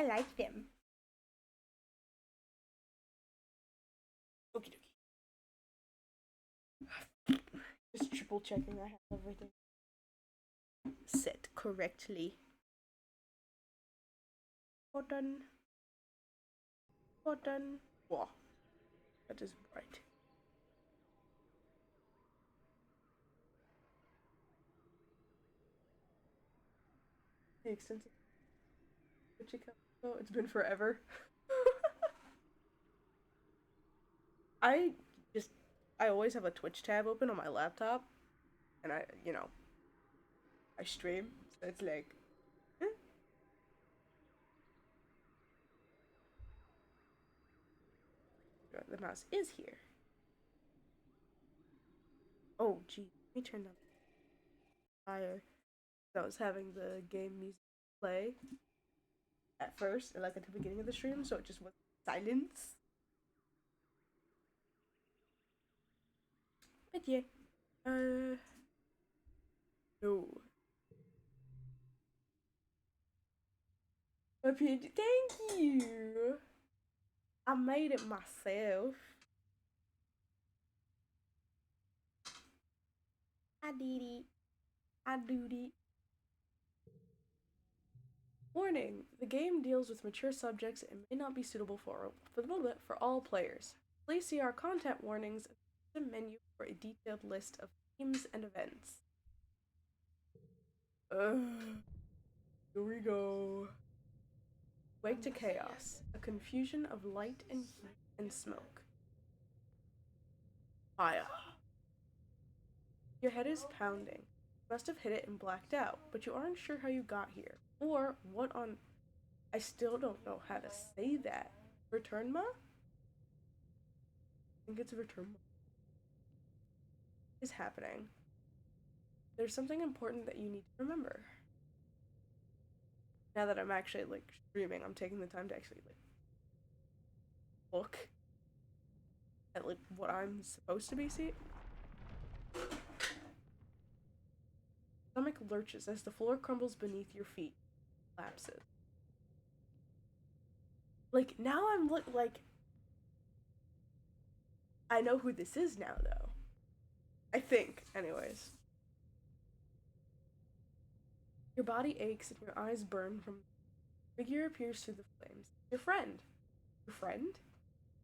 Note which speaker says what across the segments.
Speaker 1: I like them. Okie dokie. Just triple checking I have everything set correctly. Button. Button. Wow, that is bright. The extensive. Oh, it's been forever. I just I always have a Twitch tab open on my laptop, and I stream, so it's like the mouse is here. Oh, gee, let me turn down the fire. I was having the game music play at first, or like at the beginning of the stream, so it just was silence. But yeah, no. My PhD, thank you. I made it myself. I did it. I did it. Warning: the game deals with mature subjects and may not be suitable for all players. Please see our content warnings in the menu for a detailed list of themes and events. Here we go. Wake to chaos, a confusion of light and heat and smoke. Fire. Your head is pounding. You must have hit it and blacked out, but you aren't sure how you got here, or what on. I still don't know how to say that. Return ma? I think it's return ma. Is happening. There's something important that you need to remember. Now that I'm actually like streaming, I'm taking the time to actually like look at like what I'm supposed to be seeing. Stomach lurches as the floor crumbles beneath your feet, collapses. Like now like I know who this is now though. I think, anyways. Your body aches and your eyes burn from the figure appears through the flames. Your friend. Your friend?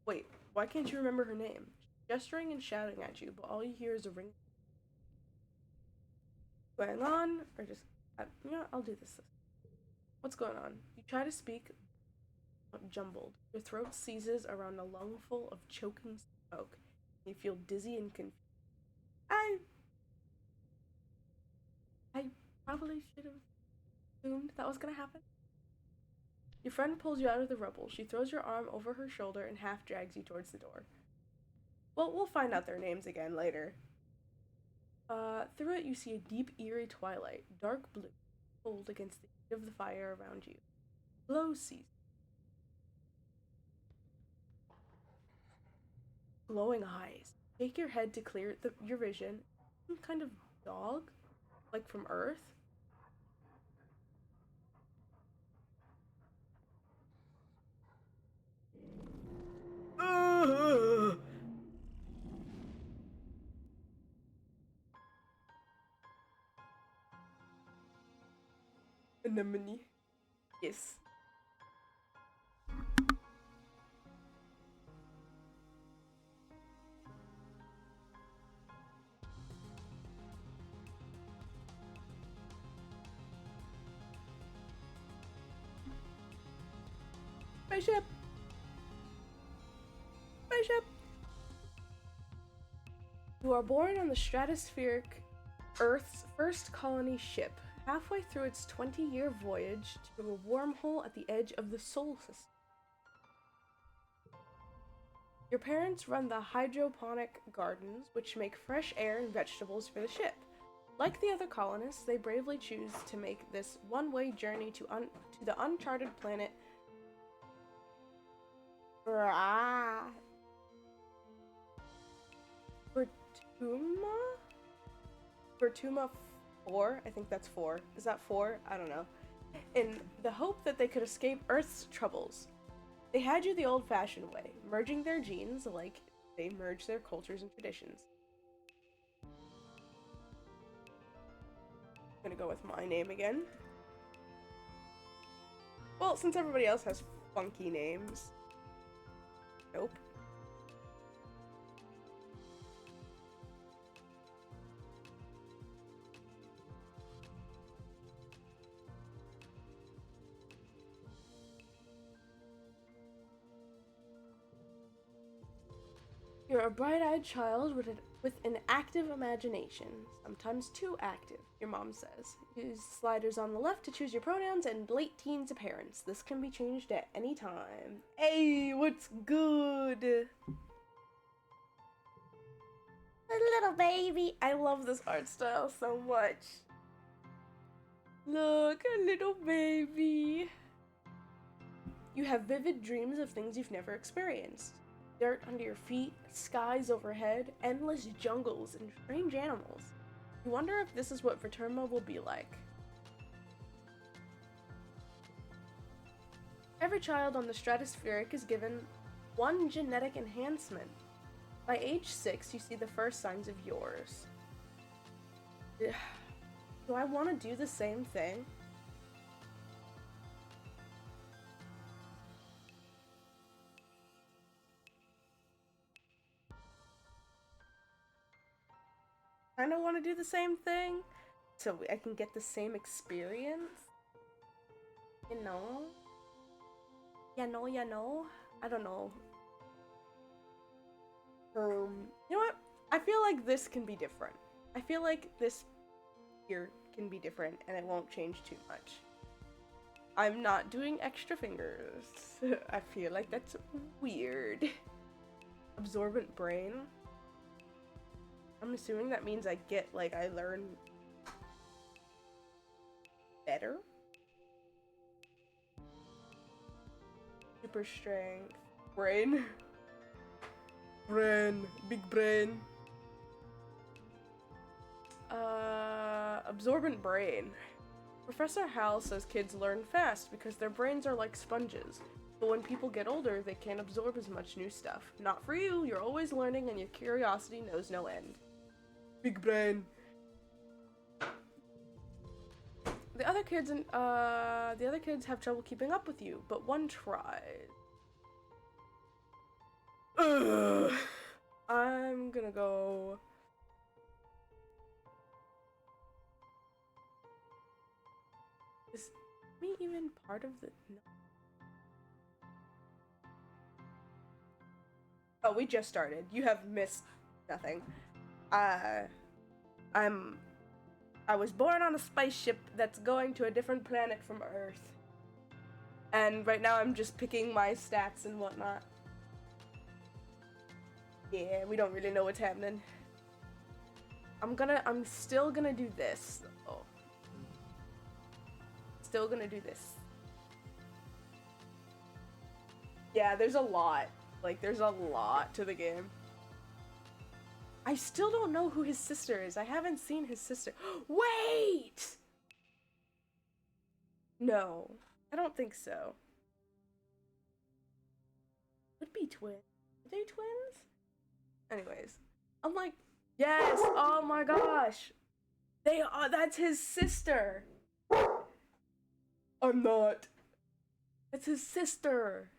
Speaker 1: Wait, why can't you remember her name? She's gesturing and shouting at you, but all you hear is a ring. Going on, or just I'll do this. What's going on? You try to speak, jumbled. Your throat seizes around a lungful of choking smoke. You feel dizzy and confused. I I probably should have assumed that was gonna happen. Your friend pulls you out of the rubble. She throws your arm over her shoulder and half drags you towards the door. Well, we'll find out their names again later. Through it you see a deep, eerie twilight, dark blue, cold against the heat of the fire around you. Glow season. Glowing eyes. Shake your head to clear your vision. Some kind of dog? Like from Earth? Anemone. Yes. Spaceship! Spaceship! You are born on the stratospheric Earth's first colony ship, halfway through its 20-year voyage to a wormhole at the edge of the Sol system. Your parents run the hydroponic gardens, which make fresh air and vegetables for the ship. Like the other colonists, they bravely choose to make this one-way journey to the uncharted planet Vertuma 4? I think that's 4. Is that 4? I don't know. in the hope that they could escape Earth's troubles. They had you the old-fashioned way, merging their genes like they merged their cultures and traditions. I'm gonna go with my name again. Well, since everybody else has funky names. Nope. You're a bright-eyed child with an active imagination, sometimes too active, your mom says. Use sliders on the left to choose your pronouns and late teens appearance. This can be changed at any time. Hey, what's good? A little baby. I love this art style so much. Look, a little baby. You have vivid dreams of things you've never experienced. Dirt under your feet, skies overhead, endless jungles, and strange animals. You wonder if this is what Verterma will be like. Every child on the stratospheric is given one genetic enhancement. By age 6, you see the first signs of yours. Do I want to do the same thing? Kind of want to do the same thing so I can get the same experience. You know? You know? I don't know. You know what? I feel like this can be different. I feel like this here can be different and it won't change too much. I'm not doing extra fingers. I feel like that's weird. Absorbent brain. I'm assuming that means I get, like, I learn better? Super strength. Brain. Brain. Big brain. Absorbent brain. Professor Hal says kids learn fast because their brains are like sponges. But when people get older, they can't absorb as much new stuff. Not for you, you're always learning and your curiosity knows no end. Big brain. The other kids have trouble keeping up with you, but one tries. Ugh. I'm gonna go. Is me even part of the? No. Oh, we just started. You have missed nothing. I was born on a spaceship that's going to a different planet from Earth. And right now I'm just picking my stats and whatnot. Yeah, we don't really know what's happening. I'm still gonna do this. Oh. Still gonna do this. Yeah, there's a lot. Like, there's a lot to the game. I still don't know who his sister is. I haven't seen his sister. Wait! No, I don't think so. Could be twins. Are they twins? Anyways, I'm like, yes! Oh my gosh! They are. That's his sister. I'm not. That's his sister.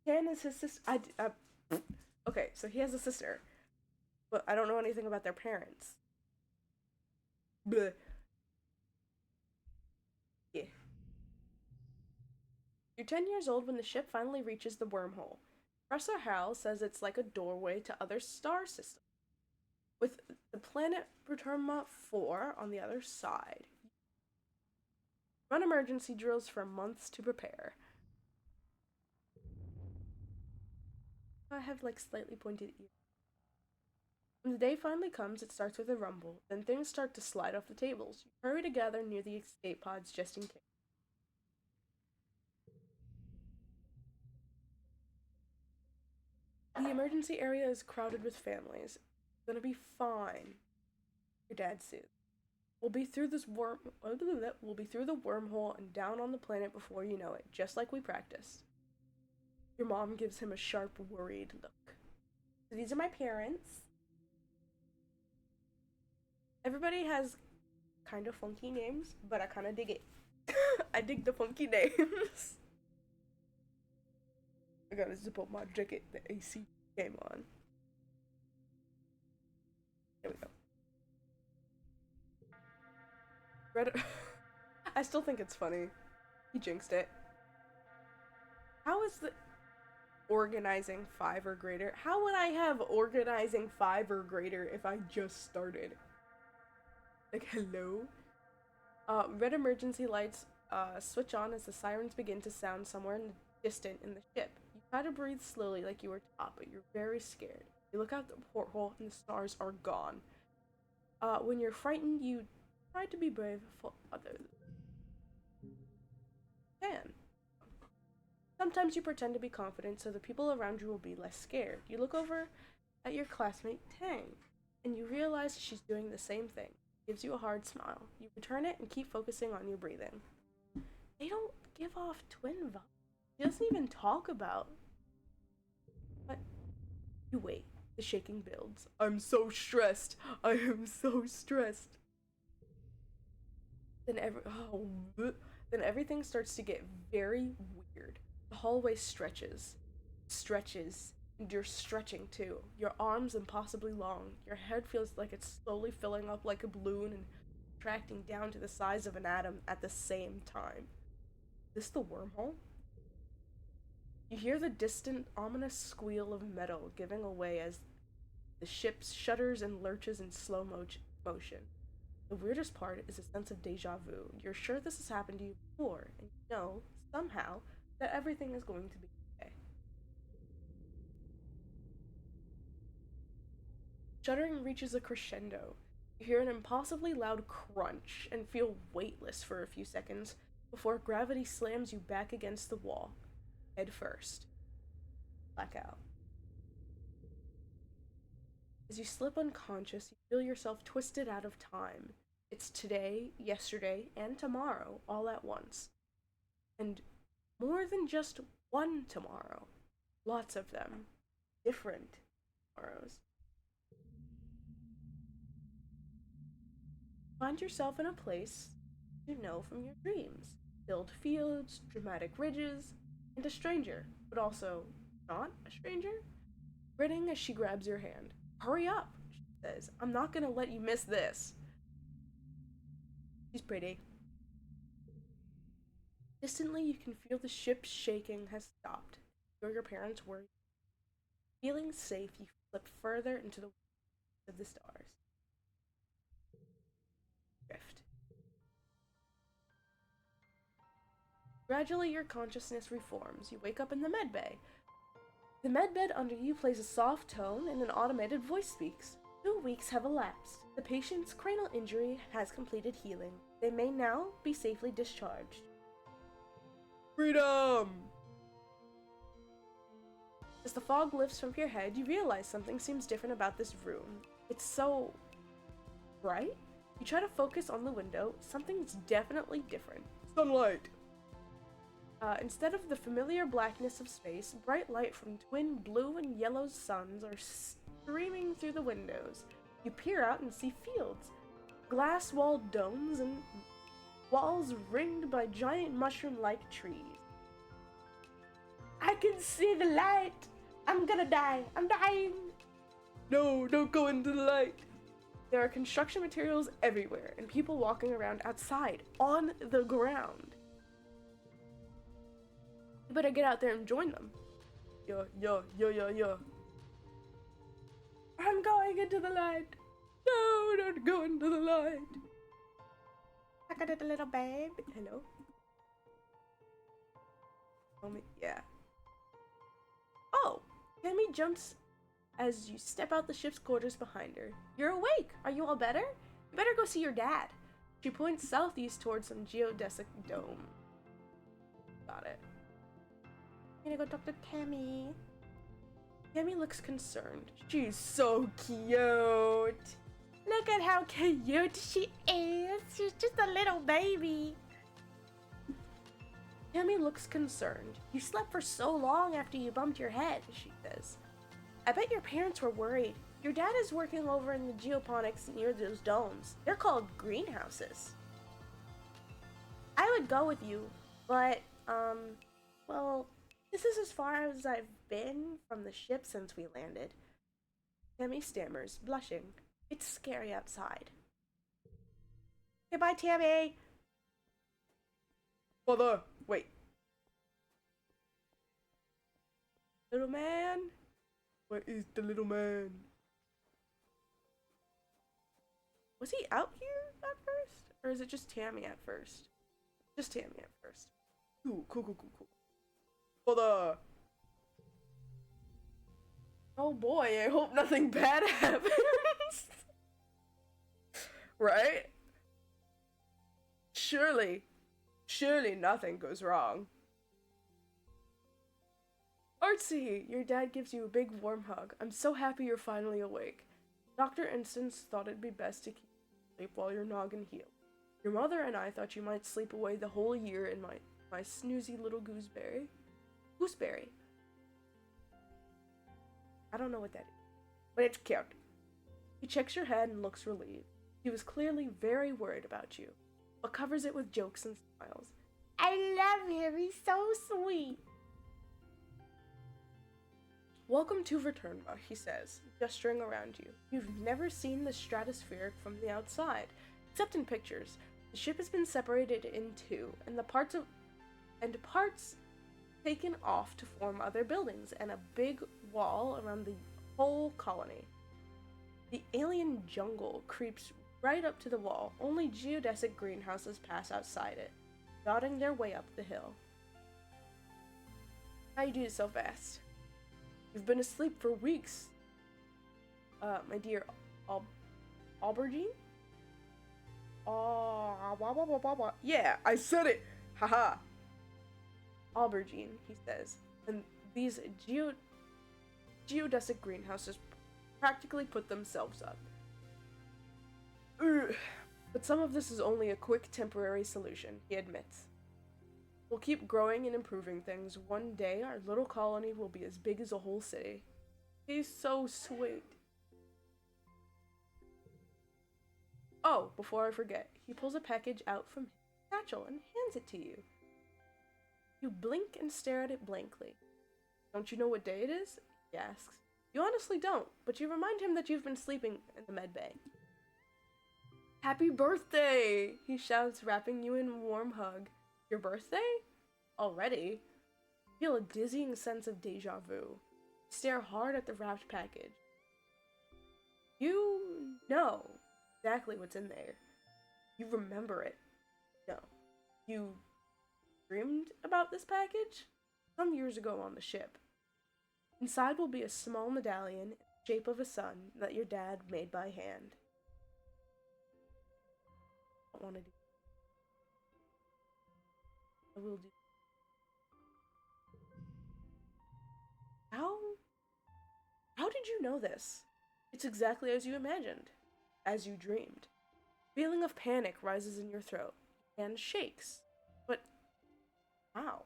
Speaker 1: Ken is his sister. Okay, so he has a sister. But I don't know anything about their parents. Bleh. Yeah. You're 10 years old when the ship finally reaches the wormhole. Professor Hal says it's like a doorway to other star systems, with the planet Proterma 4 on the other side. Run emergency drills for months to prepare. I have, like, slightly pointed ears. When the day finally comes, it starts with a rumble. Then things start to slide off the tables. You hurry to gather near the escape pods just in case. The emergency area is crowded with families. It's gonna be fine. Your dad soothes. We'll be through we'll be through the wormhole and down on the planet before you know it, just like we practiced. Your mom gives him a sharp, worried look. So these are my parents. Everybody has kind of funky names, but I kind of dig it. I dig the funky names. I gotta zip up my jacket. The AC came on. There we go. I still think it's funny. He jinxed it. How is the organizing 5 or greater? How would I have organizing 5 or greater if I just started? Like, hello? Red emergency lights switch on as the sirens begin to sound somewhere distant in the ship. You try to breathe slowly like you were taught, but you're very scared. You look out the porthole and the stars are gone. When you're frightened, you try to be brave for others. Sometimes you pretend to be confident so the people around you will be less scared. You look over at your classmate, Tang, and you realize she's doing the same thing. Gives you a hard smile. You return it and keep focusing on your breathing. They don't give off twin vibes. She doesn't even talk about. But you wait. The shaking builds. I'm so stressed. I am so stressed. Then everything starts to get very weird. The hallway stretches, and you're stretching too. Your arms impossibly long. Your head feels like it's slowly filling up like a balloon and contracting down to the size of an atom at the same time. Is this the wormhole? You hear the distant, ominous squeal of metal giving away as the ship shudders and lurches in slow motion. The weirdest part is a sense of deja vu. You're sure this has happened to you before, and you know, somehow, that everything is going to be okay. Shuddering reaches a crescendo. You hear an impossibly loud crunch and feel weightless for a few seconds before gravity slams you back against the wall, head first. Blackout. As you slip unconscious, you feel yourself twisted out of time. It's today, yesterday, and tomorrow all at once. And more than just one tomorrow. Lots of them. Different tomorrows. Find yourself in a place you know from your dreams. Filled fields, dramatic ridges, and a stranger, but also not a stranger, grinning as she grabs your hand. Hurry up, she says. I'm not gonna let you miss this. She's pretty. Distantly, you can feel the ship's shaking has stopped. Your parents worry. Feeling safe, you slip further into the world of the stars. Drift. Gradually, your consciousness reforms. You wake up in the medbay. The medbed under you plays a soft tone and an automated voice speaks. 2 weeks have elapsed. The patient's cranial injury has completed healing. They may now be safely discharged. Freedom! As the fog lifts from your head, you realize something seems different about this room. It's so bright. You try to focus on the window. Something's definitely different. Sunlight! Instead of the familiar blackness of space, bright light from twin blue and yellow suns are streaming through the windows. You peer out and see fields, glass-walled domes, and walls ringed by giant mushroom-like trees. I can see the light! I'm gonna die! I'm dying! No, don't go into the light! There are construction materials everywhere, and people walking around outside, on the ground. You better get out there and join them. Yo. I'm going into the light. No, don't go into the light. I got it, a little babe. Hello. Yeah. Oh, Tammy jumps as you step out the ship's quarters behind her. You're awake. Are you all better? You better go see your dad. She points southeast towards some geodesic dome. Got it. I'm gonna go talk to Tammy. Tammy looks concerned. She's so cute. Look at how cute she is.
Speaker 2: she's just a little baby.
Speaker 1: Tammy looks concerned. You slept for so long after you bumped your head, she says. I bet your parents were worried. Your dad is working over in the geoponics near those domes. They're called greenhouses. I would go with you, but, well, this is as far as I've been from the ship since we landed. Tammy stammers, blushing. It's scary outside.
Speaker 2: Goodbye, Tammy.
Speaker 1: Mother, wait. Little man? Where is the little man? Was he out here at first? Or is it just Tammy at first? Just Tammy at first. Cool. Mother! Oh boy, I hope nothing bad happens. Right? Surely nothing goes wrong. Artsy, your dad gives you a big warm hug. I'm so happy you're finally awake. Dr. Instance thought it'd be best to keep you asleep while your noggin healed. Your mother and I thought you might sleep away the whole year in my snoozy little gooseberry. Gooseberry. I don't know what that is, but it's cute. He checks your head and looks relieved. He was clearly very worried about you, but covers it with jokes and smiles.
Speaker 2: I love him. He's so sweet.
Speaker 1: Welcome to Verturnba, he says, gesturing around you. You've never seen the stratosphere from the outside, except in pictures. The ship has been separated in two, and parts taken off to form other buildings, and a big wall around the whole colony. The alien jungle creeps right up to the wall. Only geodesic greenhouses pass outside it, dotting their way up the hill. How you do so fast? You've been asleep for weeks. My dear Aubergine? Yeah, I said it! Haha! Aubergine, he says, and these geodesic greenhouses practically put themselves up. But some of this is only a quick temporary solution, he admits. We'll keep growing and improving things. One day, our little colony will be as big as a whole city. He's so sweet. Oh, before I forget, he pulls a package out from his satchel and hands it to you. You blink and stare at it blankly. Don't you know what day it is? He asks. You honestly don't, but you remind him that you've been sleeping in the med bay. Happy birthday! He shouts, wrapping you in a warm hug. Your birthday? Already? You feel a dizzying sense of deja vu. Stare hard at the wrapped package. You know exactly what's in there. You remember it. No. You dreamed about this package? Some years ago on the ship. Inside will be a small medallion in the shape of a sun that your dad made by hand. I don't want to do. I will do. How did you know this? It's exactly as you imagined, as you dreamed. A feeling of panic rises in your throat and shakes. But how?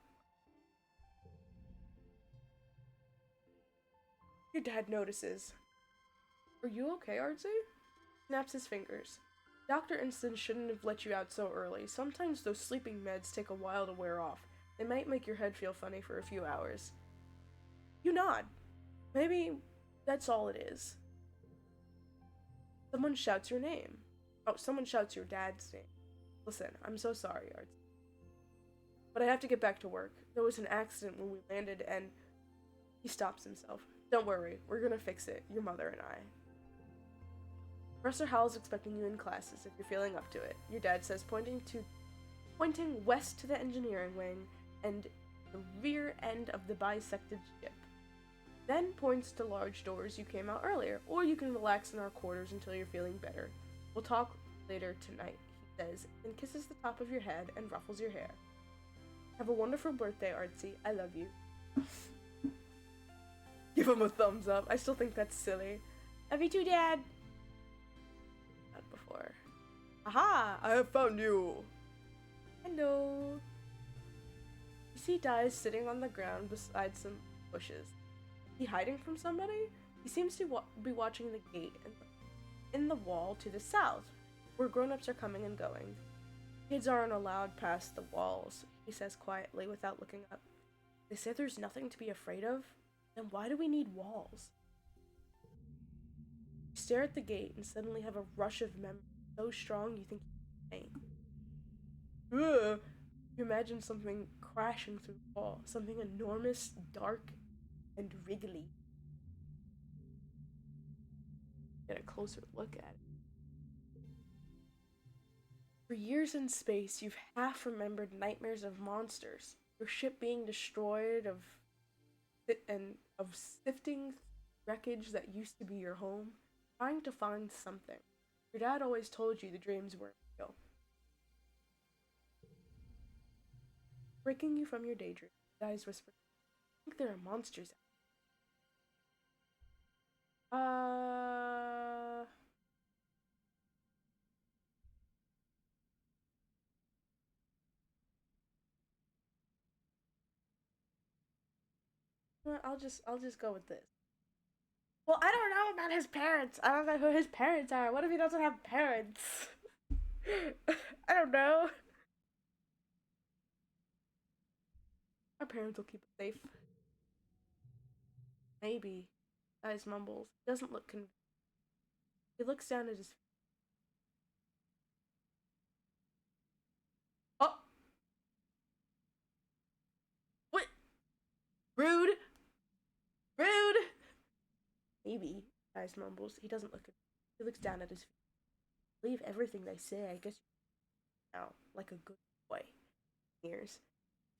Speaker 1: Your dad notices. Are you okay, Artsy? Snaps his fingers. Dr. Instant shouldn't have let you out so early. Sometimes those sleeping meds take a while to wear off. They might make your head feel funny for a few hours. You nod. Maybe that's all it is. Someone shouts your name. Oh, someone shouts your dad's name. Listen, I'm so sorry, Artsy. But I have to get back to work. There was an accident when we landed and... He stops himself. Don't worry, we're gonna fix it, your mother and I. Professor Howell's expecting you in classes if you're feeling up to it, your dad says, pointing west to the engineering wing and the rear end of the bisected ship. Then points to large doors you came out earlier, or you can relax in our quarters until you're feeling better. We'll talk later tonight, he says, and kisses the top of your head and ruffles your hair. Have a wonderful birthday, Artsy. I love you. Give him a thumbs up. I still think that's silly.
Speaker 2: Love you too, Dad.
Speaker 1: Not before. Aha! I have found you! Hello! You see Dai sitting on the ground beside some bushes. Is he hiding from somebody? He seems to be watching the gate in the wall to the south, where grown-ups are coming and going. Kids aren't allowed past the walls, he says quietly without looking up. They say there's nothing to be afraid of? Then why do we need walls? You stare at the gate and suddenly have a rush of memory so strong you think you can faint. Ugh. You imagine something crashing through the wall, something enormous, dark, and wriggly. Get a closer look at it. For years in space, you've half remembered nightmares of monsters, your ship being destroyed, of sifting wreckage that used to be your home, trying to find something. Your dad always told you the dreams weren't real. Breaking you from your daydream, Dad's whispered, I think there are monsters out. I'll just go with this. Well, I don't know about his parents. I don't know who his parents are. What if he doesn't have parents? I don't know. Our parents will keep it safe. Maybe. Guys mumbles. He doesn't look convinced. He looks down at his. Oh! What? Rude! Rude! Maybe. Guys mumbles. He doesn't look convinced. He looks down at his feet. Believe everything they say, I guess. Now, like a good boy. Ears.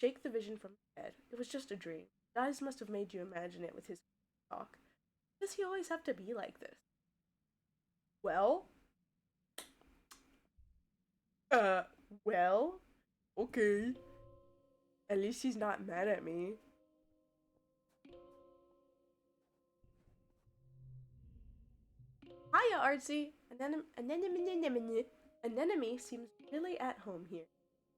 Speaker 1: Shake the vision from his head. It was just a dream. Guys must have made you imagine it with his talk. Does he always have to be like this? Well? Well? Okay. At least he's not mad at me. Hiya, Artsy! Anemone seems really at home here.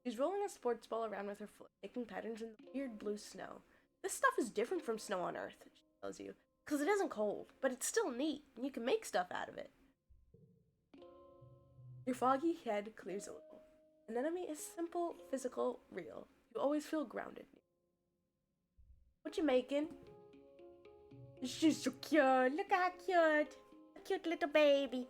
Speaker 1: She's rolling a sports ball around with her foot, making patterns in the weird blue snow. This stuff is different from snow on Earth, she tells you, because it isn't cold, but it's still neat, and you can make stuff out of it. Your foggy head clears a little. Anemone is simple, physical, real. You always feel grounded. What you making? She's so cute. Look how cute. A cute little baby.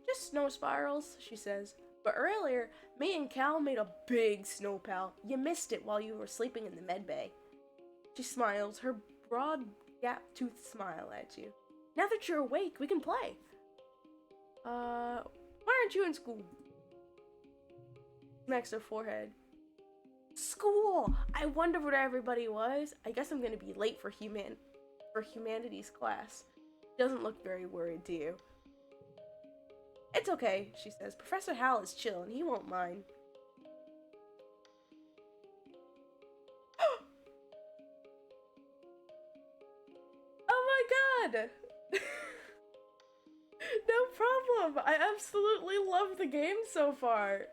Speaker 1: Just snow spirals, she says. But earlier, me and Cal made a big snow pal. You missed it while you were sleeping in the med bay. She smiles, her broad, gap-toothed smile at you. Now that you're awake, we can play. Why aren't you in school? Smacks her forehead. School! I wonder where everybody was. I guess I'm gonna be late for humanities class. Doesn't look very worried to you. It's okay, she says. Professor Hal is chill and he won't mind. Oh my god! No problem! I absolutely love the game so far.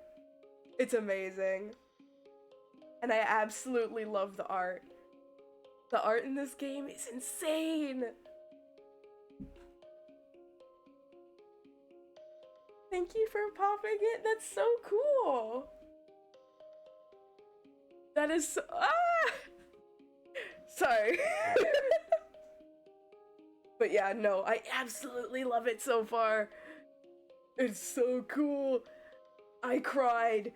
Speaker 1: It's amazing. And I absolutely love the art. The art in this game is insane! Thank you for popping it. That's so cool. That is so, Sorry. But yeah, no, I absolutely love it so far. It's so cool. I cried.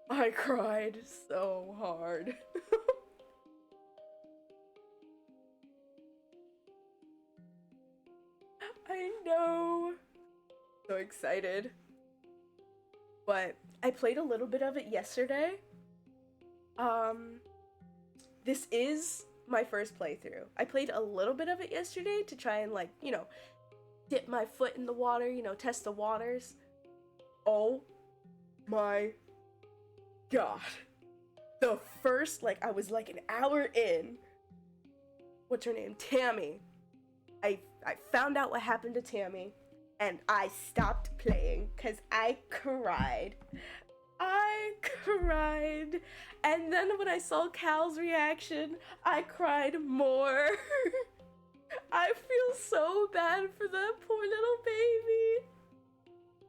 Speaker 1: I cried so hard. I know. So excited. But I played a little bit of it yesterday. This is my first playthrough. I played a little bit of it yesterday to try and, like, you know, dip my foot in the water, you know, test the waters. Oh my god. The first, like, I was like an hour in what's her name? Tammy. I found out what happened to Tammy, and I stopped playing because I cried. I cried. And then when I saw Cal's reaction, I cried more. I feel so bad for that poor little baby.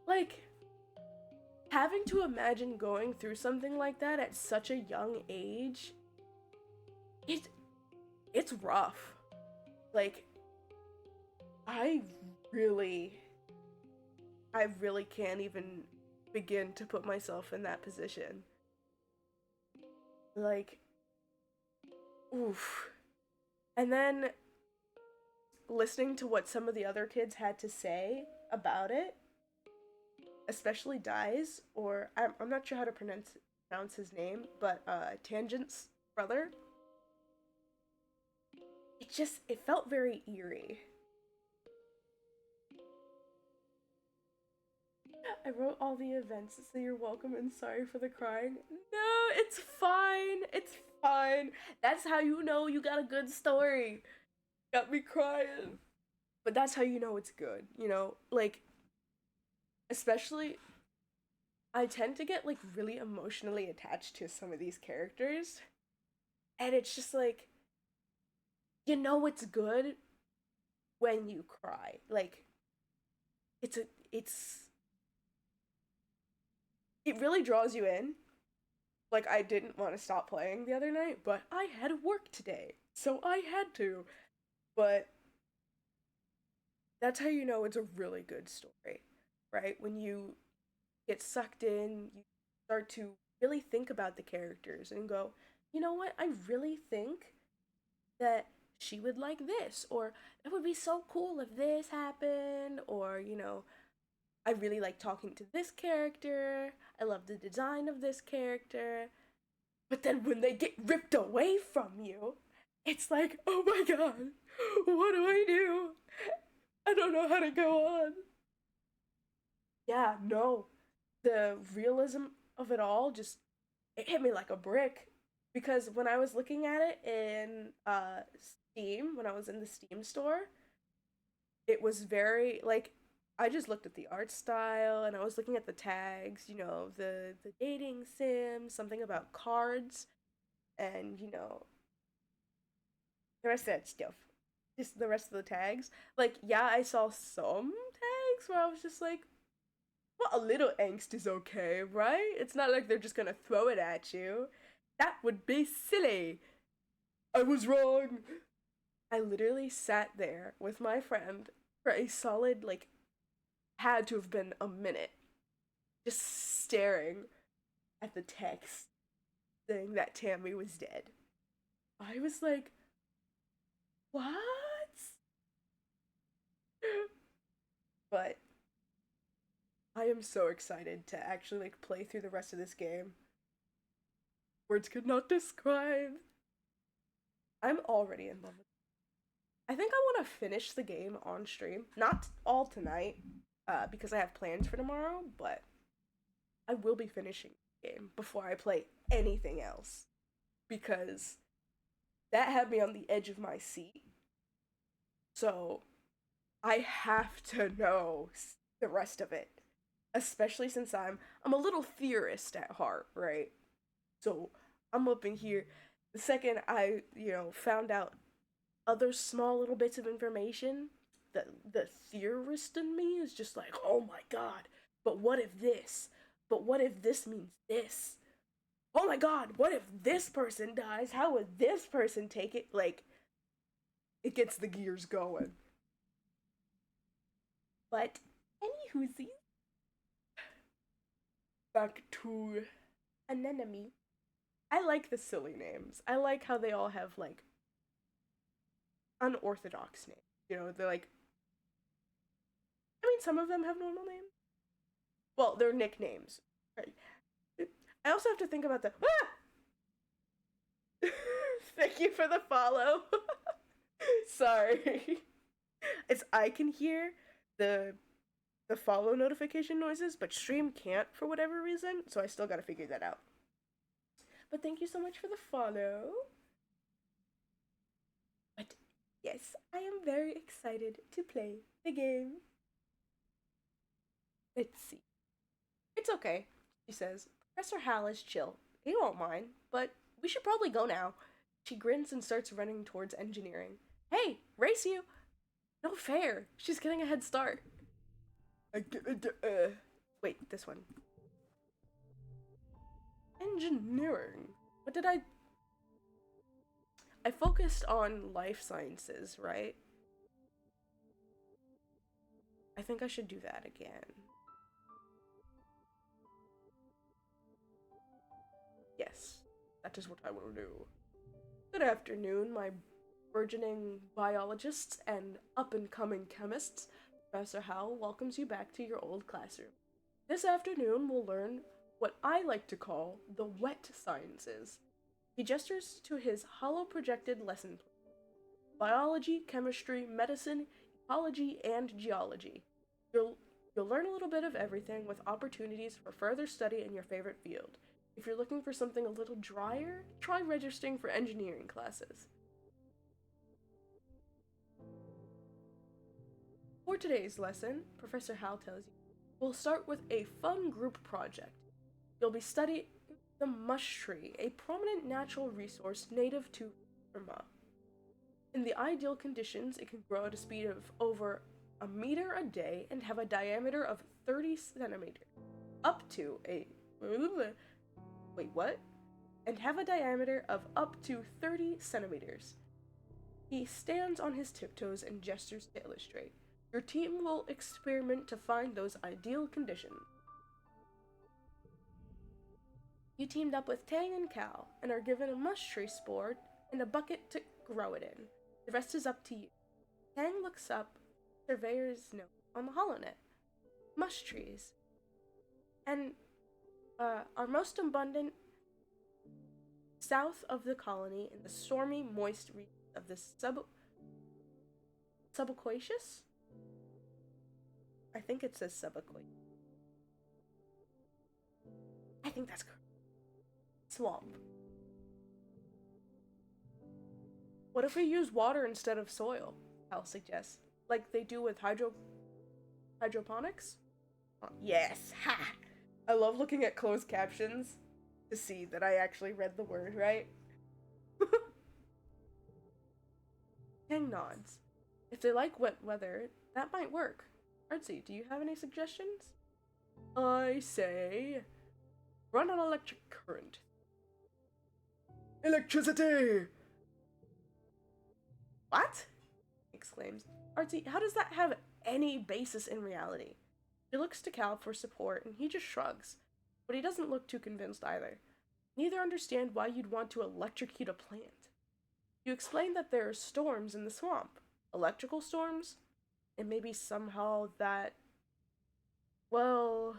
Speaker 1: Like, having to imagine going through something like that at such a young age, it's rough. Like, I really can't even begin to put myself in that position. Like, oof. And then listening to what some of the other kids had to say about it, especially Dies, or I'm not sure how to pronounce his name, but Tangent's brother. It felt very eerie. I wrote all the events, so you're welcome and sorry for the crying. No, it's fine. It's fine. That's how you know you got a good story. Got me crying. But that's how you know it's good, you know? Like, especially, I tend to get, like, really emotionally attached to some of these characters. And it's just like, you know it's good when you cry. Like, it really draws you in. Like, I didn't want to stop playing the other night, but I had work today, so I had to. But that's how you know it's a really good story, right? When you get sucked in, you start to really think about the characters and go, you know what? I really think that she would like this, or it would be so cool if this happened, or, you know, I really like talking to this character. I love the design of this character. But then when they get ripped away from you, it's like, oh my god, what do I do? I don't know how to go on. Yeah, no. The realism of it all just, it hit me like a brick. Because when I was looking at it in Steam, when I was in the Steam store, it was very like, I just looked at the art style and I was looking at the tags, you know, the dating sim, something about cards, and you know, the rest of that stuff. Just the rest of the tags. Like, yeah, I saw some tags where I was just like, well, a little angst is okay, right? It's not like they're just gonna throw it at you. That would be silly. I was wrong. I literally sat there with my friend for a solid, like, had to have been a minute, just staring at the text saying that Tammy was dead. I was like, what? But I am so excited to actually like play through the rest of this game. Words could not describe. I'm already in love with it. I think I want to finish the game on stream. Not all tonight, because I have plans for tomorrow, but I will be finishing the game before I play anything else. Because that had me on the edge of my seat. So I have to know the rest of it. Especially since I'm a little theorist at heart, right? So I'm up in here. The second I, you know, found out other small little bits of information, the theorist in me is just like, oh my god, but what if this? But what if this means this? Oh my god, what if this person dies? How would this person take it? Like, it gets the gears going. But anywho, back to Anemone. I like the silly names. I like how they all have like unorthodox names. You know, they're like, I mean, some of them have normal names. Well, they're nicknames. Right. I also have to think about the. Ah! Thank you for the follow. Sorry. I can hear the follow notification noises, but stream can't for whatever reason, so I still gotta figure that out. But thank you so much for the follow. But Yes, I am very excited to play the game. Let's see. It's okay, she says. Professor Hal is chill. He won't mind, but we should probably go now. She grins and starts running towards engineering. Hey, race you! No fair. She's getting a head start. Wait, this one. Engineering. What did I focused on life sciences, right? I think I should do that again. Yes, that is what I will do. Good afternoon, my burgeoning biologists and up-and-coming chemists. Professor Howell welcomes you back to your old classroom. This afternoon, we'll learn what I like to call the wet sciences. He gestures to his hollow projected lesson plan. Biology, chemistry, medicine, ecology, and geology. You'll learn a little bit of everything with opportunities for further study in your favorite field. If you're looking for something a little drier, try registering for engineering classes. For today's lesson, Professor Hal tells you, we'll start with a fun group project. You'll be studying the mush tree, a prominent natural resource native to Burma. In the ideal conditions, it can grow at a speed of over a meter a day and have a diameter of 30 centimeters. Up to a... Wait, what? And have a diameter of up to 30 centimeters. He stands on his tiptoes and gestures to illustrate. Your team will experiment to find those ideal conditions. You teamed up with Tang and Cal and are given a mush tree spore and a bucket to grow it in. The rest is up to you. Tang looks up surveyor's note on the holonet. Mush trees. And are most abundant south of the colony in the stormy, moist regions of the subaquaceous? I think it says subaquaceous. I think that's correct. Swamp. What if we use water instead of soil? Hal suggests. Like they do with hydroponics? Oh, yes, ha! I love looking at closed captions to see that I actually read the word right. Tang nods. If they like wet weather, that might work. Artsy, do you have any suggestions? I say, run an electric current. Electricity! What? Exclaims. Artsy, how does that have any basis in reality? She looks to Cal for support, and he just shrugs. But he doesn't look too convinced either. Neither understand why you'd want to electrocute a plant. You explain that there are storms in the swamp. Electrical storms? And maybe somehow that... Well...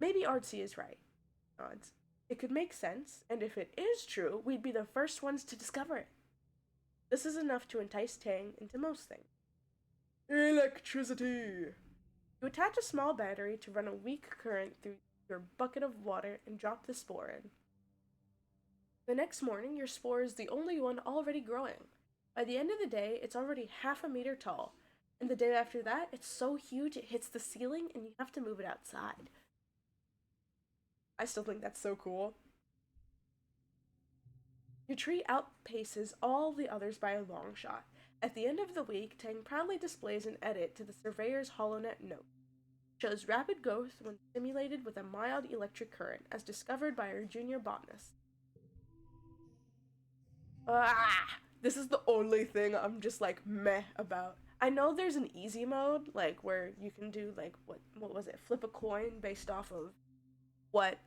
Speaker 1: Maybe Artsy is right. Nods. It could make sense, and if it is true, we'd be the first ones to discover it. This is enough to entice Tang into most things. Electricity! You attach a small battery to run a weak current through your bucket of water and drop the spore in. The next morning, your spore is the only one already growing. By the end of the day, it's already half a meter tall, and the day after that, it's so huge it hits the ceiling and you have to move it outside. I still think that's so cool. Your tree outpaces all the others by a long shot. At the end of the week, Tang proudly displays an edit to the surveyor's holonet note. It shows rapid growth when stimulated with a mild electric current, as discovered by our junior botanist. This is the only thing I'm just like meh about. I know there's an easy mode, like where you can do like what was it? Flip a coin based off of what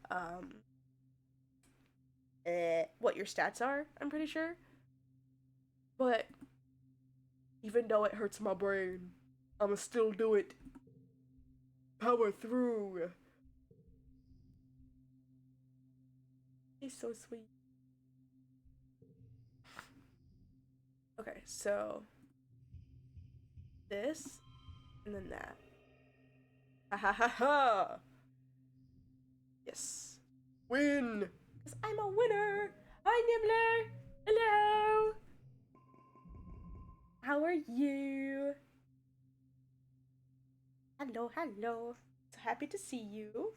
Speaker 1: your stats are, I'm pretty sure. But even though it hurts my brain, I'ma still do it. Power through. He's so sweet. Okay, so this and then that. Ha ha ha ha! Yes. Win! Because I'm a winner! Hi, Nibbler! Hello! How are you?
Speaker 2: Hello, hello.
Speaker 1: So happy to see you.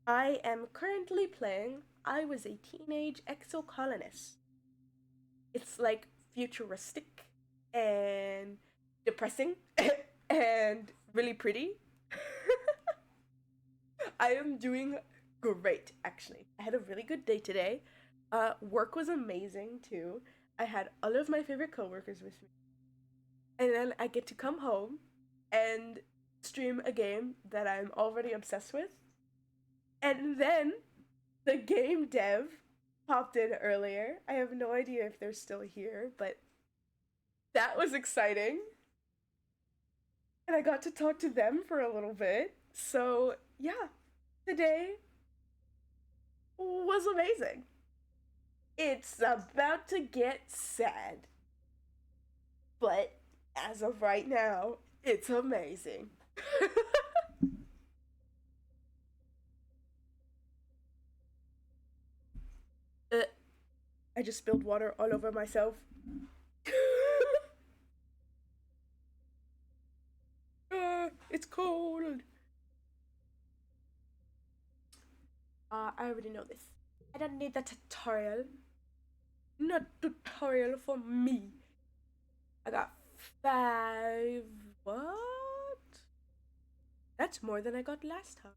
Speaker 1: I am currently playing I Was a Teenage Exocolonist. It's like futuristic and depressing and really pretty. I am doing great, actually. I had a really good day today. Work was amazing too. I had all of my favorite coworkers with me. And then I get to come home and stream a game that I'm already obsessed with. And then the game dev popped in earlier. I have no idea if they're still here, but that was exciting. And I got to talk to them for a little bit. So, yeah, today was amazing. It's about to get sad. But as of right now, it's amazing. uh, I just spilled water all over myself. It's cold. I already know this. I don't need that tutorial. Not tutorial for me. I got 5. What? That's more than I got last time.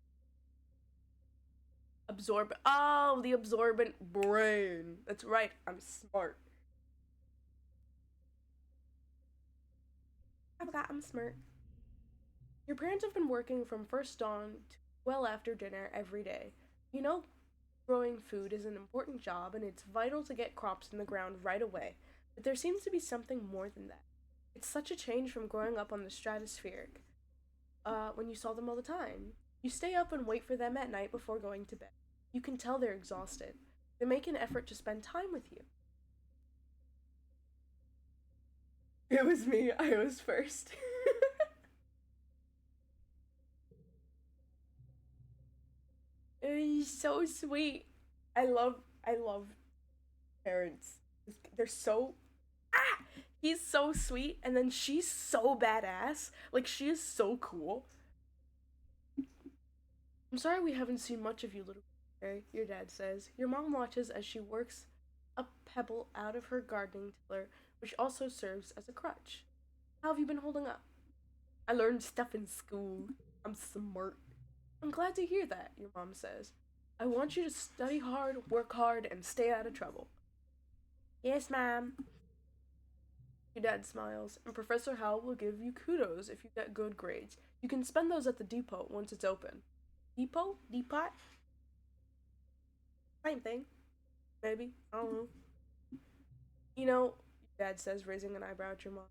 Speaker 1: Absorb. Oh, the absorbent brain. That's right. I'm smart. I forgot I'm smart. Your parents have been working from first dawn to well after dinner every day. You know, growing food is an important job and it's vital to get crops in the ground right away. But there seems to be something more than that. It's such a change from growing up on the stratospheric, when you saw them all the time. You stay up and wait for them at night before going to bed. You can tell they're exhausted. They make an effort to spend time with you. It was me. I was first. He's so sweet. I love parents. They're so ah. He's so sweet, and then she's so badass. Like she is so cool. I'm sorry we haven't seen much of you, little Mary, your dad says. Your mom watches as she works a pebble out of her gardening tiller, which also serves as a crutch. How have you been holding up? I learned stuff in school. I'm smart. I'm glad to hear that, your mom says. I want you to study hard, work hard, and stay out of trouble.
Speaker 2: Yes, ma'am.
Speaker 1: Your dad smiles, and Professor Howell will give you kudos if you get good grades. You can spend those at the depot once it's open. Depot? Depot? Same thing. Maybe. I don't know. You know, Dad says, raising an eyebrow at your mom.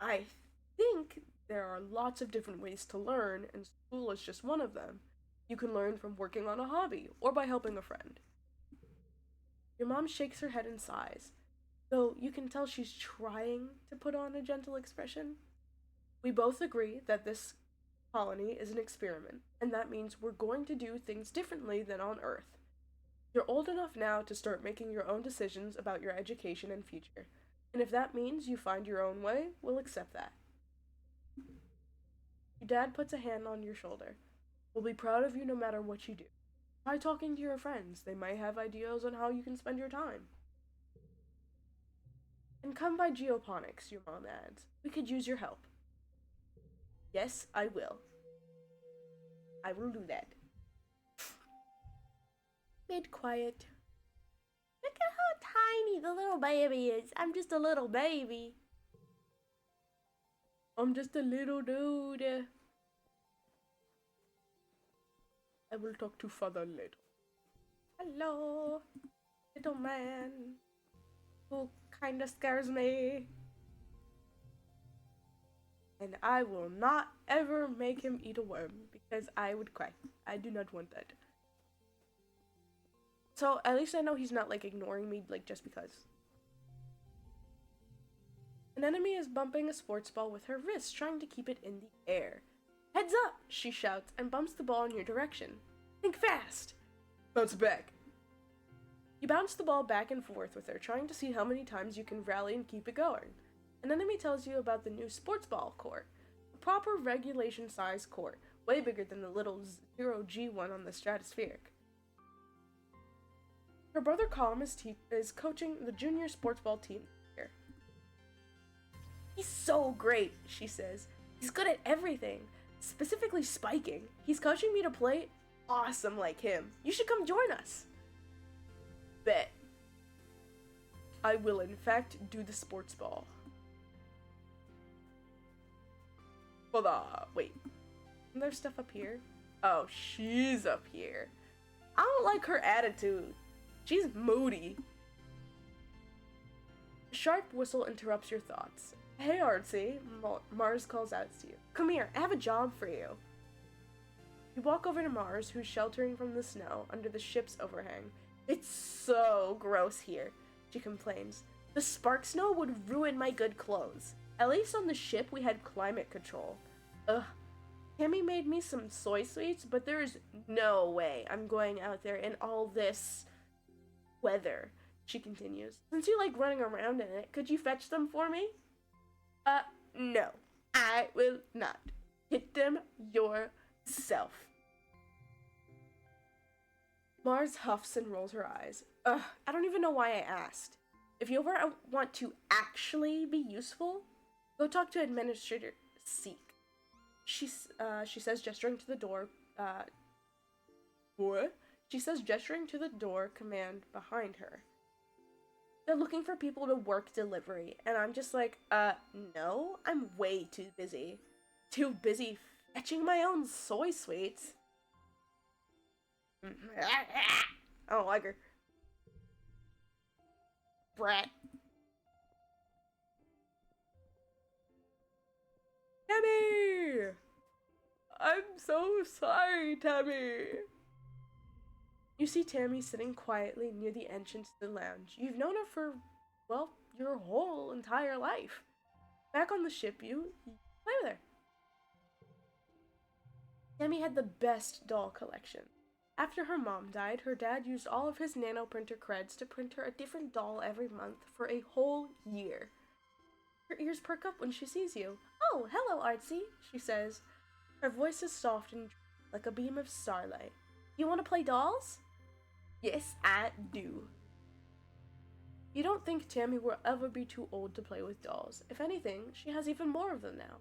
Speaker 1: I think there are lots of different ways to learn, and school is just one of them. You can learn from working on a hobby, or by helping a friend. Your mom shakes her head and sighs, though you can tell she's trying to put on a gentle expression. We both agree that this colony is an experiment, and that means we're going to do things differently than on Earth. You're old enough now to start making your own decisions about your education and future, and if that means you find your own way, we'll accept that. Your dad puts a hand on your shoulder. We'll be proud of you no matter what you do. Try talking to your friends. They might have ideas on how you can spend your time. And come by geoponics, your mom adds. We could use your help. Yes, I will. I will do that. Mid quiet.
Speaker 2: Look at how tiny the little baby is. I'm just a little baby.
Speaker 1: I'm just a little dude. I will talk to father later. Hello, little man who kinda scares me. And I will not ever make him eat a worm because I would cry. I do not want that. So at least I know he's not like ignoring me like just because. An enemy is bumping a sports ball with her wrist, trying to keep it in the air. Heads up, she shouts and bumps the ball in your direction. Think fast! Bounce back. You bounce the ball back and forth with her, trying to see how many times you can rally and keep it going. An enemy tells you about the new sports ball court, a proper regulation size court, way bigger than the little 0G one on the Stratospheric. Her brother Colm is coaching the junior sports ball team here. He's so great, she says. He's good at everything, specifically spiking. He's coaching me to play awesome like him. You should come join us. Bet. I will in fact do the sports ball. Hold on, wait. Isn't there stuff up here? Oh, she's up here. I don't like her attitude. She's moody. A sharp whistle interrupts your thoughts. Hey, Artsy, Mars calls out to you. Come here, I have a job for you. You walk over to Mars, who's sheltering from the snow under the ship's overhang. It's so gross here, she complains. The spark snow would ruin my good clothes. At least on the ship we had climate control. Ugh. Tammy made me some soy sweets, but there's no way I'm going out there in all this weather, she continues. Since you like running around in it, could you fetch them for me? No. I will not. Hit them yourself. Mars huffs and rolls her eyes. Ugh, I don't even know why I asked. If you ever want to actually be useful, go talk to Administrator Seek. She says, gesturing to the door, what? She says, gesturing to the door command behind her. They're looking for people to work delivery, and I'm just like, no, I'm way too busy. Too busy fetching my own soy sweets. I don't like her. Brat. Tammy! I'm so sorry, Tammy. You see Tammy sitting quietly near the entrance to the lounge. You've known her for, well, your whole entire life. Back on the ship, you play with her. Tammy had the best doll collection. After her mom died, her dad used all of his nanoprinter creds to print her a different doll every month for a whole year. Her ears perk up when she sees you. Oh, hello, Artsy, she says. Her voice is soft and like a beam of starlight. You want to play dolls? Yes, I do. You don't think Tammy will ever be too old to play with dolls. If anything, she has even more of them now.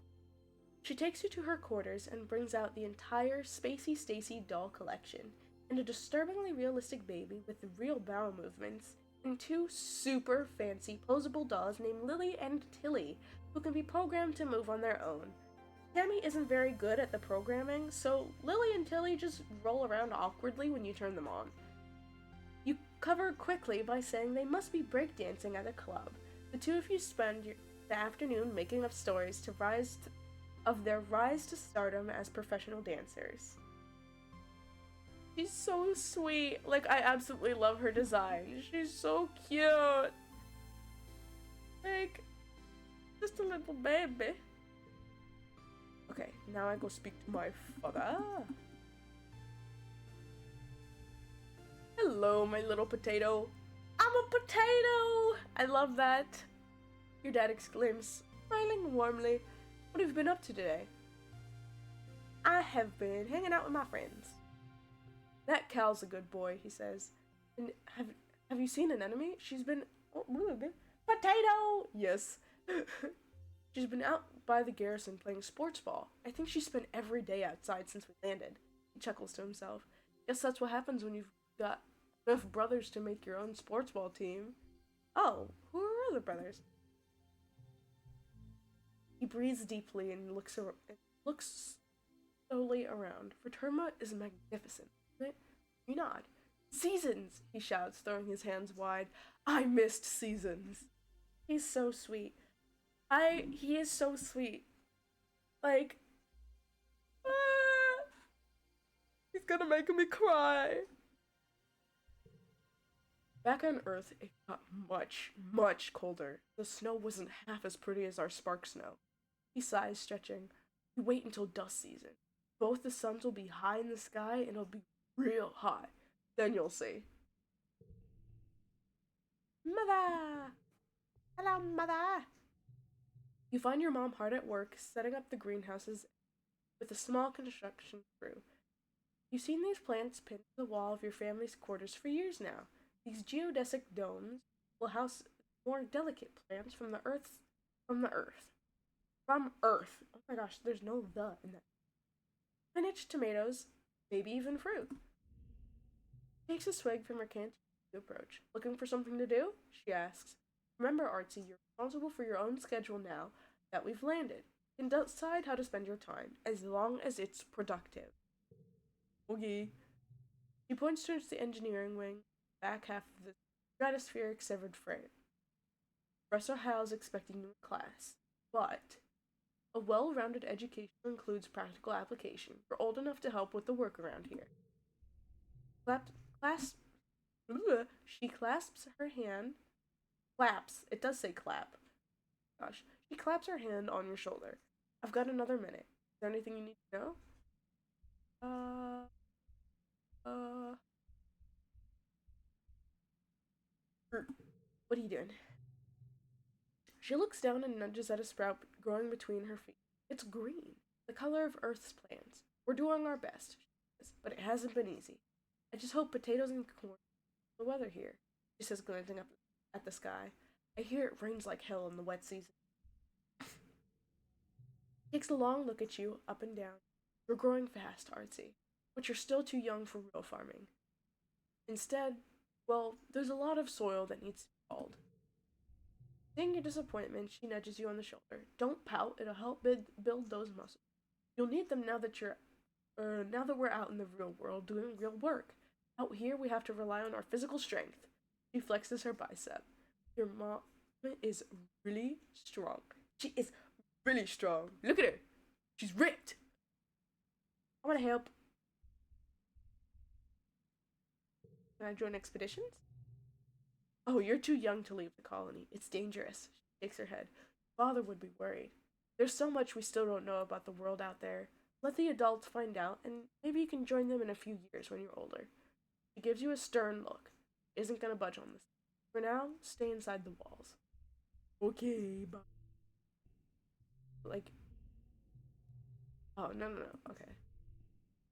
Speaker 1: She takes you to her quarters and brings out the entire Spacey Stacy doll collection, and a disturbingly realistic baby with real bowel movements, and two super fancy posable dolls named Lily and Tilly, who can be programmed to move on their own. Tammy isn't very good at the programming, so Lily and Tilly just roll around awkwardly when you turn them on. You cover quickly by saying they must be breakdancing at a club. The two of you spend the afternoon making up stories of their rise to stardom as professional dancers. She's so sweet. Like, I absolutely love her design. She's so cute. Like, just a little baby. Okay, now I go speak to my father. Hello, my little potato. I'm a potato! I love that. Your dad exclaims, smiling warmly. What have you been up to today? I have been hanging out with my friends. That Cal's a good boy, he says. And have you seen an enemy? She's been... Oh, potato! Yes. She's been out by the garrison playing sports ball. I think she spent every day outside since we landed. He chuckles to himself. Guess that's what happens when you've got enough brothers to make your own sports ball team. Oh, who are her other brothers? He breathes deeply and looks slowly around. Fraterma is magnificent, isn't it? You nod. Seasons, he shouts, throwing his hands wide. I missed Seasons. He's so sweet. He is so sweet. Like, he's gonna make me cry. Back on Earth, it got much, much colder. The snow wasn't half as pretty as our spark snow. He sighs, stretching. You wait until dust season. Both the suns will be high in the sky and it'll be real hot. Then you'll see. Mother! Hello, Mother! You find your mom hard at work setting up the greenhouses with a small construction crew. You've seen these plants pinned to the wall of your family's quarters for years now. These geodesic domes will house more delicate plants from the earth. From earth. Oh my gosh, there's no the in that. Spinach, tomatoes, maybe even fruit. She takes a swig from her canteen to approach. Looking for something to do? She asks. Remember, Artsy, you're responsible for your own schedule now that we've landed. You can decide how to spend your time, as long as it's productive. Okay. She points towards the engineering wing, back half of the stratospheric severed frame. Professor Howe's expecting you in class, but a well-rounded education includes practical application. You're old enough to help with the work around here. Clap, clasp, she clasps her hand. Claps. It does say clap. Gosh. She claps her hand on your shoulder. I've got another minute. Is there anything you need to know? Uh, uh. What are you doing? She looks down and nudges at a sprout growing between her feet. It's green, the color of Earth's plants. We're doing our best, she says, but it hasn't been easy. I just hope potatoes and corn the weather here, she says, glancing up at the sky. I hear it rains like hell in the wet season. Takes a long look at you, up and down. You're growing fast, Artsy, but you're still too young for real farming. Instead, well, there's a lot of soil that needs to be called. Seeing your disappointment, she nudges you on the shoulder. Don't pout, it'll help build those muscles. You'll need them now that we're out in the real world doing real work. Out here, we have to rely on our physical strength. She flexes her bicep. Your mom is really strong. She is really strong. Look at her. She's ripped. I want to help. Can I join expeditions? Oh, you're too young to leave the colony. It's dangerous. She shakes her head. Father would be worried. There's so much we still don't know about the world out there. Let the adults find out, and maybe you can join them in a few years when you're older. She gives you a stern look. Isn't gonna budge on this. For now, stay inside the walls. Okay, bye. Like, oh, no. Okay.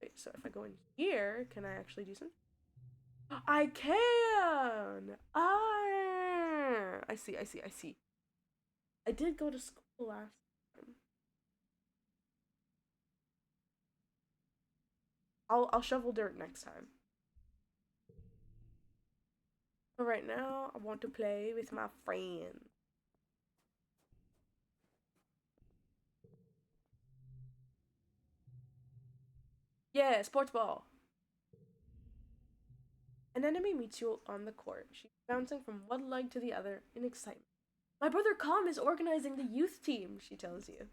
Speaker 1: Wait, so if I go in here, can I actually do something? I can! I see. I did go to school last time. I'll shovel dirt next time. But right now, I want to play with my friends. Yeah, sports ball. An enemy meets you on the court. She's bouncing from one leg to the other in excitement. My brother Com is organizing the youth team, she tells you.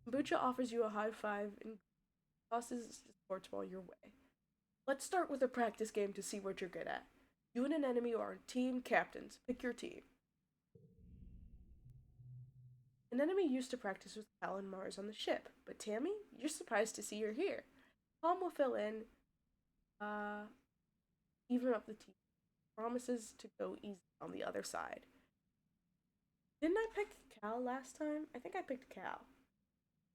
Speaker 1: Kombucha offers you a high five and tosses the sports ball your way. Let's start with a practice game to see what you're good at. You and an enemy are team captains. Pick your team. An enemy used to practice with Cal and Mars on the ship, but Tammy, you're surprised to see you're here. Tom will fill in, uh, even up the team. Promises to go easy on the other side. Didn't I pick Cal last time? I think I picked Cal.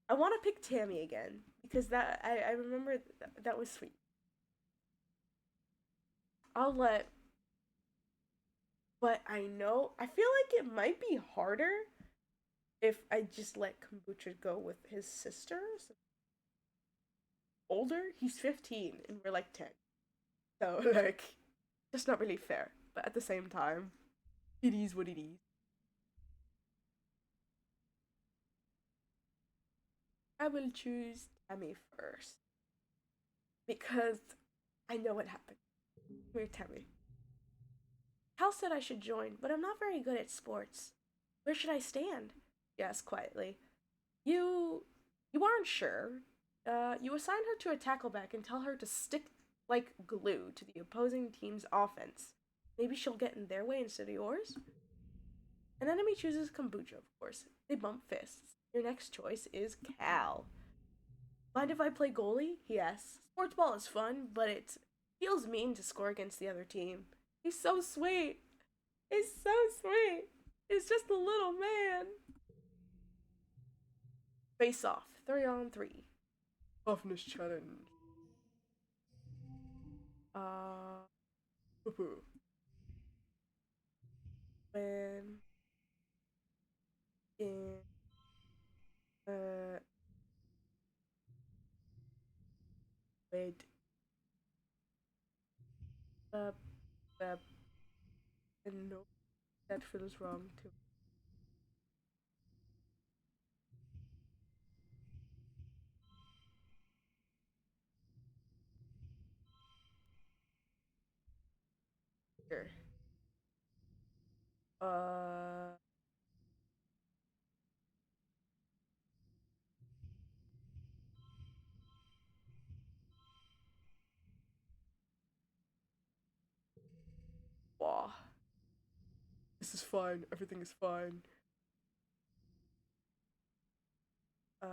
Speaker 1: I want to pick Tammy again because I remember that was sweet. I'll let, but I feel like it might be harder if I just let Kombucha go with his sister. So older, he's 15 and we're like 10. So like, just not really fair. But at the same time, it is what it is. I will choose Tammy first because I know what happened. Here, Tammy. Cal said I should join, but I'm not very good at sports. Where should I stand? She asked quietly. You you aren't sure. You assign her to a tackleback and tell her to stick like glue to the opposing team's offense. Maybe she'll get in their way instead of yours? An enemy chooses Kombucha, of course. They bump fists. Your next choice is Cal. Mind if I play goalie? He asks. Sports ball is fun, but it feels mean to score against the other team. He's so sweet. He's so sweet. It's just a little man. Face off. 3-on-3. Toughness challenge. Uh. when in uh wait uh, uh and no, that feels wrong too. Here. Uh. Wow. This is fine. Everything is fine. Uh.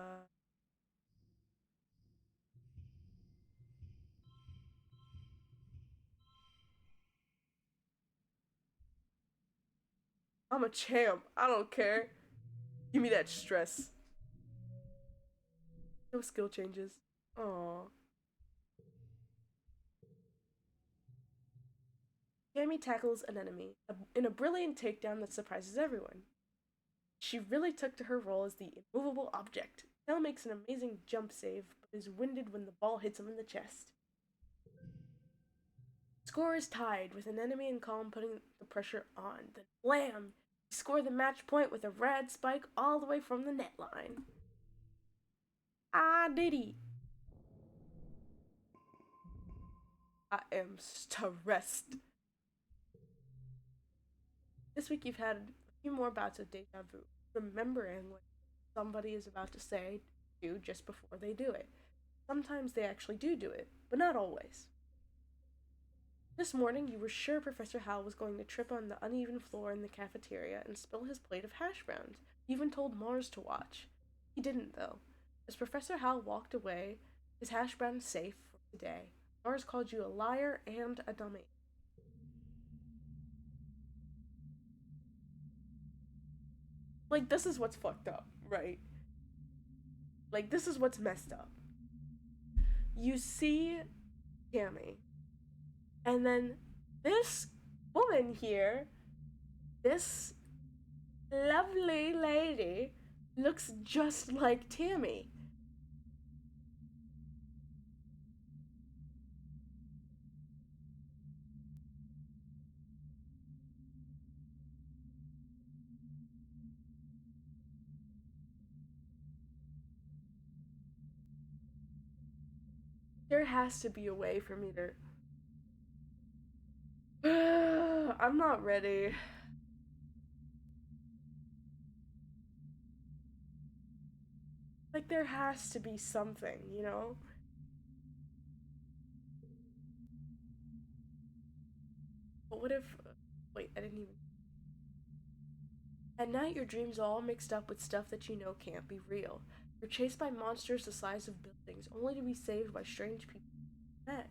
Speaker 1: I'm a champ. I don't care. Give me that stress. No skill changes. Aww. Cammy tackles an enemy in a brilliant takedown that surprises everyone. She really took to her role as the immovable object. Tail makes an amazing jump save, but is winded when the ball hits him in the chest. Score is tied, with an enemy in column putting the pressure on. Then blam! You score the match point with a rad spike all the way from the net line. Ah, diddy! I am stressed. This week you've had a few more bouts of deja vu, remembering what somebody is about to say, do just before they do it. Sometimes they actually do it, but not always. This morning, you were sure Professor Hal was going to trip on the uneven floor in the cafeteria and spill his plate of hash browns. You even told Mars to watch. He didn't, though. As Professor Hal walked away, his hash browns safe for the day, Mars called you a liar and a dummy. Like, this is what's fucked up, right? Like, this is what's messed up. You see Tammy, and then this woman here, this lovely lady, looks just like Tammy. There has to be a way for me to. I'm not ready. Like, there has to be something, you know? But what if. Wait, I didn't even. At night, your dreams are all mixed up with stuff that you know can't be real. You're chased by monsters the size of buildings, only to be saved by strange people you met.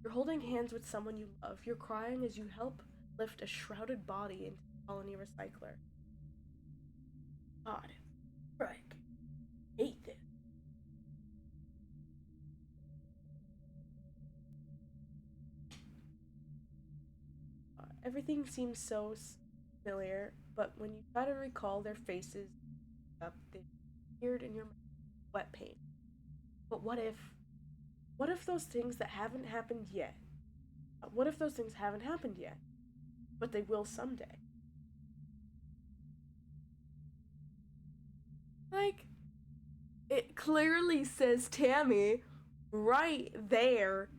Speaker 1: You're holding hands with someone you love. You're crying as you help lift a shrouded body into the colony recycler. God, frick. Hate this. Everything seems so familiar, but when you try to recall their faces, they appeared in your wet paint. But what if? What if those things that haven't happened yet? What if those things haven't happened yet, but they will someday? Like, it clearly says Tammy right there.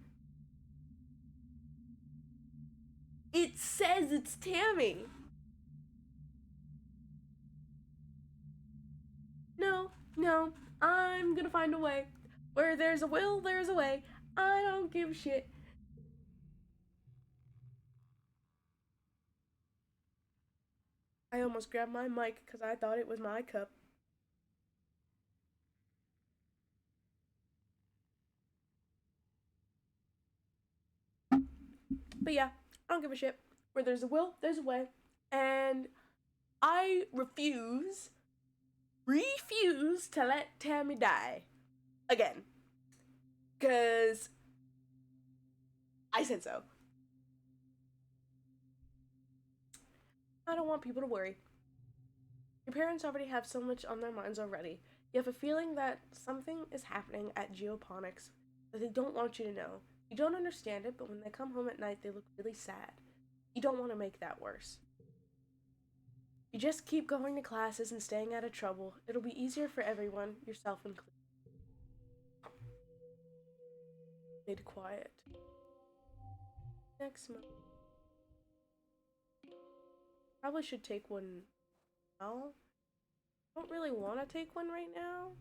Speaker 1: It says it's Tammy. No, no, I'm gonna find a way. Where there's a will, there's a way. I don't give a shit. I almost grabbed my mic because I thought it was my cup. But yeah, I don't give a shit. Where there's a will, there's a way. And I refuse to let Tammy die. Again. Because I said so. I don't want people to worry. Your parents already have so much on their minds already. You have a feeling that something is happening at Geoponics that they don't want you to know. You don't understand it, but when they come home at night, they look really sad. You don't want to make that worse. You just keep going to classes and staying out of trouble. It'll be easier for everyone, yourself included. Made quiet. Next month. Probably should take one now. I don't really want to take one right now.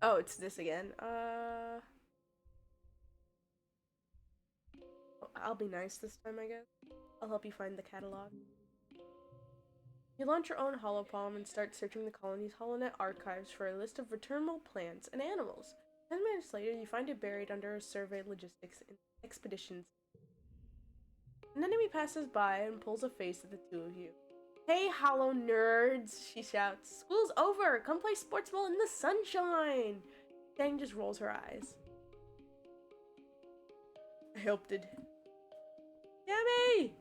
Speaker 1: Oh, it's this again. I'll be nice this time, I guess. I'll help you find the catalog. You launch your own holopalm and start searching the colony's holonet archives for a list of returnable plants and animals. 10 minutes later, you find it buried under a survey logistics and expeditions. An enemy passes by and pulls a face at the two of you. Hey, hollow nerds, she shouts. School's over! Come play sports ball in the sunshine! Dang just rolls her eyes. I helped it. Tammy!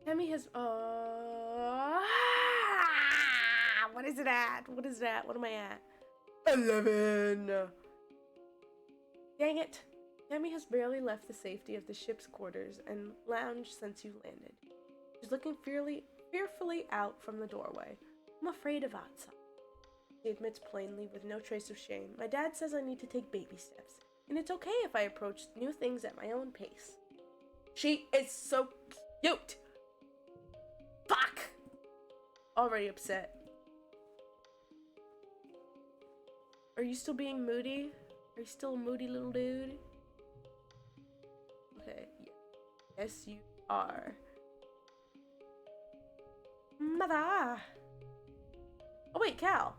Speaker 1: Tammy has, what is it at? What is that? What am I at? 11! Dang it! Tammy has barely left the safety of the ship's quarters and lounged since you landed. She's looking fearfully out from the doorway. I'm afraid of outside. She admits plainly with no trace of shame. My dad says I need to take baby steps, and it's okay if I approach new things at my own pace. She is so cute! Fuck! Already upset. Are you still being moody? Are you still a moody little dude? Okay, yes you are. Mother! Oh wait, Cal.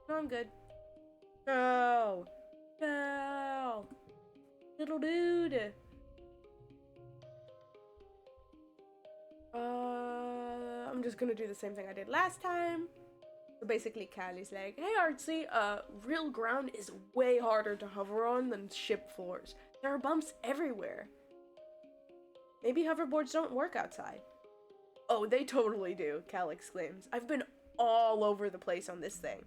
Speaker 1: No, I'm good. No! Cal! Little dude! I'm just gonna do the same thing I did last time. So basically, Callie's like, hey Artsy, real ground is way harder to hover on than ship floors. There are bumps everywhere. Maybe hoverboards don't work outside. Oh, they totally do, Cal exclaims. I've been all over the place on this thing.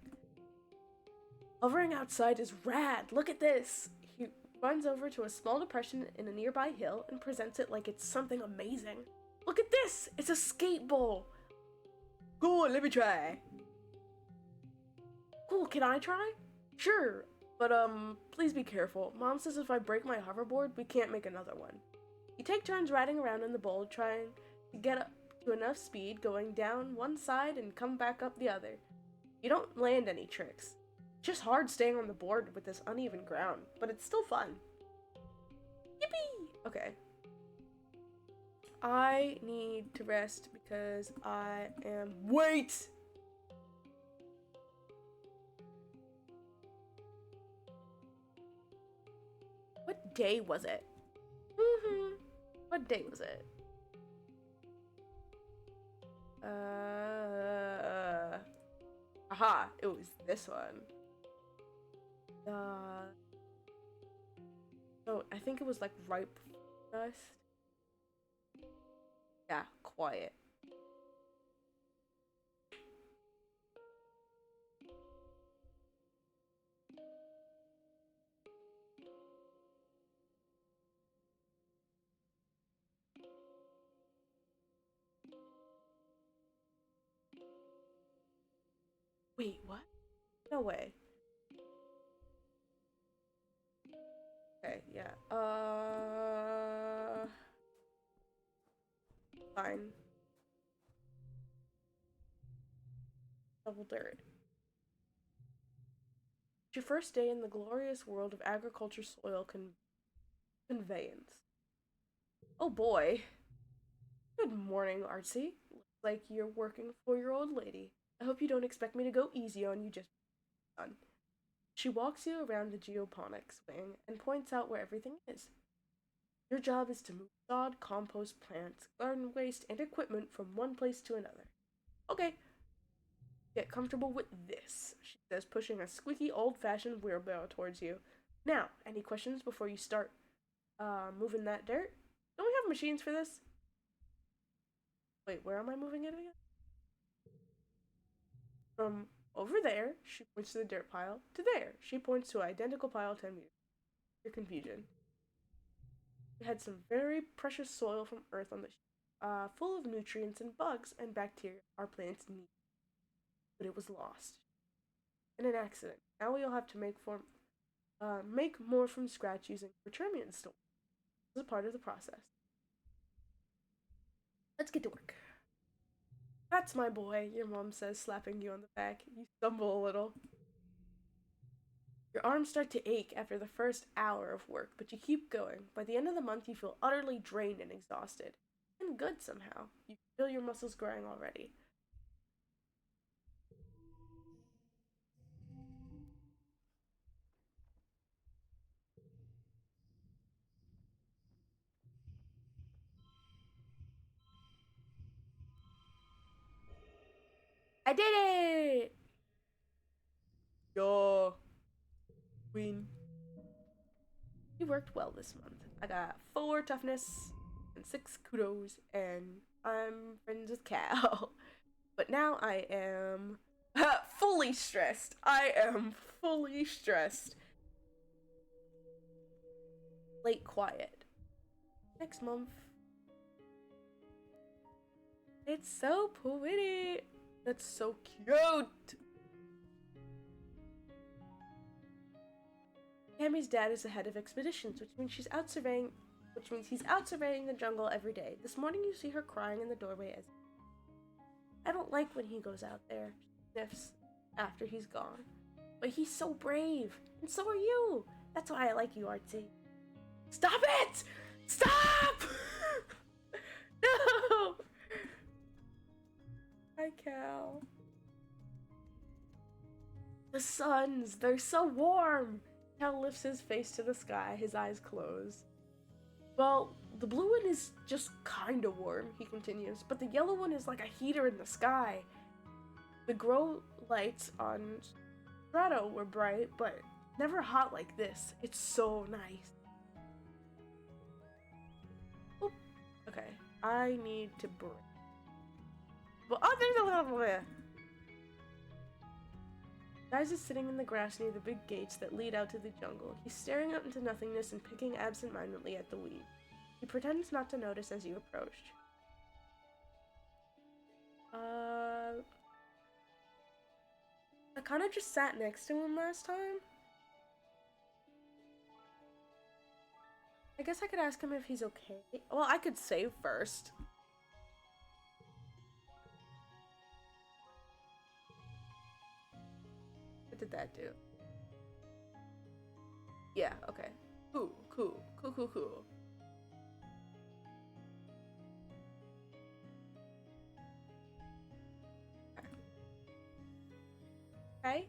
Speaker 1: Hovering outside is rad. Look at this. He runs over to a small depression in a nearby hill and presents it like it's something amazing. Look at this! It's a skate bowl! Cool, let me try. Cool, can I try? Sure, but please be careful. Mom says if I break my hoverboard, we can't make another one. You take turns riding around in the bowl, trying to get up to enough speed, going down one side and come back up the other. You don't land any tricks. It's just hard staying on the board with this uneven ground, but it's still fun. Yippee! Okay. I need to rest because I am... Wait! What day was it? What day was it? Aha! It was this one. Oh, I think it was like right before us. Yeah, quiet. Wait, what? No way. Okay, yeah. Fine. Double dirt. It's your first day in the glorious world of agriculture soil conveyance. Oh boy. Good morning, Artsy. Looks like you're working for your old lady. I hope you don't expect me to go easy on you just done. She walks you around the geoponics wing and points out where everything is. Your job is to move sod, compost, plants, garden waste, and equipment from one place to another. Okay, get comfortable with this, she says, pushing a squeaky, old-fashioned wheelbarrow towards you. Now, any questions before you start moving that dirt? Don't we have machines for this? Wait, where am I moving it again? From over there, she points to the dirt pile, to there, she points to an identical pile 10 meters. Your confusion. We had some very precious soil from Earth on the full of nutrients and bugs and bacteria our plants need. But it was lost in an accident. Now we'll have to make more from scratch using Returmian stone. This is a part of the process. Let's get to work. That's my boy, your mom says, slapping you on the back. You stumble a little. Your arms start to ache after the first hour of work, but you keep going. By the end of the month, you feel utterly drained and exhausted. And good somehow. You feel your muscles growing already. I did it! Yo, queen. You worked well this month. I got 4 toughness and 6 kudos, and I'm friends with Cal. But now I am fully stressed. I am fully stressed. Late quiet. Next month. It's so pretty. That's so cute. Tammy's dad is the head of expeditions, which means he's out surveying the jungle every day. This morning you see her crying in the doorway as I don't like when he goes out there, sniffs after he's gone. But he's so brave, and so are you. That's why I like you, Artsy. Stop it! Stop! No! Hi, Cal. The suns, they're so warm. Cal lifts his face to the sky, his eyes close. Well, the blue one is just kinda warm, he continues, but the yellow one is like a heater in the sky. The grow lights on Strato were bright, but never hot like this. It's so nice. Oop. Okay, I need to break. But oh, there's a little. Dice is sitting in the grass near the big gates that lead out to the jungle. He's staring out into nothingness and picking absent-mindedly at the weed. He pretends not to notice as you approach. I kind of just sat next to him last time. I guess I could ask him if he's okay. Well, I could save first. What did that do? Yeah, okay. Cool. Okay.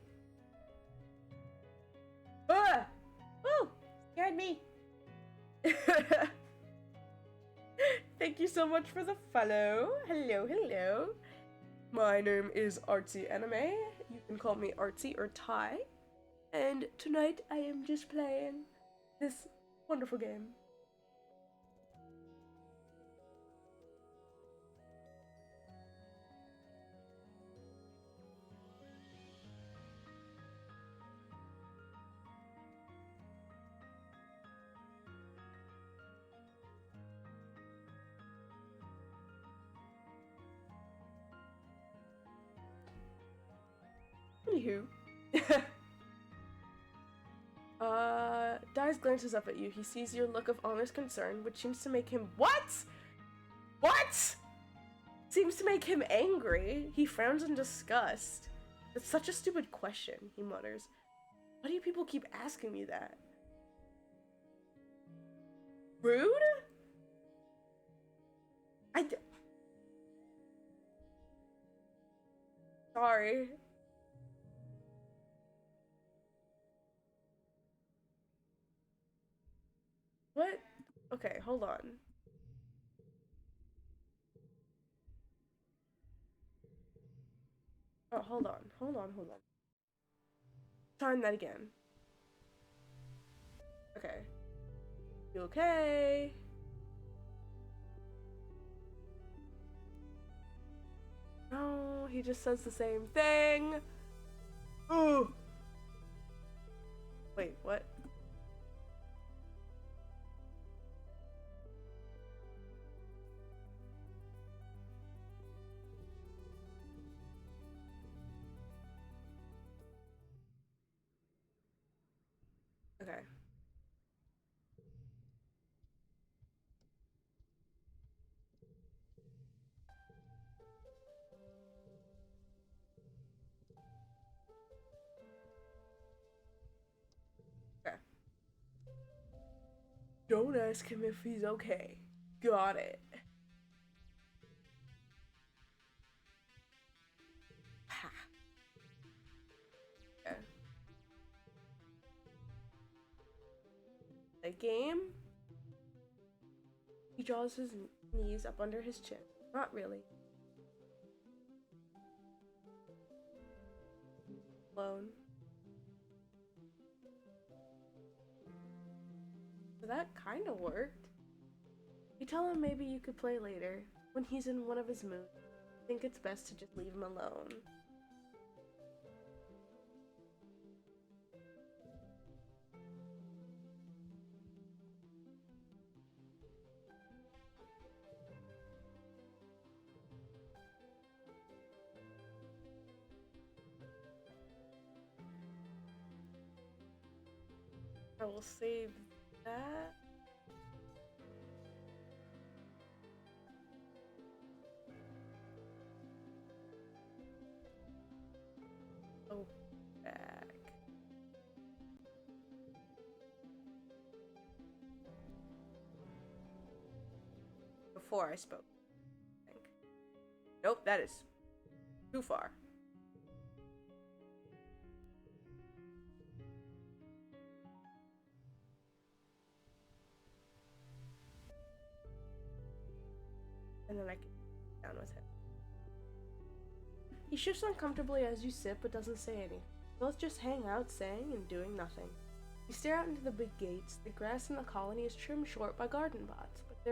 Speaker 1: Ah! Woo! Scared me. Thank you so much for the follow. Hello. My name is Artsy Anime. You can call me Artsy or Ty. And tonight I am just playing this wonderful game. Anywho. Dice glances up at you. He sees your look of honest concern, which seems to make him— What? Seems to make him angry. He frowns in disgust. That's such a stupid question, he mutters. Why do you people keep asking me that? Rude? Sorry. What? Okay, hold on. Oh, hold on. Trying that again. Okay. You okay? No, he just says the same thing. Ooh. Wait, what? Okay. Okay. Don't ask him if he's okay. Got it. Ha. Okay. The game? He draws his knees up under his chin. Not really. Alone. So that kind of worked. You tell him maybe you could play later, when he's in one of his moods. I think it's best to just leave him alone. I will save that. Go back. Before I spoke, I think. Nope, that is too far. And then I can sit down with him. He shifts uncomfortably as you sit, but doesn't say anything. Both just hang out, saying and doing nothing. You stare out into the big gates. The grass in the colony is trimmed short by garden bots, but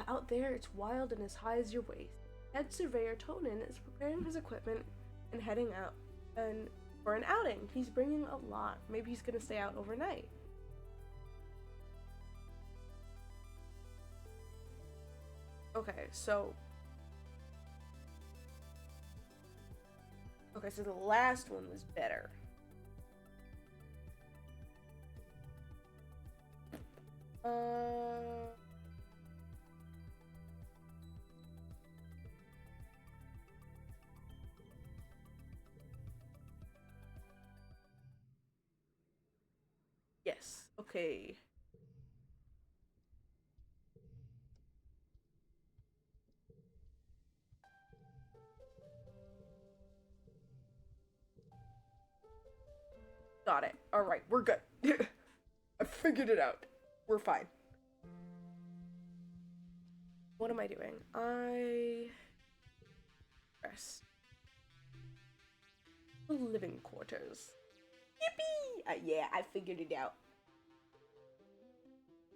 Speaker 1: out there it's wild and as high as your waist. Head surveyor Tonin is preparing his equipment and heading out. And for an outing, he's bringing a lot. Maybe he's gonna stay out overnight. Okay, so the last one was better. Yes. Okay. Got it. All right, we're good. I figured it out. We're fine. What am I doing? I rest. The living quarters. Yippee! Yeah, I figured it out.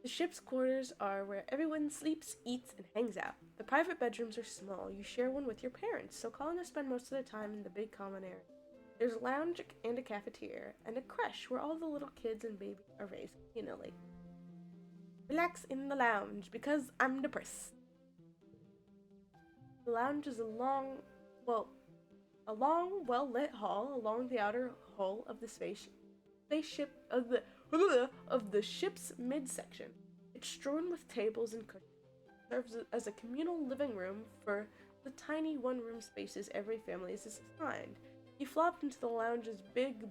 Speaker 1: The ship's quarters are where everyone sleeps, eats, and hangs out. The private bedrooms are small. You share one with your parents, so colonists spend most of their time in the big common area. There's a lounge and a cafeteria, and a creche where all the little kids and babies are raised communally. Relax in the lounge, because I'm depressed. The lounge is a long, well-lit hall along the outer hull of the spaceship of the ship's midsection. It's strewn with tables and cushions. It serves as a communal living room for the tiny one-room spaces every family is assigned. You flopped into the lounge's big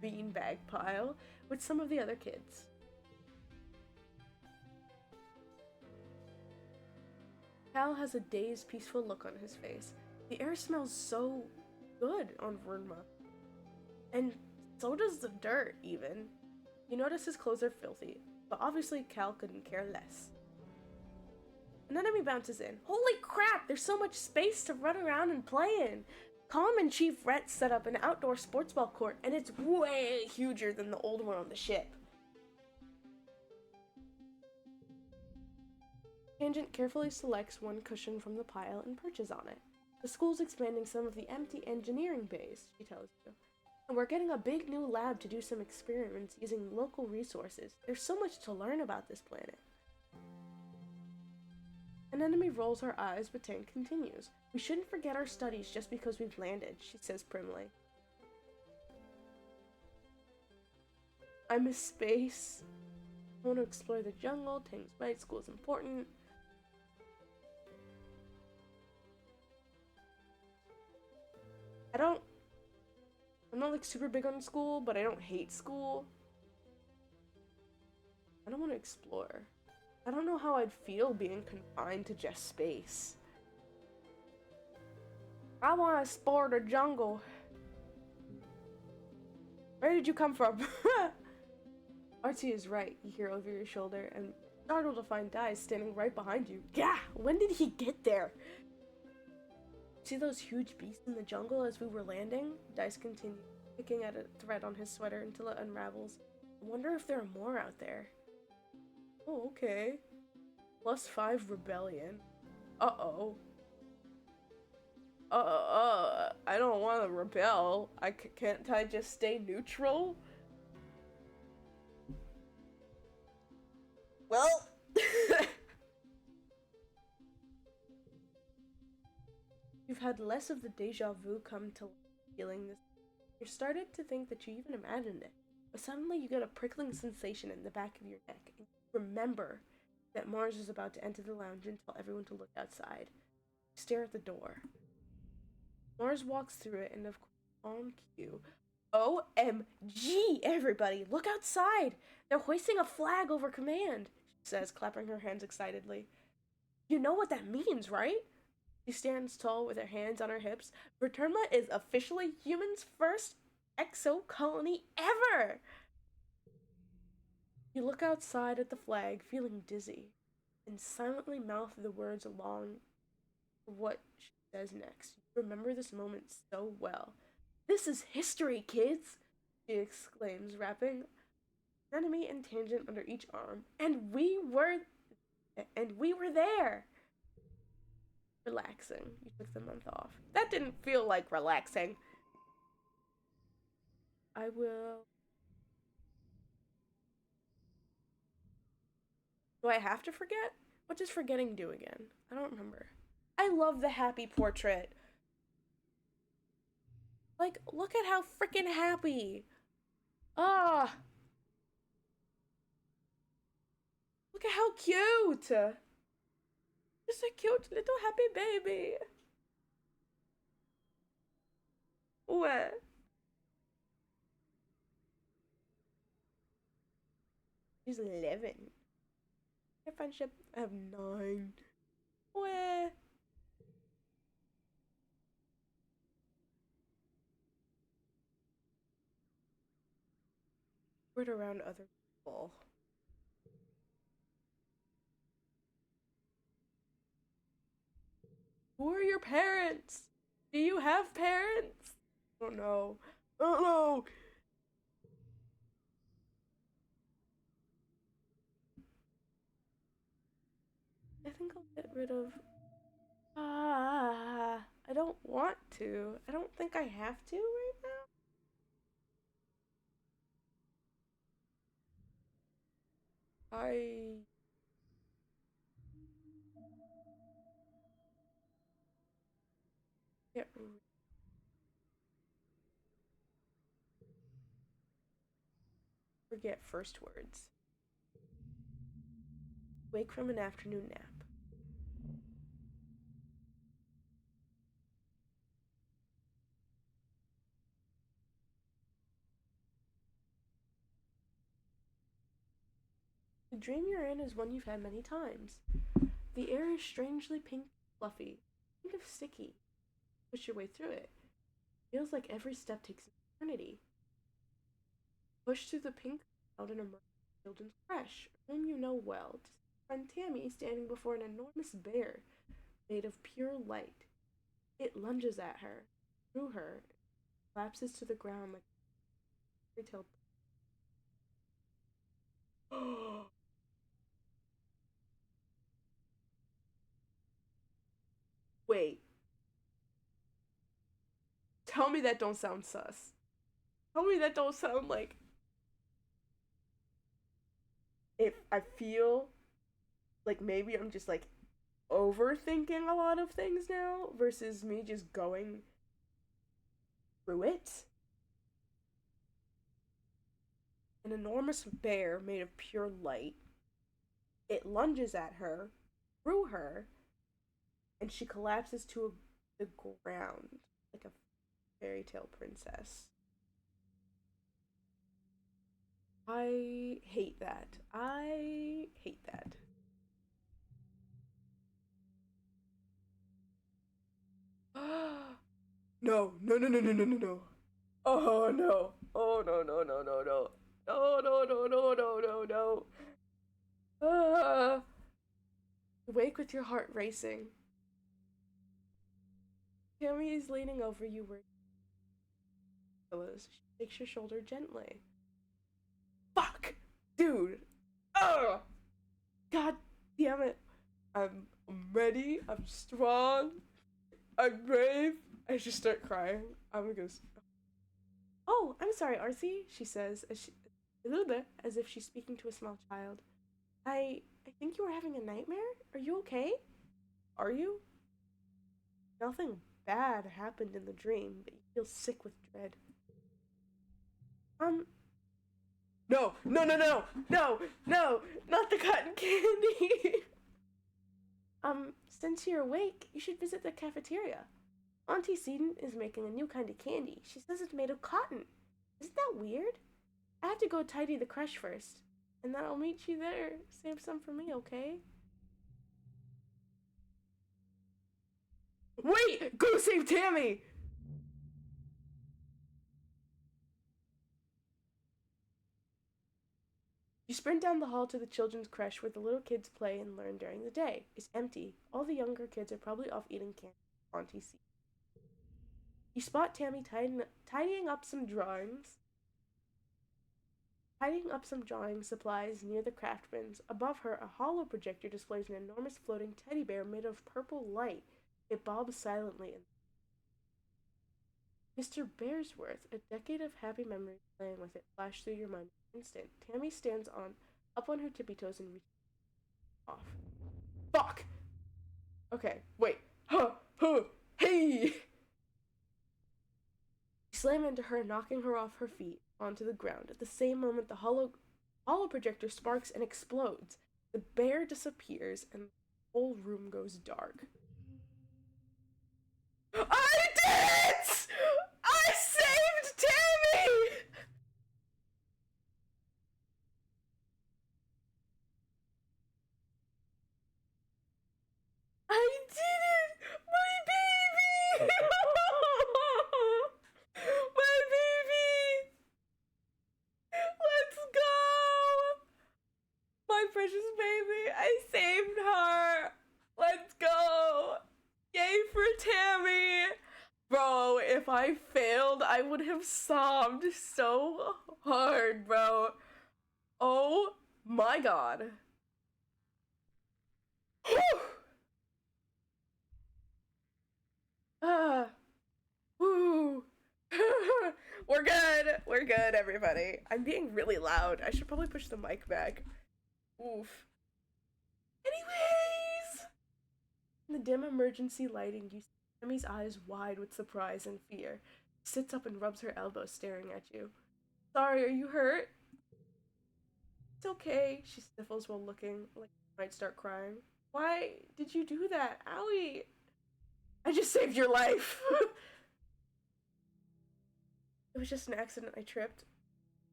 Speaker 1: beanbag pile with some of the other kids. Cal has a dazed, peaceful look on his face. The air smells so good on Vernma. And so does the dirt, even. You notice his clothes are filthy, but obviously Cal couldn't care less. An enemy bounces in. Holy crap, there's so much space to run around and play in! Common Chief Rhett set up an outdoor sports ball court, and it's way huger than the old one on the ship. Tangent carefully selects one cushion from the pile and perches on it. The school's expanding some of the empty engineering bays, she tells you. And we're getting a big new lab to do some experiments using local resources. There's so much to learn about this planet. Anemone rolls her eyes, but Tang continues. We shouldn't forget our studies just because we've landed, she says primly. I miss space. I want to explore the jungle. Tang's right, school's important. I'm not like super big on school, but I don't hate school. I don't want to explore. I don't know how I'd feel being confined to just space. I want to explore the jungle. Where did you come from? Archie is right, you hear over your shoulder, and startled to find Dice standing right behind you. Gah! When did he get there? See those huge beasts in the jungle as we were landing? Dice continued, picking at a thread on his sweater until it unravels. I wonder if there are more out there. Oh, okay. +5 rebellion. Uh-oh. I don't want to rebel. Can't I just stay neutral? Well... You've had less of the deja vu come to feeling this. You started to think that you even imagined it, but suddenly you get a prickling sensation in the back of your neck, and you remember that Mars is about to enter the lounge and tell everyone to look outside. You stare at the door. Mars walks through it, and of course, on cue, OMG, everybody, look outside! They're hoisting a flag over command, she says, clapping her hands excitedly. You know what that means, right? She stands tall with her hands on her hips. Verterma is officially humans' first exocolony ever! You look outside at the flag, feeling dizzy, and silently mouth the words along what she says next. You remember this moment so well. This is history, kids! She exclaims, wrapping Enemy and Tangent under each arm. And we were there! Relaxing. You took the month off. That didn't feel like relaxing. I will... Do I have to forget? What does forgetting do again? I don't remember. I love the happy portrait. Like, look at how freaking happy. Ah. Look at how cute. Just a cute little happy baby. What? She's 11. Your friendship, I have 9. Where? Word around other people. Who are your parents? Do you have parents? I don't know. I don't know. I think I'll get rid of... I don't want to. I don't think I have to right now. I can't forget first words. Wake from an afternoon nap. The dream you're in is one you've had many times. The air is strangely pink, fluffy, kind of sticky. Push your way through it. Feels like every step takes an eternity. Push through the pink cloud and emerge in children's crash, a room you know well, to see friend Tammy standing before an enormous bear made of pure light. It lunges at her. through her, collapses to the ground like a fairy tale. Wait, tell me that don't sound sus. Tell me that don't sound like if I feel like maybe I'm just like overthinking a lot of things now versus me just going through it. An enormous bear made of pure light. It lunges at her, through her, and she collapses to the ground like a fairy tale princess. I hate that. I hate that. No, no, no, no, no, no, no, no. Oh no. Oh no, no, no, no, no. No, no, no, no, no, no, no. Wake with your heart racing. Tammy is leaning over you where pillows. She takes your shoulder gently. Fuck! Dude! Oh! God damn it. I'm ready. I'm strong. I'm brave. I just start crying. I'm gonna go. Oh, I'm sorry, Arcee, she says, a little bit as if she's speaking to a small child. I think you were having a nightmare? Are you okay? Are you? Nothing bad happened in the dream, but you feel sick with dread. No, no, no, no, no, no, not the cotton candy. Since you're awake, you should visit the cafeteria. Auntie Seton is making a new kind of candy. She says it's made of cotton. Isn't that weird? I have to go tidy the crush first, and then I'll meet you there. Save some for me, okay? Wait! Go save Tammy! You sprint down the hall to the children's creche where the little kids play and learn during the day. It's empty. All the younger kids are probably off eating candy. Auntie sees. You spot Tammy tidying up some drawings. Tidying up some drawing supplies near the craft bins. Above her, a holo projector displays an enormous floating teddy bear made of purple light. It bobs silently. Mr. Bearsworth, a decade of happy memories playing with it flashed through your mind in an instant. Tammy stands up on her tippy toes and reaches off. Fuck! Okay, wait. Huh, huh, hey! You slam into her, knocking her off her feet onto the ground. At the same moment, the holo projector sparks and explodes. The bear disappears, and the whole room goes dark. I did it! I saved Tammy! I did it! My baby! My baby! Let's go! My precious baby! I saved her! Let's go! Yay for Tammy! Bro, if I failed, I would have sobbed so hard, bro. Oh my god. Ah, woo. We're good. We're good, everybody. I'm being really loud. I should probably push the mic back. Oof. Anyways, in the dim emergency lighting, you see Tammy's eyes wide with surprise and fear. She sits up and rubs her elbow, staring at you. Sorry, are you hurt? It's okay, she sniffles while looking like she might start crying. Why did you do that? Owie! I just saved your life! It was just an accident. I tripped.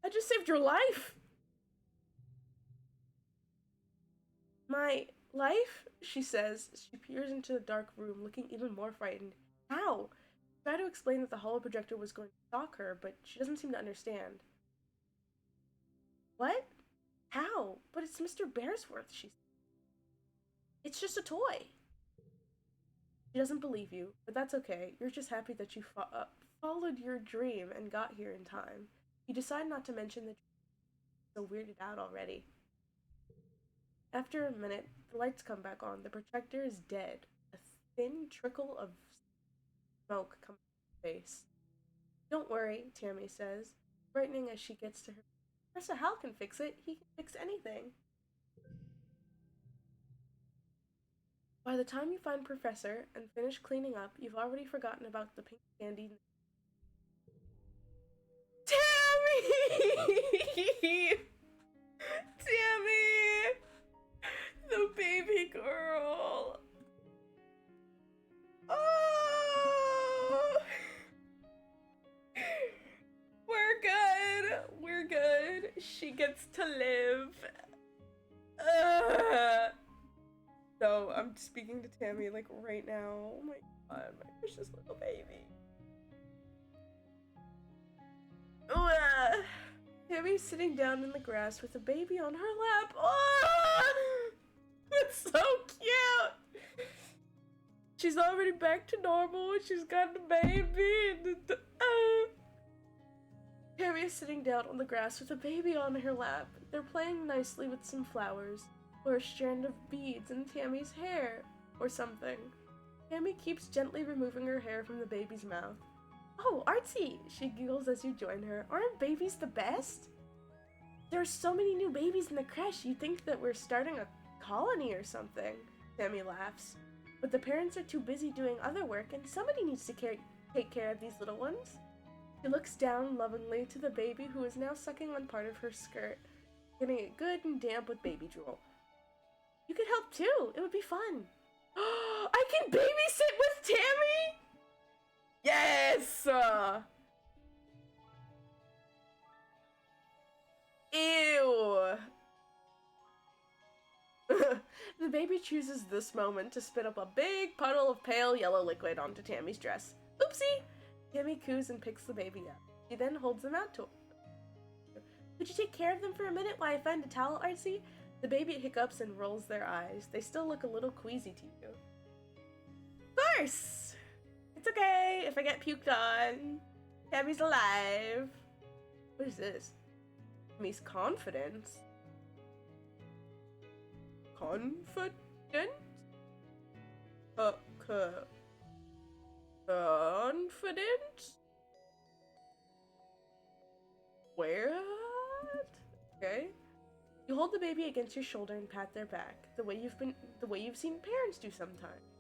Speaker 1: I just saved your life! My life? She says. She peers into the dark room, looking even more frightened. How? I try to explain that the holo projector was going to stalk her, but she doesn't seem to understand. What? How? But it's Mr. Bearsworth, she says. It's just a toy. She doesn't believe you, but that's okay. You're just happy that you followed your dream and got here in time. You decide not to mention that you're so weirded out already. After a minute, the lights come back on. The projector is dead. A thin trickle of smoke comes from her face. Don't worry, Tammy says, brightening as she gets to her. Professor Hal can fix it. He can fix anything. By the time you find Professor and finish cleaning up, you've already forgotten about the pink candy. Tammy! Tammy! The baby girl! Oh! We're good! We're good. She gets to live. No, I'm speaking to Tammy like right now. Oh my god, my precious little baby. Tammy's sitting down in the grass with a baby on her lap. Oh! It's so cute! She's already back to normal. She's got the baby. Tammy is sitting down on the grass with a baby on her lap. They're playing nicely with some flowers, or a strand of beads in Tammy's hair, or something. Tammy keeps gently removing her hair from the baby's mouth. Oh, artsy! She giggles as you join her. Aren't babies the best? There are so many new babies in the creche, you'd think that we're starting a colony or something. Tammy laughs. But the parents are too busy doing other work, and somebody needs to take care of these little ones. She looks down lovingly to the baby who is now sucking on part of her skirt, getting it good and damp with baby drool. You could help too. It would be fun. I can babysit with Tammy? Yes! Ew! The baby chooses this moment to spit up a big puddle of pale yellow liquid onto Tammy's dress. Oopsie! Tammy coos and picks the baby up. She then holds them out to her. Could you take care of them for a minute while I find a towel, Artsy? The baby hiccups and rolls their eyes. They still look a little queasy to you. Of course! It's okay if I get puked on. Tammy's alive. What is this? Tammy's confidence. Confident? Confident? What? Okay. You hold the baby against your shoulder and pat their back, the way you've seen parents do sometimes.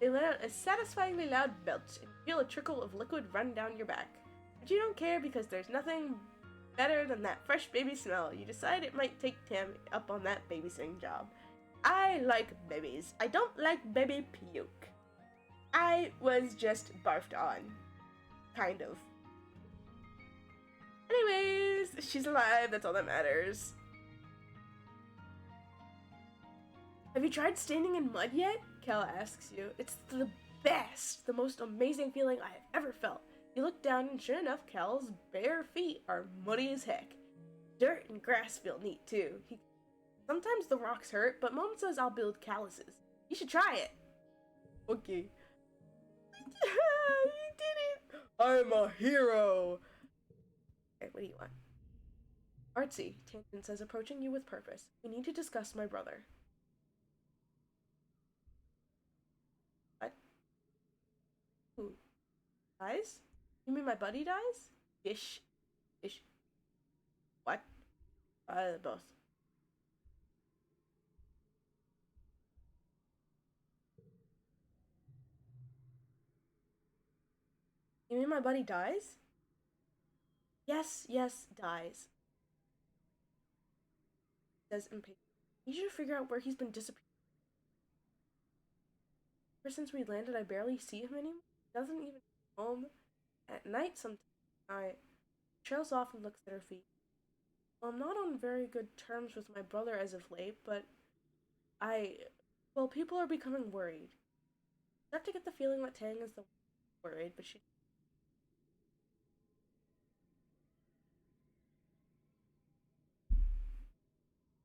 Speaker 1: They let out a satisfyingly loud belch and feel a trickle of liquid run down your back. But you don't care because there's nothing better than that fresh baby smell. You decide it might take Tammy up on that babysitting job. I like babies. I don't like baby puke. I was just barfed on. Kind of. Anyways, she's alive, that's all that matters. Have you tried standing in mud yet? Kel asks you. It's the best, the most amazing feeling I have ever felt. You look down and sure enough, Kel's bare feet are muddy as heck. Dirt and grass feel neat too. Sometimes the rocks hurt, but Mom says I'll build calluses. You should try it. Okay. You did it! I'm a hero! Okay, what do you want? Artsy, Tangent says, approaching you with purpose. We need to discuss my brother. What? Who? Dies? You mean my buddy dies? Ish. Ish. What? Both. You mean my buddy dies? Yes, dies. Says impatient. I need you to figure out where he's been disappearing. Ever since we landed, I barely see him anymore. He doesn't even come home. At night, sometimes I trails off and looks at her feet. Well, I'm not on very good terms with my brother as of late, but people are becoming worried. I start to get the feeling that Tang is the one worried, but she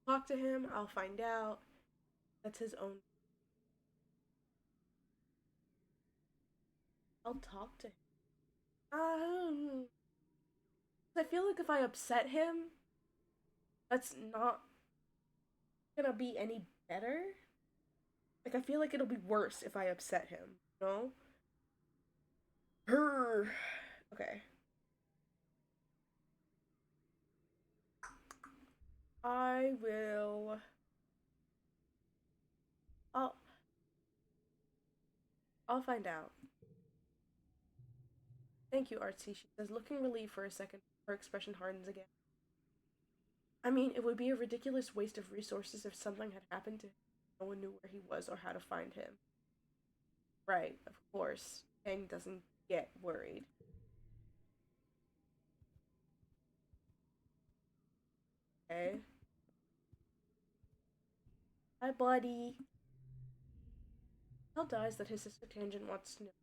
Speaker 1: talk to him, I'll find out. That's his own. I'll talk to him. Um, I feel like if I upset him, that's not gonna be any better. Like, I feel like it'll be worse if I upset him, you know? Her. Okay. I will. I'll. I'll find out. Thank you, Artsy. She says, looking relieved for a second. Her expression hardens again. I mean, it would be a ridiculous waste of resources if something had happened to him. No one knew where he was or how to find him. Right, of course. Kang doesn't get worried. Okay. Hi, buddy. Tell Dies that his sister Tangent wants to know.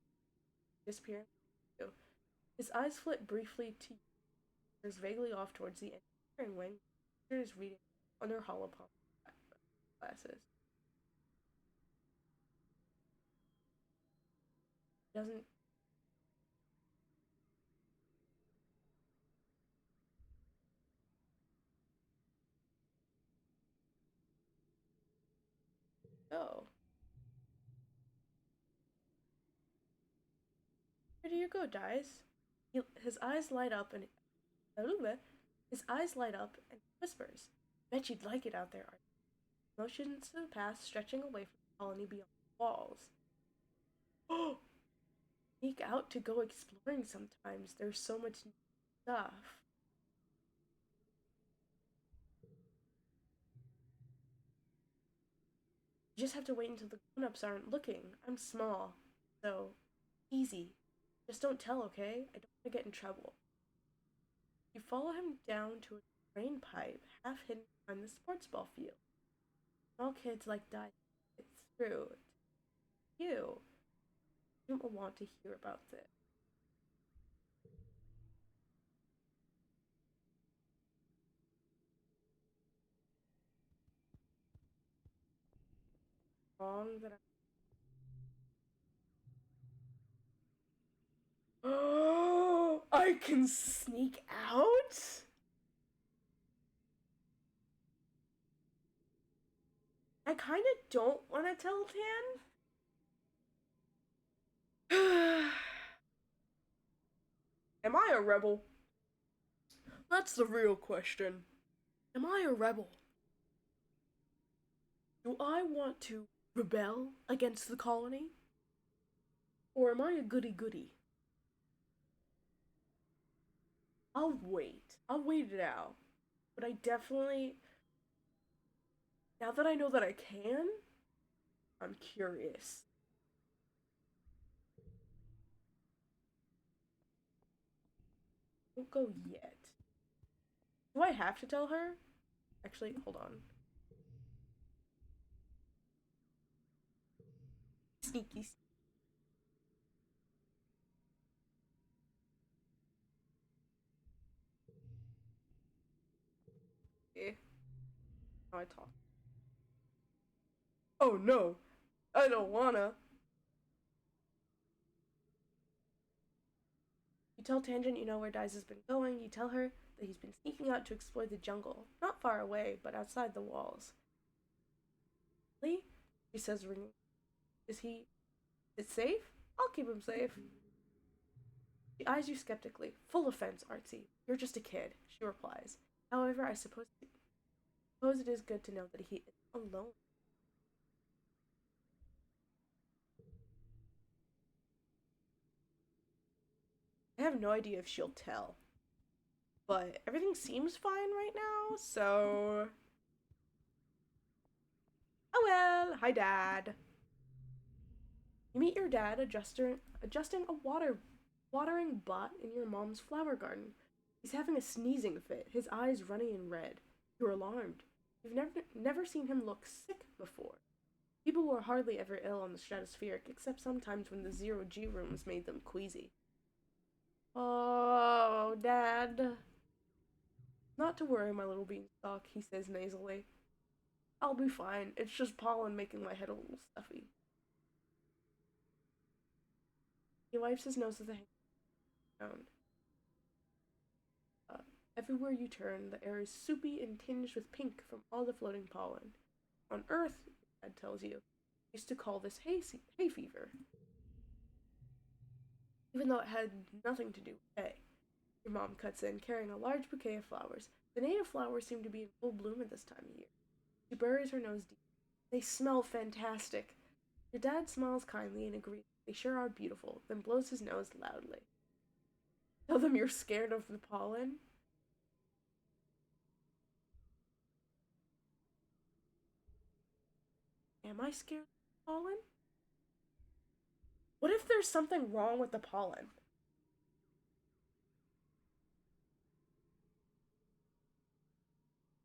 Speaker 1: Disappearing. His eyes flit briefly to yours, vaguely off towards the engineering wing. He is reading under holopalm glasses. He doesn't. Oh. Where do you go, Dies? His eyes light up and whispers, "Bet you'd like it out there." Art motions to the path, stretching away from the colony beyond the walls. Oh, sneak out to go exploring sometimes. There's so much new stuff. You just have to wait until the grown-ups aren't looking. I'm small, so easy. Just don't tell, okay? I don't want to get in trouble. You follow him down to a drain pipe, half hidden behind the sports ball field. Small kids like die. It's through. You don't want to hear about this. Wrong that I. Oh, I can sneak out? I kind of don't want to tell Tan. Am I a rebel? That's the real question. Am I a rebel? Do I want to rebel against the colony? Or am I a goody goody? I'll wait. I'll wait it out. But I definitely. Now that I know that I can, I'm curious. Don't go yet. Do I have to tell her? Actually, hold on. Sneaky. Sneaky. How I talk. Oh no, I don't wanna. You tell Tangent you know where Dice has been going. You tell her that he's been sneaking out to explore the jungle. Not far away, but outside the walls. Lee? She says, ringing. Is he. Is it safe? I'll keep him safe. She eyes you skeptically. Full offense, Artsy. You're just a kid, she replies. However, I suppose it is good to know that he is alone. I have no idea if she'll tell. But everything seems fine right now, so. Oh well, hi Dad. You meet your dad adjusting a watering bot in your mom's flower garden. He's having a sneezing fit, his eyes runny and red. You're alarmed. You've never seen him look sick before. People were hardly ever ill on the stratospheric, except sometimes when the zero-G rooms made them queasy. Oh, Dad. Not to worry, my little beanstalk, he says nasally. I'll be fine. It's just pollen making my head a little stuffy. He wipes his nose with a handkerchief. Uh, Everywhere you turn, the air is soupy and tinged with pink from all the floating pollen. On Earth, Dad tells you, used to call this hay fever, even though it had nothing to do with hay. Your mom cuts in, carrying a large bouquet of flowers. The native flowers seem to be in full bloom at this time of year. She buries her nose deep. They smell fantastic. Your dad smiles kindly and agrees. They sure are beautiful, then blows his nose loudly. Tell them you're scared of the pollen? Am I scared of the pollen? What if there's something wrong with the pollen?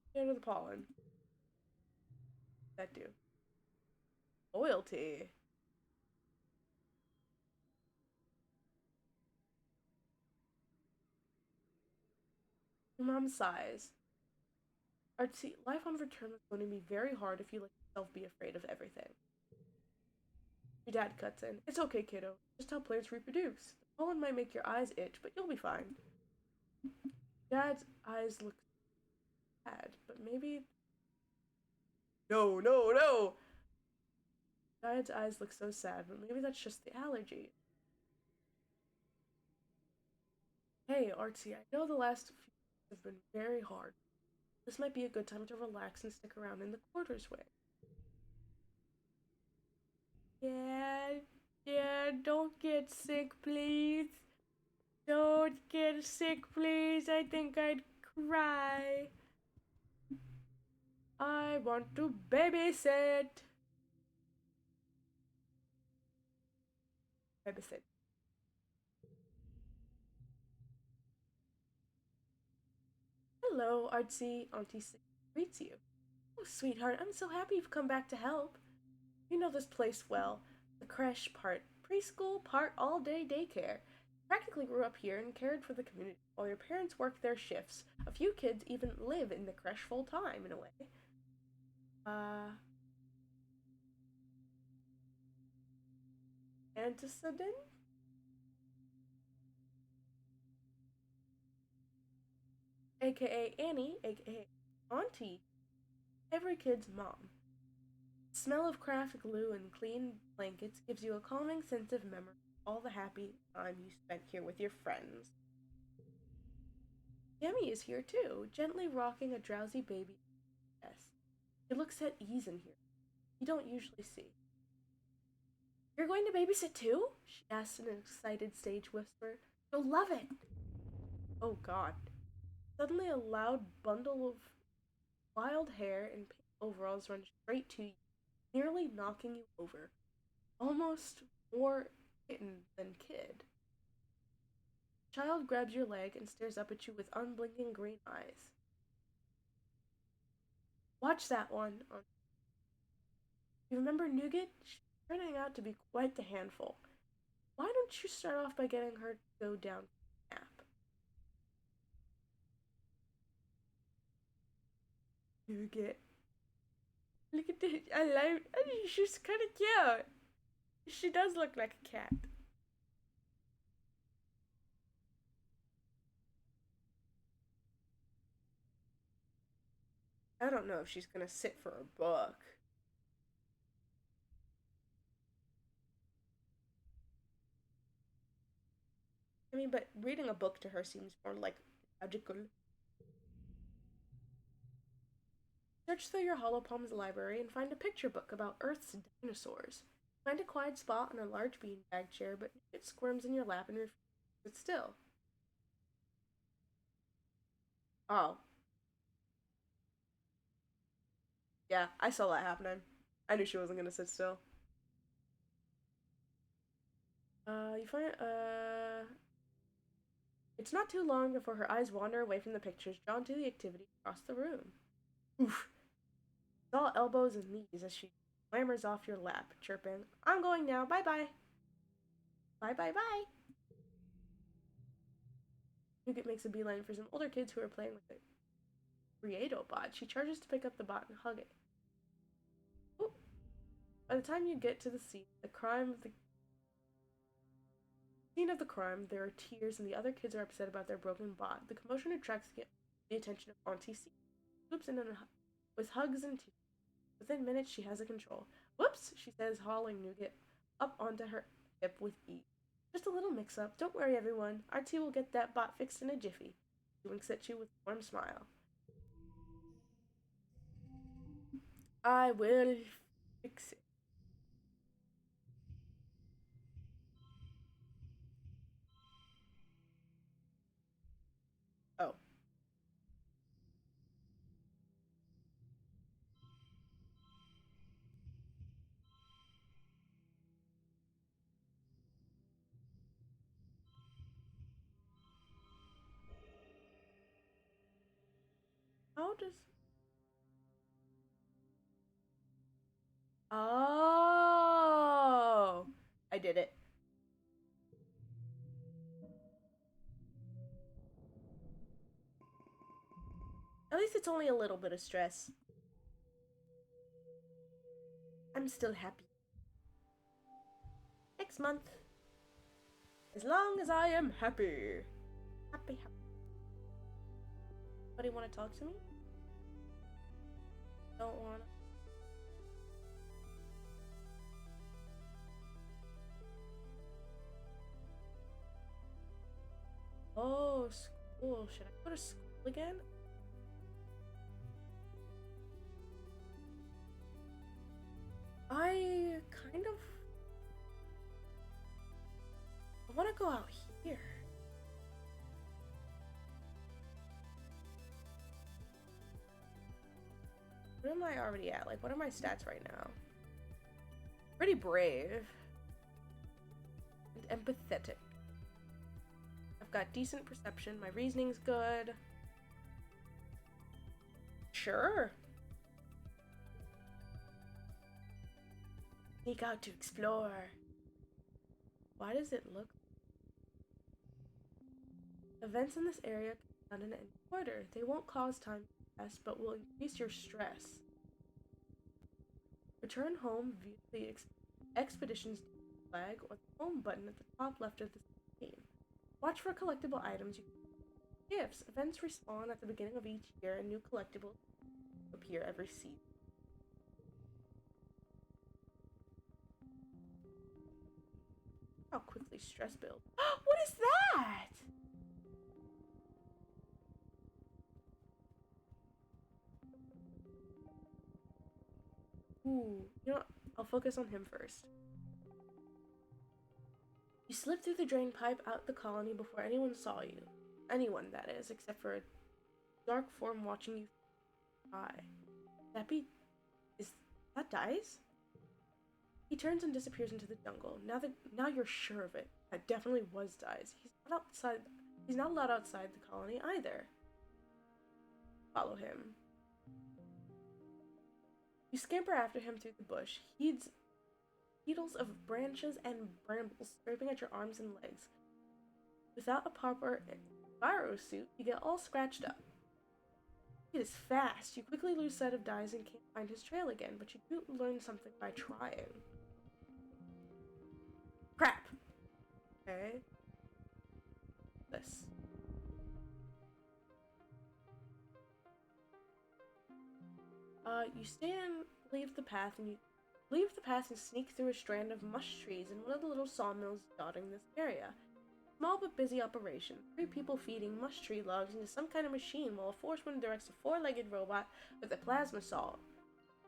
Speaker 1: Scared of the pollen. That do. Loyalty. Your mom sighs. Artsy, life on return is going to be very hard if you let yourself be afraid of everything. Your dad cuts in. It's okay, kiddo. Just how plants reproduce. The pollen might make your eyes itch, but you'll be fine. Dad's eyes look sad, but maybe. No, no, no! Dad's eyes look so sad, but maybe that's just the allergy. Hey, Artsy, I know the last few weeks have been very hard. This might be a good time to relax and stick around in the quarters wing. Yeah, don't get sick, please. Don't get sick, please. I think I'd cry. I want to babysit. Babysit. Hello, Artsy. Auntie greets you. Oh, sweetheart, I'm so happy you've come back to help. You know this place well. The creche part, preschool part, all-day daycare. Practically grew up here and cared for the community while your parents worked their shifts. A few kids even live in the creche full time, in a way. Antecedent? AKA Annie, AKA Auntie. Every kid's mom. The smell of craft glue and clean blankets gives you a calming sense of memory of all the happy time you spent here with your friends. Yummy is here too, gently rocking a drowsy baby. Yes, he looks at ease in here. You don't usually see. You're going to babysit too? She asks in an excited stage whisper. You'll love it. Oh God. Suddenly a loud bundle of wild hair and pink overalls runs straight to you, nearly knocking you over. Almost more kitten than kid. Child grabs your leg and stares up at you with unblinking green eyes. Watch that one. You remember Nougat? She's turning out to be quite the handful. Why don't you start off by getting her to go down for a nap? Nougat. Look at this. I like. She's kind of cute. She does look like a cat. I don't know if she's gonna sit for a book. I mean, but reading a book to her seems more like logical. Search through your Holopalms library and find a picture book about Earth's dinosaurs. Find a quiet spot on a large beanbag chair, but it squirms in your lap and refuses to sit still. Oh, yeah, I saw that happening. I knew she wasn't gonna sit still. You find, It's not too long before her eyes wander away from the pictures, drawn to the activity across the room. Oof. It's all elbows and knees as she clambers off your lap, chirping, I'm going now, bye bye. Bye bye bye. Nougat makes a beeline for some older kids who are playing with it. Creato bot. She charges to pick up the bot and hug it. Ooh. By the time you get to the scene, the crime of the Scene of the crime, there are tears and the other kids are upset about their broken bot. The commotion attracts the attention of Auntie C. Swoops in with hugs and tears. Within minutes, she has a control. Whoops, she says, hauling Nougat up onto her hip with ease. Just a little mix-up. Don't worry, everyone. RT will get that bot fixed in a jiffy. She winks at you with a warm smile. I will fix it. Oh. How does... Oh! I did it. At least it's only a little bit of stress. I'm still happy. Next month. As long as I am happy. Happy. Anybody want to talk to me? Don't want to. Oh, school. Should I go to school again? I kind of... I want to go out here. What am I already at? Like, what are my stats right now? Pretty brave. And empathetic. I've got decent perception. My reasoning's good. Sure. Sneak out to explore. Why does it look... Events in this area can be done in any order. They won't cause time to pass, but will increase your stress. Return home via the expedition's flag or the home button at the top left of the screen. Watch for collectible items. Gifts. Events respawn at the beginning of each year and new collectibles appear every season. How quickly stress builds. What is that? Ooh, you know what? I'll focus on him first. You slipped through the drain pipe out the colony before anyone saw you. Anyone, that is, except for a dark form watching you die. Is that Dice? He turns and disappears into the jungle. Now you're sure of it. That definitely was Dice. He's not allowed outside the colony either. Follow him. You scamper after him through the bush. Needles of branches and brambles scraping at your arms and legs. Without a proper gyro suit, you get all scratched up. It is fast. You quickly lose sight of Dice and can't find his trail again, but you do learn something by trying. Crap! Okay. This. You leave the path and sneak through a strand of mush trees in one of the little sawmills dotting this area. Small but busy operation. 3 people feeding mush tree logs into some kind of machine while a forceman directs a 4-legged robot with a plasma saw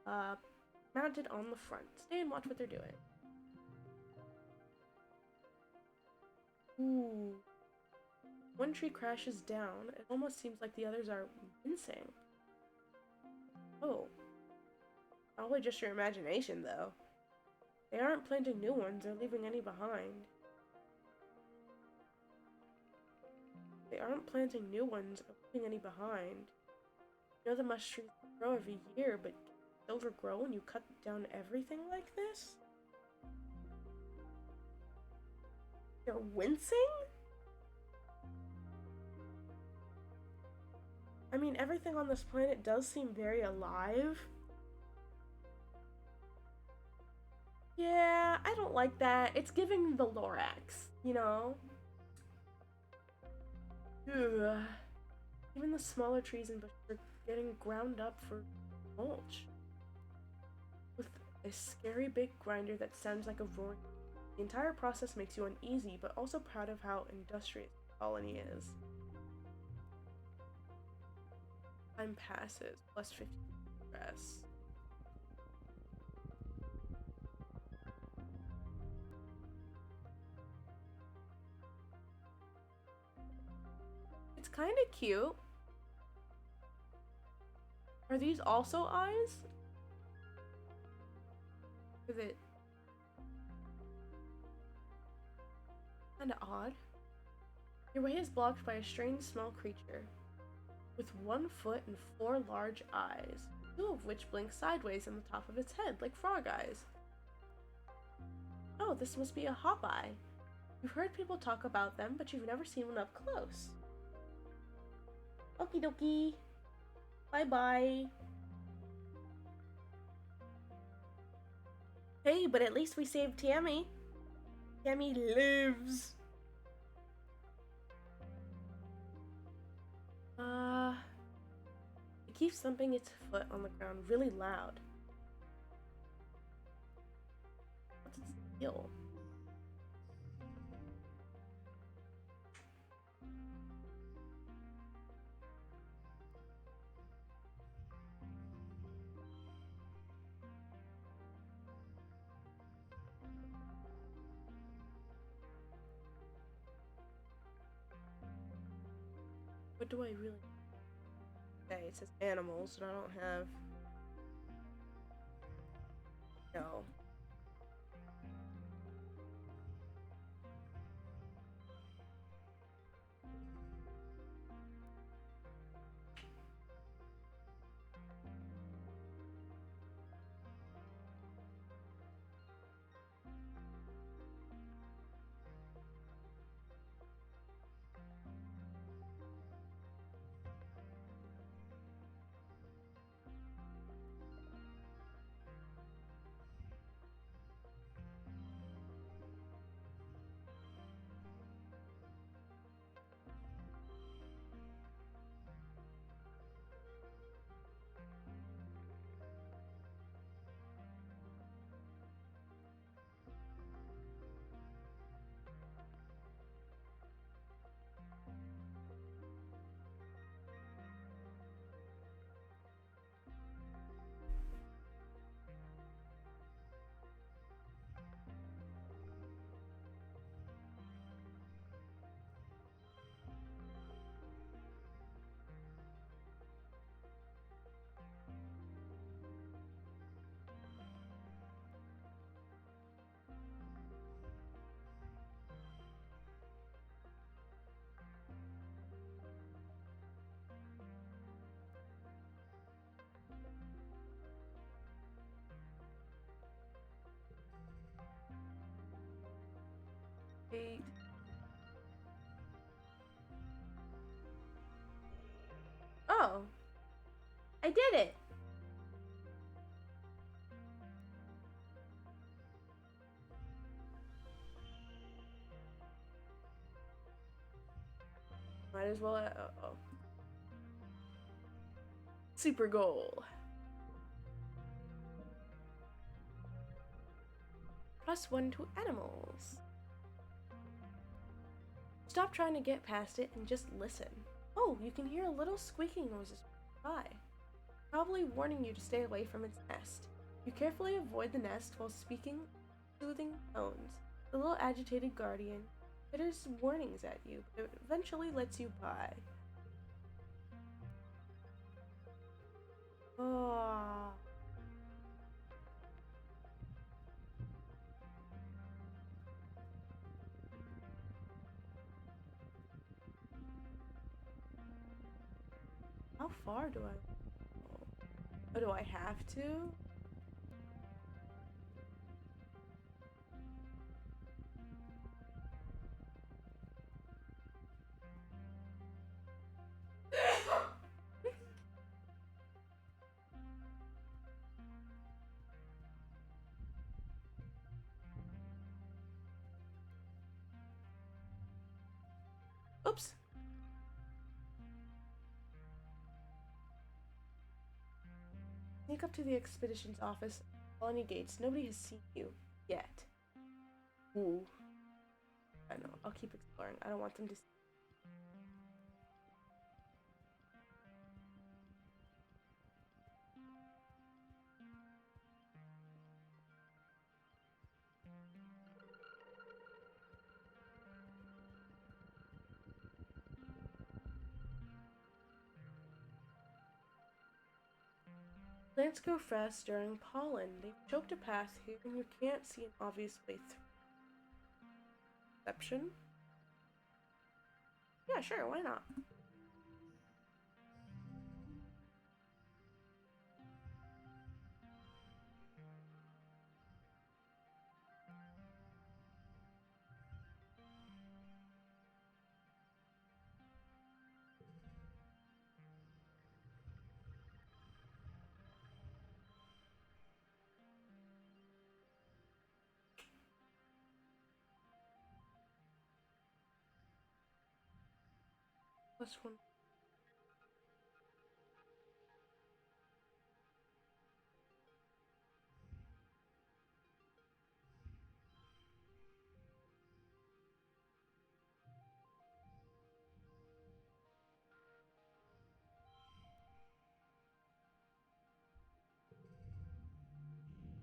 Speaker 1: mounted on the front. Stay and watch what they're doing. Ooh. One tree crashes down. It almost seems like the others are wincing. Oh. Probably just your imagination, though. They aren't planting new ones or leaving any behind. They aren't planting new ones or leaving any behind. You know the mush trees grow every year, but overgrow when you cut down everything like this? They're wincing? I mean, everything on this planet does seem very alive. Yeah, I don't like that. It's giving the Lorax, you know? Ugh. Even the smaller trees and bushes are getting ground up for mulch. With a scary big grinder that sounds like a roaring. The entire process makes you uneasy, but also proud of how industrious the colony is. Time passes, plus 50 stress. It's kind of cute. Are these also eyes? Is it kind of odd? Your way is blocked by a strange small creature with 1 foot and 4 large eyes, 2 of which blink sideways in the top of its head like frog eyes. Oh, this must be a hop eye. You've heard people talk about them, but you've never seen one up close. Okie dokie. Bye bye. Hey, but at least we saved Tammy. Tammy lives. It keeps thumping its foot on the ground really loud. What's its deal? What do I really say? It says animals, and I don't have. No. Wait. Oh, I did it. Might as well. Oh. Super goal. +1 to animals. Stop trying to get past it and just listen. Oh, you can hear a little squeaking noises by, probably warning you to stay away from its nest. You carefully avoid the nest while speaking soothing tones. The little agitated guardian titters warnings at you, but it eventually lets you by. Oh. How far do I go? Oh, do I have to? Oops. Sneak up to the expedition's office. Colony gates. Nobody has seen you yet. Ooh. I know. I'll keep exploring. I don't want them to see. Plants grow fast during pollen. They've choked a path here, and you can't see an obvious way through. Perception? Yeah, sure, why not? +1.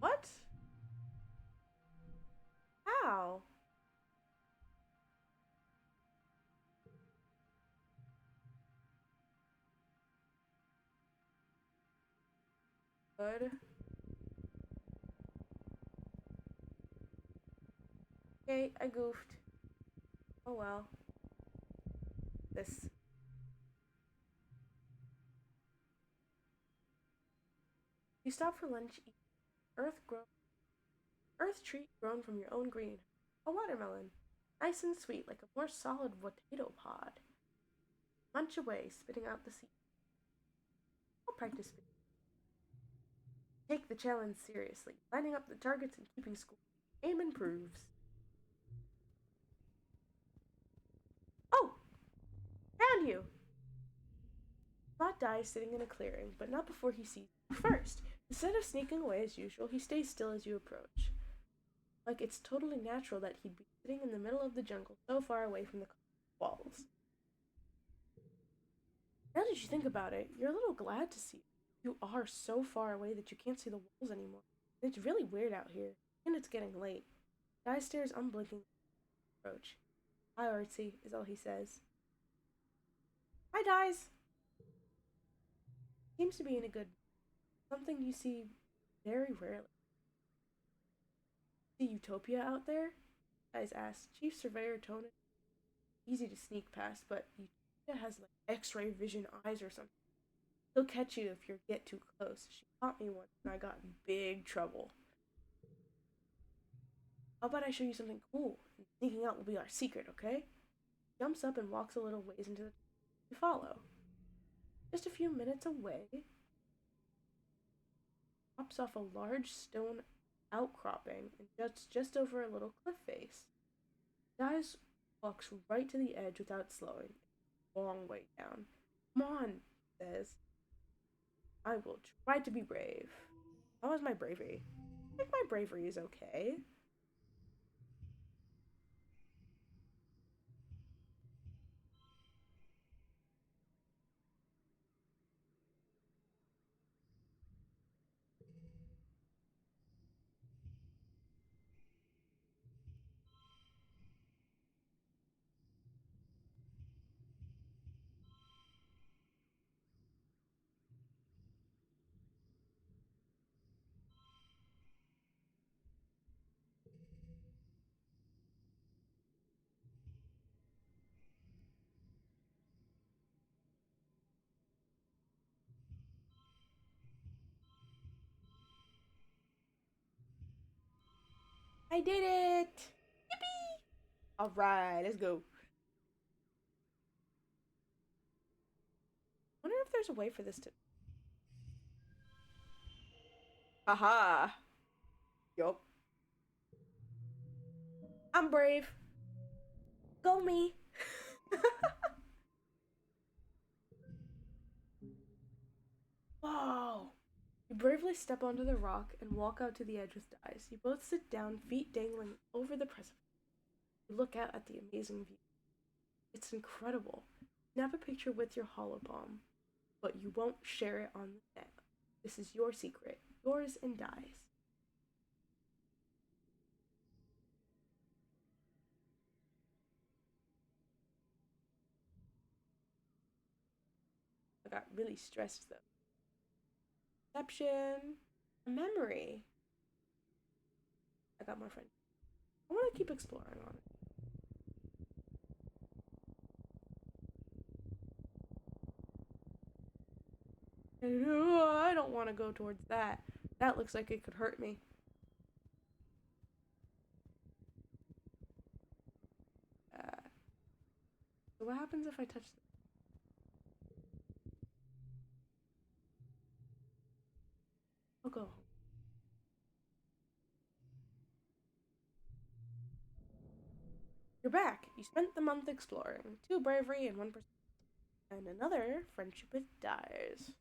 Speaker 1: What? How? Good. Okay, I goofed. Oh well. This. You stop for lunch, eat earth treat grown from your own green. A watermelon. Nice and sweet, like a more solid potato pod. Munch away, spitting out the seed. I'll practice. Take the challenge seriously, lining up the targets and keeping score. Aim improves. Oh! Found you! Spot dies sitting in a clearing, but not before he sees you first. Instead of sneaking away as usual, he stays still as you approach. Like it's totally natural that he'd be sitting in the middle of the jungle so far away from the walls. Now that you think about it, you're a little glad to see it. You are so far away that you can't see the walls anymore. It's really weird out here, and it's getting late. Guy stares unblinking at the approach. Hi, Artsy, is all he says. Hi, Dies! Seems to be in a good mood. Something you see very rarely. See Utopia out there? Dies asks. Chief Surveyor Tonin. Easy to sneak past, but Utopia has like X-ray vision eyes or something. He'll catch you if you get too close. She caught me once and I got in big trouble. How about I show you something cool? And sneaking out will be our secret, okay? Jumps up and walks a little ways into the you follow. Just a few minutes away, drops off a large stone outcropping and juts just over a little cliff face. Guys walks right to the edge without slowing. Long way down. Come on, he says. I will try to be brave. How is my bravery? I think my bravery is okay. I did it! Yippee! Alright, let's go. I wonder if there's a way for this to. Haha! Yup. I'm brave. Go me! Whoa! You bravely step onto the rock and walk out to the edge with Dice. You both sit down, feet dangling over the precipice. You look out at the amazing view. It's incredible. Snap a picture with your hollow palm, but you won't share it on the net. This is your secret, yours and Dice. I got really stressed though. Perception, a memory. I got my friend. I want to keep exploring on it. I don't want to go towards that. That looks like it could hurt me. So what happens if I touch this? I'll go home. You're back. You spent the month exploring. 2 bravery and 1%. And another friendship with Dies.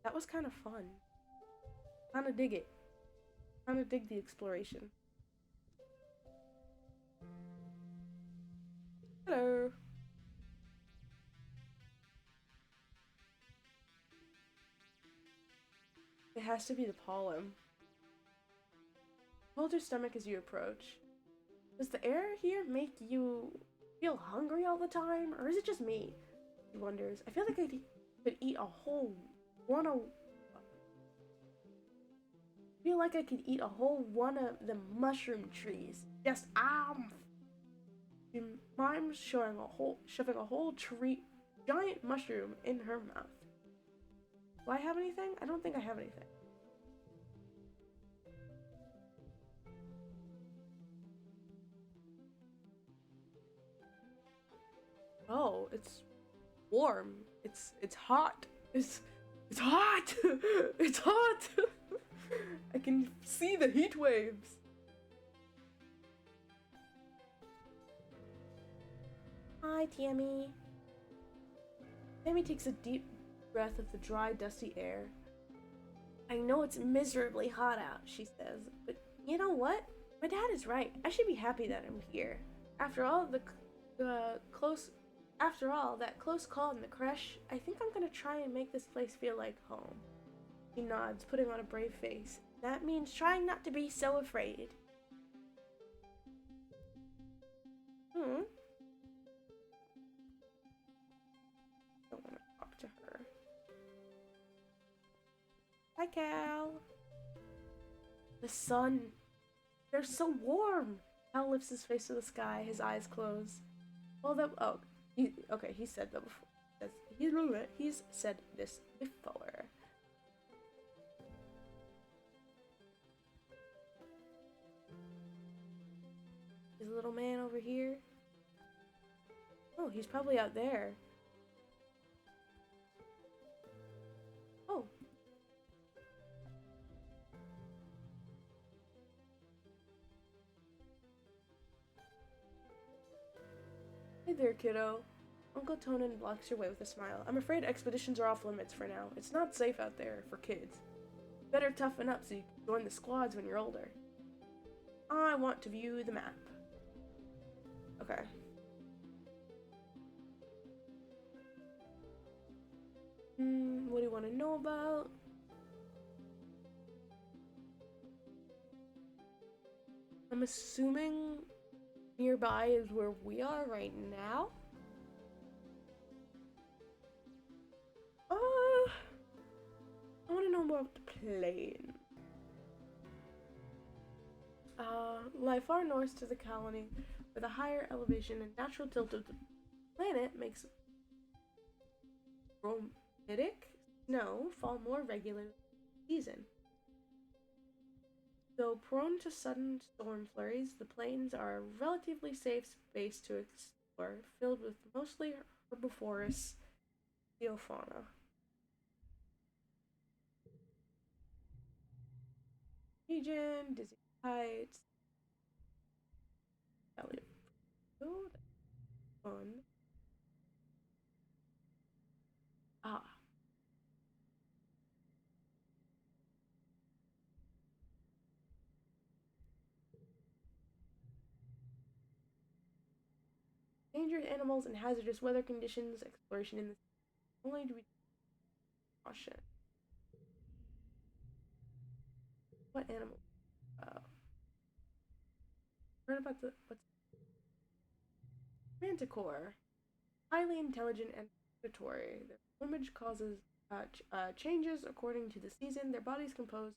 Speaker 1: That was kind of fun. Kind of dig it. Kind of dig the exploration. Hello. It has to be the pollen. Hold your stomach as you approach. Does the air here make you feel hungry all the time, or is it just me? He wonders. I feel like I could eat a whole one of. I feel like I could eat a whole one of the mushroom trees. Just Mime's shoving a whole giant mushroom in her mouth. Do I have anything? I don't think I have anything. Oh, it's warm. It's hot. It's hot. It's hot. I can see the heat waves. Hi, Tammy. Tammy takes a deep breath of the dry, dusty air. I know it's miserably hot out, she says, but you know what? My dad is right. I should be happy that I'm here. After all, that close call in the creche, I think I'm gonna try and make this place feel like home. He nods, putting on a brave face. That means trying not to be so afraid. Don't want to talk to her. Hi, Cal. The sun. They're so warm. Cal lifts his face to the sky, his eyes close. Well, he said that before. He's said this before. Is a little man over here? Oh, he's probably out there. Oh. Hey there, kiddo. Uncle Tonin blocks your way with a smile. I'm afraid expeditions are off limits for now. It's not safe out there for kids. Better toughen up so you can join the squads when you're older. I want to view the map. Okay. What do you want to know about? I'm assuming nearby is where we are right now. I want to know more about the plane. Lie far north to the colony, with a higher elevation and natural tilt of the planet makes bromidic snow fall more regularly this season. Though prone to sudden storm flurries, the plains are a relatively safe space to explore, filled with mostly herbivorous geofauna. Region, dizzy heights. Oh, that's fun. Ah. Dangerous animals and hazardous weather conditions. Exploration in the only to be caution. What animal? Uh, heard about the what's Manticore? Highly intelligent and predatory. Their plumage causes changes according to the season. Their bodies composed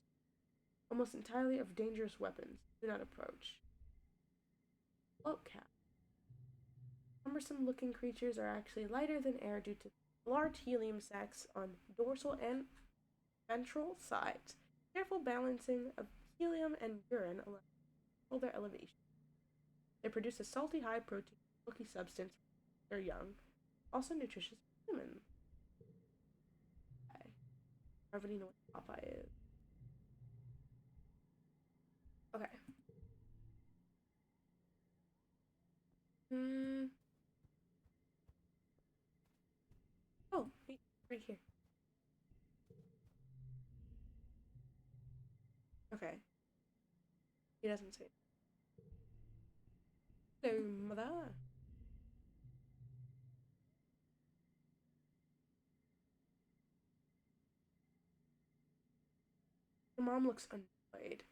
Speaker 1: almost entirely of dangerous weapons. Do not approach. Float cat. Cumbersome-looking creatures are actually lighter than air due to large helium sacs on dorsal and ventral sides. Careful balancing of helium and urine allows for their elevation. They produce a salty, high-protein, milky substance when they're young, also nutritious for humans. Okay. I already know what Popeye is. Okay. Hmm. Oh, right here. Okay. He doesn't say. Hello, mother. Your mom looks annoyed.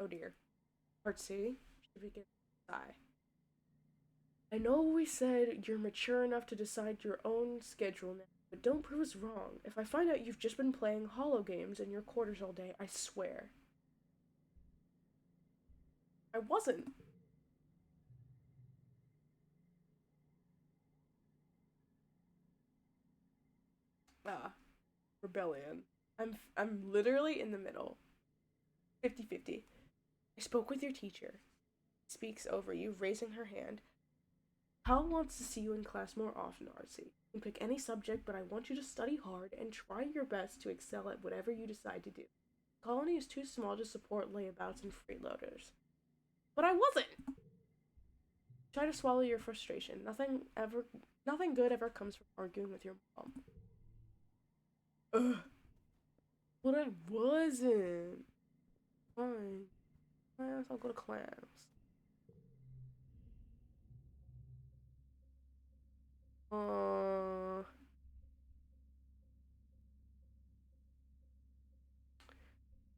Speaker 1: Oh dear. Part C. She begins to sigh. I know we said you're mature enough to decide your own schedule now, but don't prove us wrong. If I find out you've just been playing holo games in your quarters all day, I swear. I wasn't. Ah, rebellion. I'm literally in the middle. 50-50. I spoke with your teacher. Speaks over you, raising her hand. Hal wants to see you in class more often, RC. You can pick any subject, but I want you to study hard and try your best to excel at whatever you decide to do. The colony is too small to support layabouts and freeloaders. But I wasn't! Try to swallow your frustration. Nothing good ever comes from arguing with your mom. Ugh. But I wasn't. Fine. Class, I'll go to class.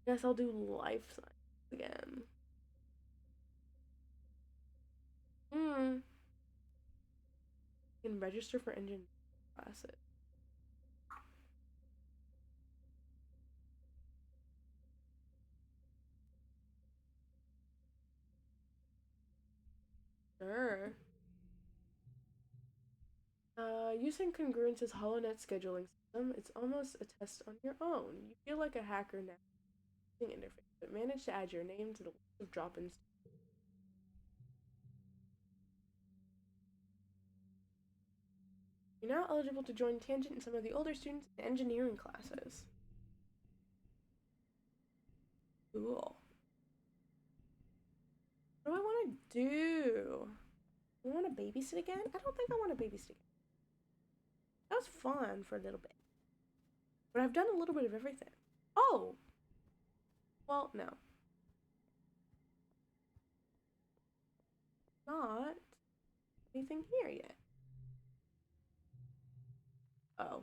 Speaker 1: Guess I'll do life science again. Hmm. You can register for engineering classes. Sure. Using Congruence's HoloNet scheduling system, it's almost a test on your own. You feel like a hacker now using interface, but manage to add your name to the list of drop-ins. You're now eligible to join Tangent and some of the older students in engineering classes. Cool. What do I want to do? Do I want to babysit again? I don't think I want to babysit again. That was fun for a little bit. But I've done a little bit of everything. Oh! Well, no. Not anything here yet. Oh.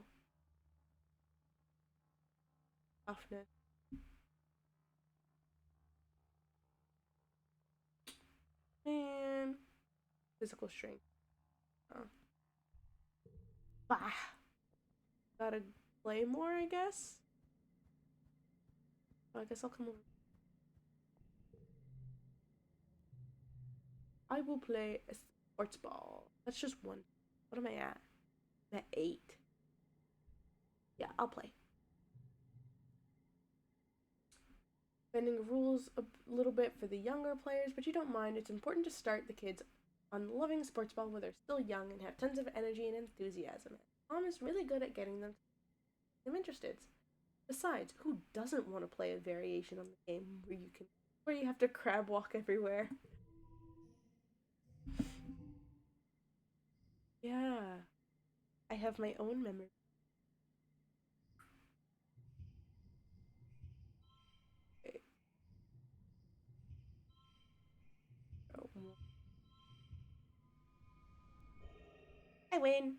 Speaker 1: Toughness. Man. Physical strength. Oh. Bah. Gotta play more, I guess? I guess I'll come over. I will play a sports ball. That's just one. What am I at? I'm at 8. Yeah, I'll play. Bending rules a little bit for the younger players, but you don't mind. It's important to start the kids on loving sports ball when they're still young and have tons of energy and enthusiasm. Mom is really good at getting them interested. Besides, who doesn't want to play a variation on the game where you have to crab walk everywhere? have my own memory. Okay. Oh, I win.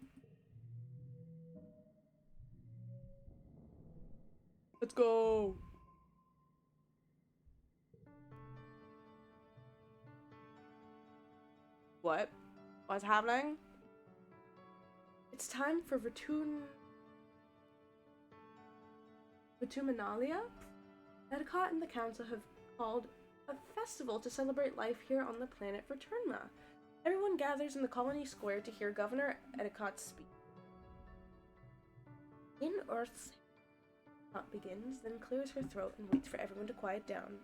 Speaker 1: Let's go. What? What's happening? It's time for Vituminalia. Edicott and the council have called a festival to celebrate life here on the planet Verturnma. Everyone gathers in the colony square to hear Governor Edicott's speech. In Earth's Edicott begins, then clears her throat and waits for everyone to quiet down.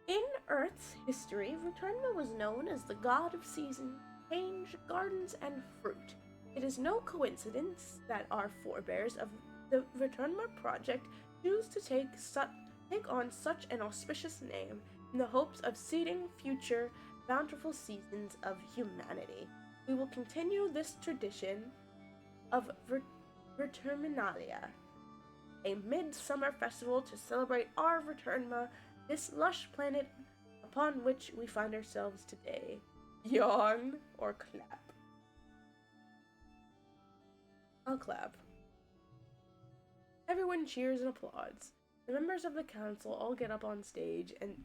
Speaker 1: In Earth's history, Verturnma was known as the god of seasons, change, gardens, and fruit. It is no coincidence that our forebears of the Verturnma project choose to take on such an auspicious name in the hopes of seeding future bountiful seasons of humanity. We will continue this tradition of Verturminalia, a midsummer festival to celebrate our Verturnma, this lush planet upon which we find ourselves today. Yawn or clap? I'll clap. Everyone cheers and applauds. The members of the council all get up on stage and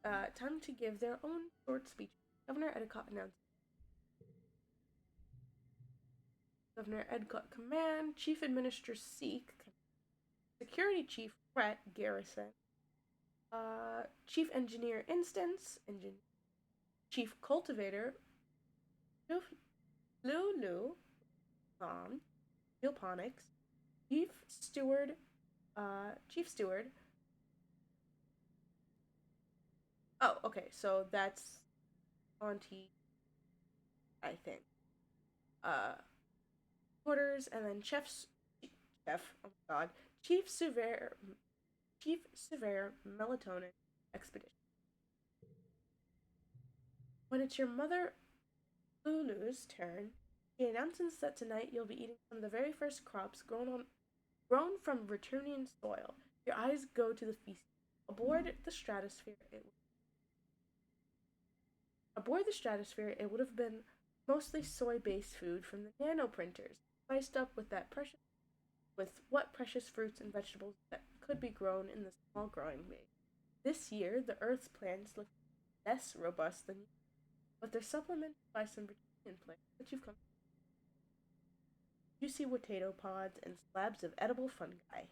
Speaker 1: time to give their own short speech. Governor Edicott announced. Governor Edicott Command, Chief Administrator Seek, Security Chief Rhett Garrison, Chief Engineer Instance, Chief Cultivator Lulu, Geoponics, Chief Steward. Oh, okay, so that's Auntie, I think. Quarters, and then oh my god, Chief Surveyor Melatonin Expedition. When it's your mother Lulu's turn, she announces that tonight you'll be eating some of the very first crops grown from Returnian soil. Your eyes go to the feast. Aboard the stratosphere, it would have been mostly soy-based food from the nanoprinters, spiced up with what precious fruits and vegetables that could be grown in the small growing bay. This year, the Earth's plants look less robust than usual, but they're supplemented by some Virginian plants that you've come to juicy potato pods and slabs of edible fungi.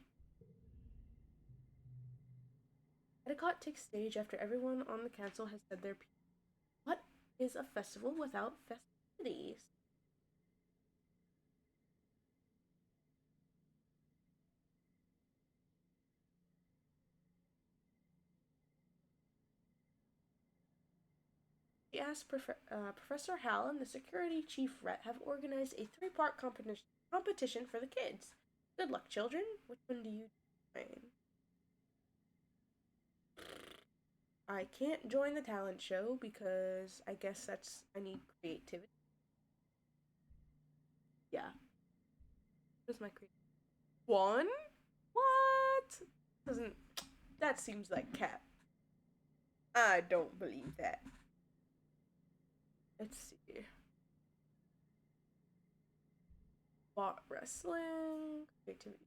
Speaker 1: Edicott takes stage after everyone on the council has said their piece. What is a festival without festivities? She asked Professor Hal and the security chief Rhett have organized a three-part competition for the kids. Good luck, children. Which one do you join? I can't join the talent show because I guess I need creativity. Yeah. Where's my creativity? One? What? That seems like cap. I don't believe that. Let's see. Bot wrestling. Creativity.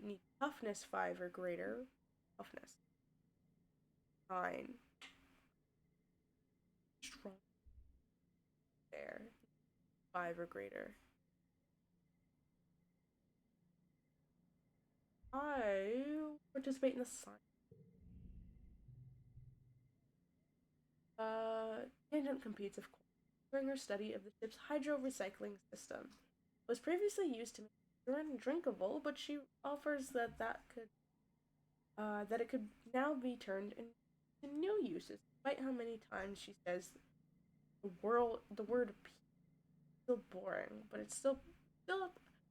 Speaker 1: Need toughness 5 or greater. Toughness 9. Strong. There. 5 or greater. I participate in the science. Tangent competes, of course, during her study of the ship's hydro recycling system. It was previously used to make urine drinkable, but she offers that it could now be turned into new uses, despite how many times she says the word pee is still boring, but it's still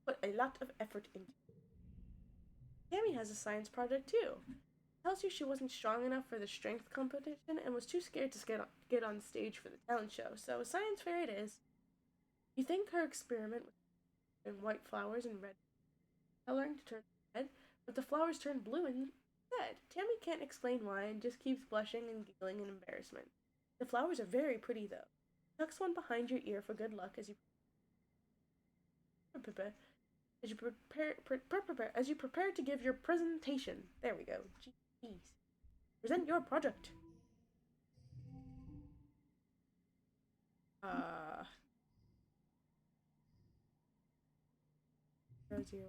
Speaker 1: put a lot of effort into it. Tammy has a science project too. Tells you she wasn't strong enough for the strength competition and was too scared to get on stage for the talent show, so a science fair it is. You think her experiment with and white flowers and red coloring to turn red, but the flowers turn blue instead. Tammy can't explain why and just keeps blushing and giggling in embarrassment. The flowers are very pretty, though. Tucks one behind your ear for good luck as you prepare to give your presentation. There we go. Jeez. Present your project. Uh. 0.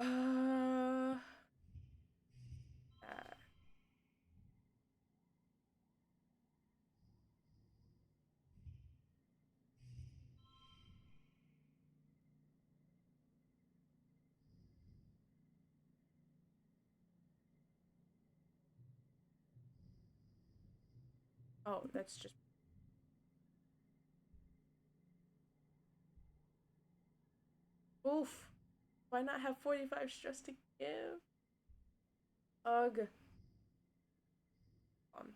Speaker 1: Uh, oh, that's just. Oof. Why not have 45 stress to give? Ugh. On.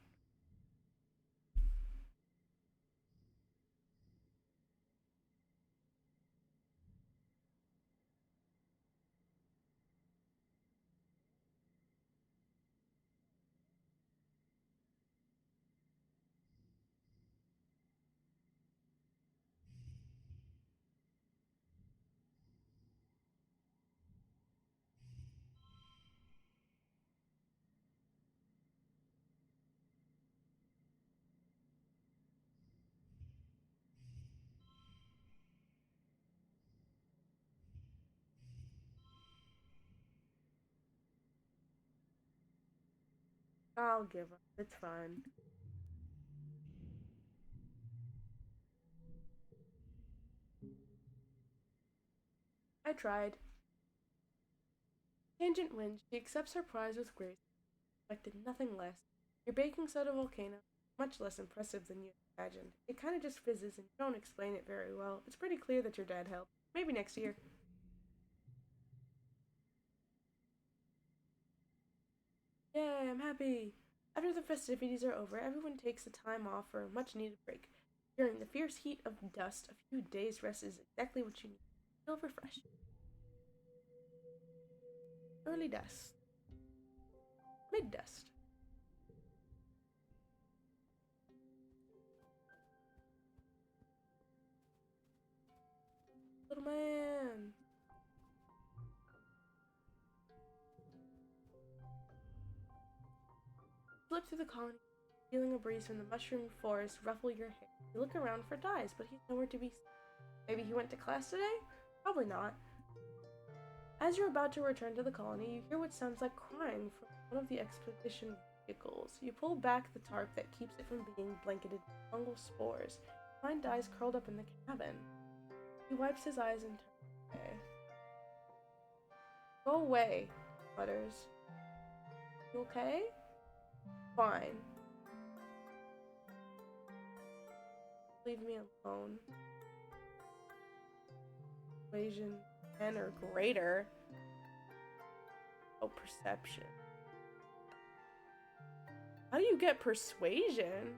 Speaker 1: I'll give up. It's fine. I tried. Tangent wins. She accepts her prize with grace. Expected nothing less. Your baking soda volcano, much less impressive than you imagined. It kind of just fizzes and you don't explain it very well. It's pretty clear that your dad helped. Maybe next year. Yay, I'm happy. After the festivities are over, everyone takes a time off for a much needed break. During the fierce heat of dust, a few days' rest is exactly what you need. Feel refreshed. Early dust. Mid dust. Little man. Slip through the colony, feeling a breeze from the mushroom forest ruffle your hair. You look around for Dyes, but he's nowhere to be seen. Maybe he went to class today? Probably not. As you're about to return to the colony, you hear what sounds like crying from one of the expedition vehicles. You pull back the tarp that keeps it from being blanketed in fungal spores. You find Dyes curled up in the cabin. He wipes his eyes and turns away. Go away, mutters. You okay? Fine. Leave me alone. Persuasion 10 or greater. Oh, perception. How do you get persuasion?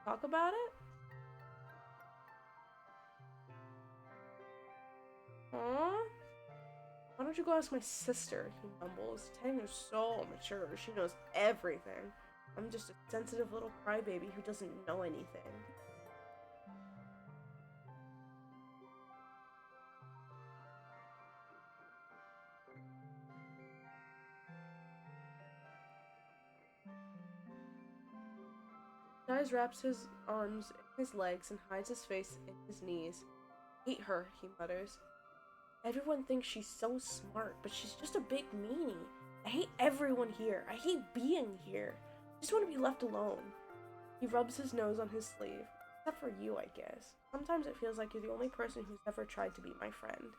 Speaker 1: Talk about it? Huh? Why don't you go ask my sister? He mumbles. Tang is so mature. She knows everything. I'm just a sensitive little crybaby who doesn't know anything. Dyes wraps his arms in his legs and hides his face in his knees. hate her, he mutters. Everyone thinks she's so smart, but she's just a big meanie. I hate everyone here. I hate being here. I just want to be left alone. He rubs his nose on his sleeve. Except for you, I guess. Sometimes it feels like you're the only person who's ever tried to be my friend.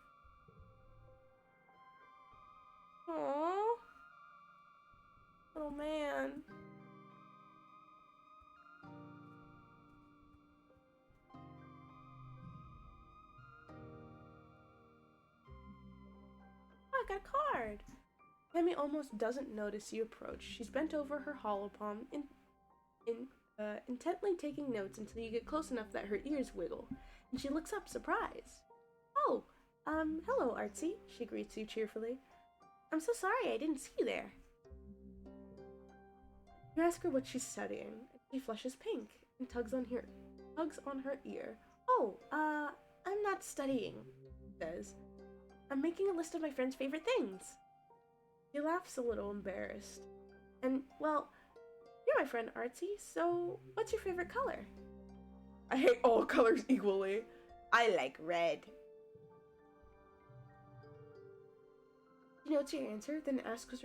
Speaker 1: Aww. Little man. Oh, I got a card. Tammy almost doesn't notice you approach. She's bent over her hollow palm, intently taking notes until you get close enough that her ears wiggle, and she looks up, surprised. Oh, hello, Artsy, she greets you cheerfully. I'm so sorry I didn't see you there. You ask her what she's studying, and she flushes pink and tugs on her ear. Oh, I'm not studying, she says. I'm making a list of my friend's favorite things. He laughs a little embarrassed. And, well, you're my friend Artsy, so what's your favorite color? I hate all colors equally. I like red. She notes your answer, then asks what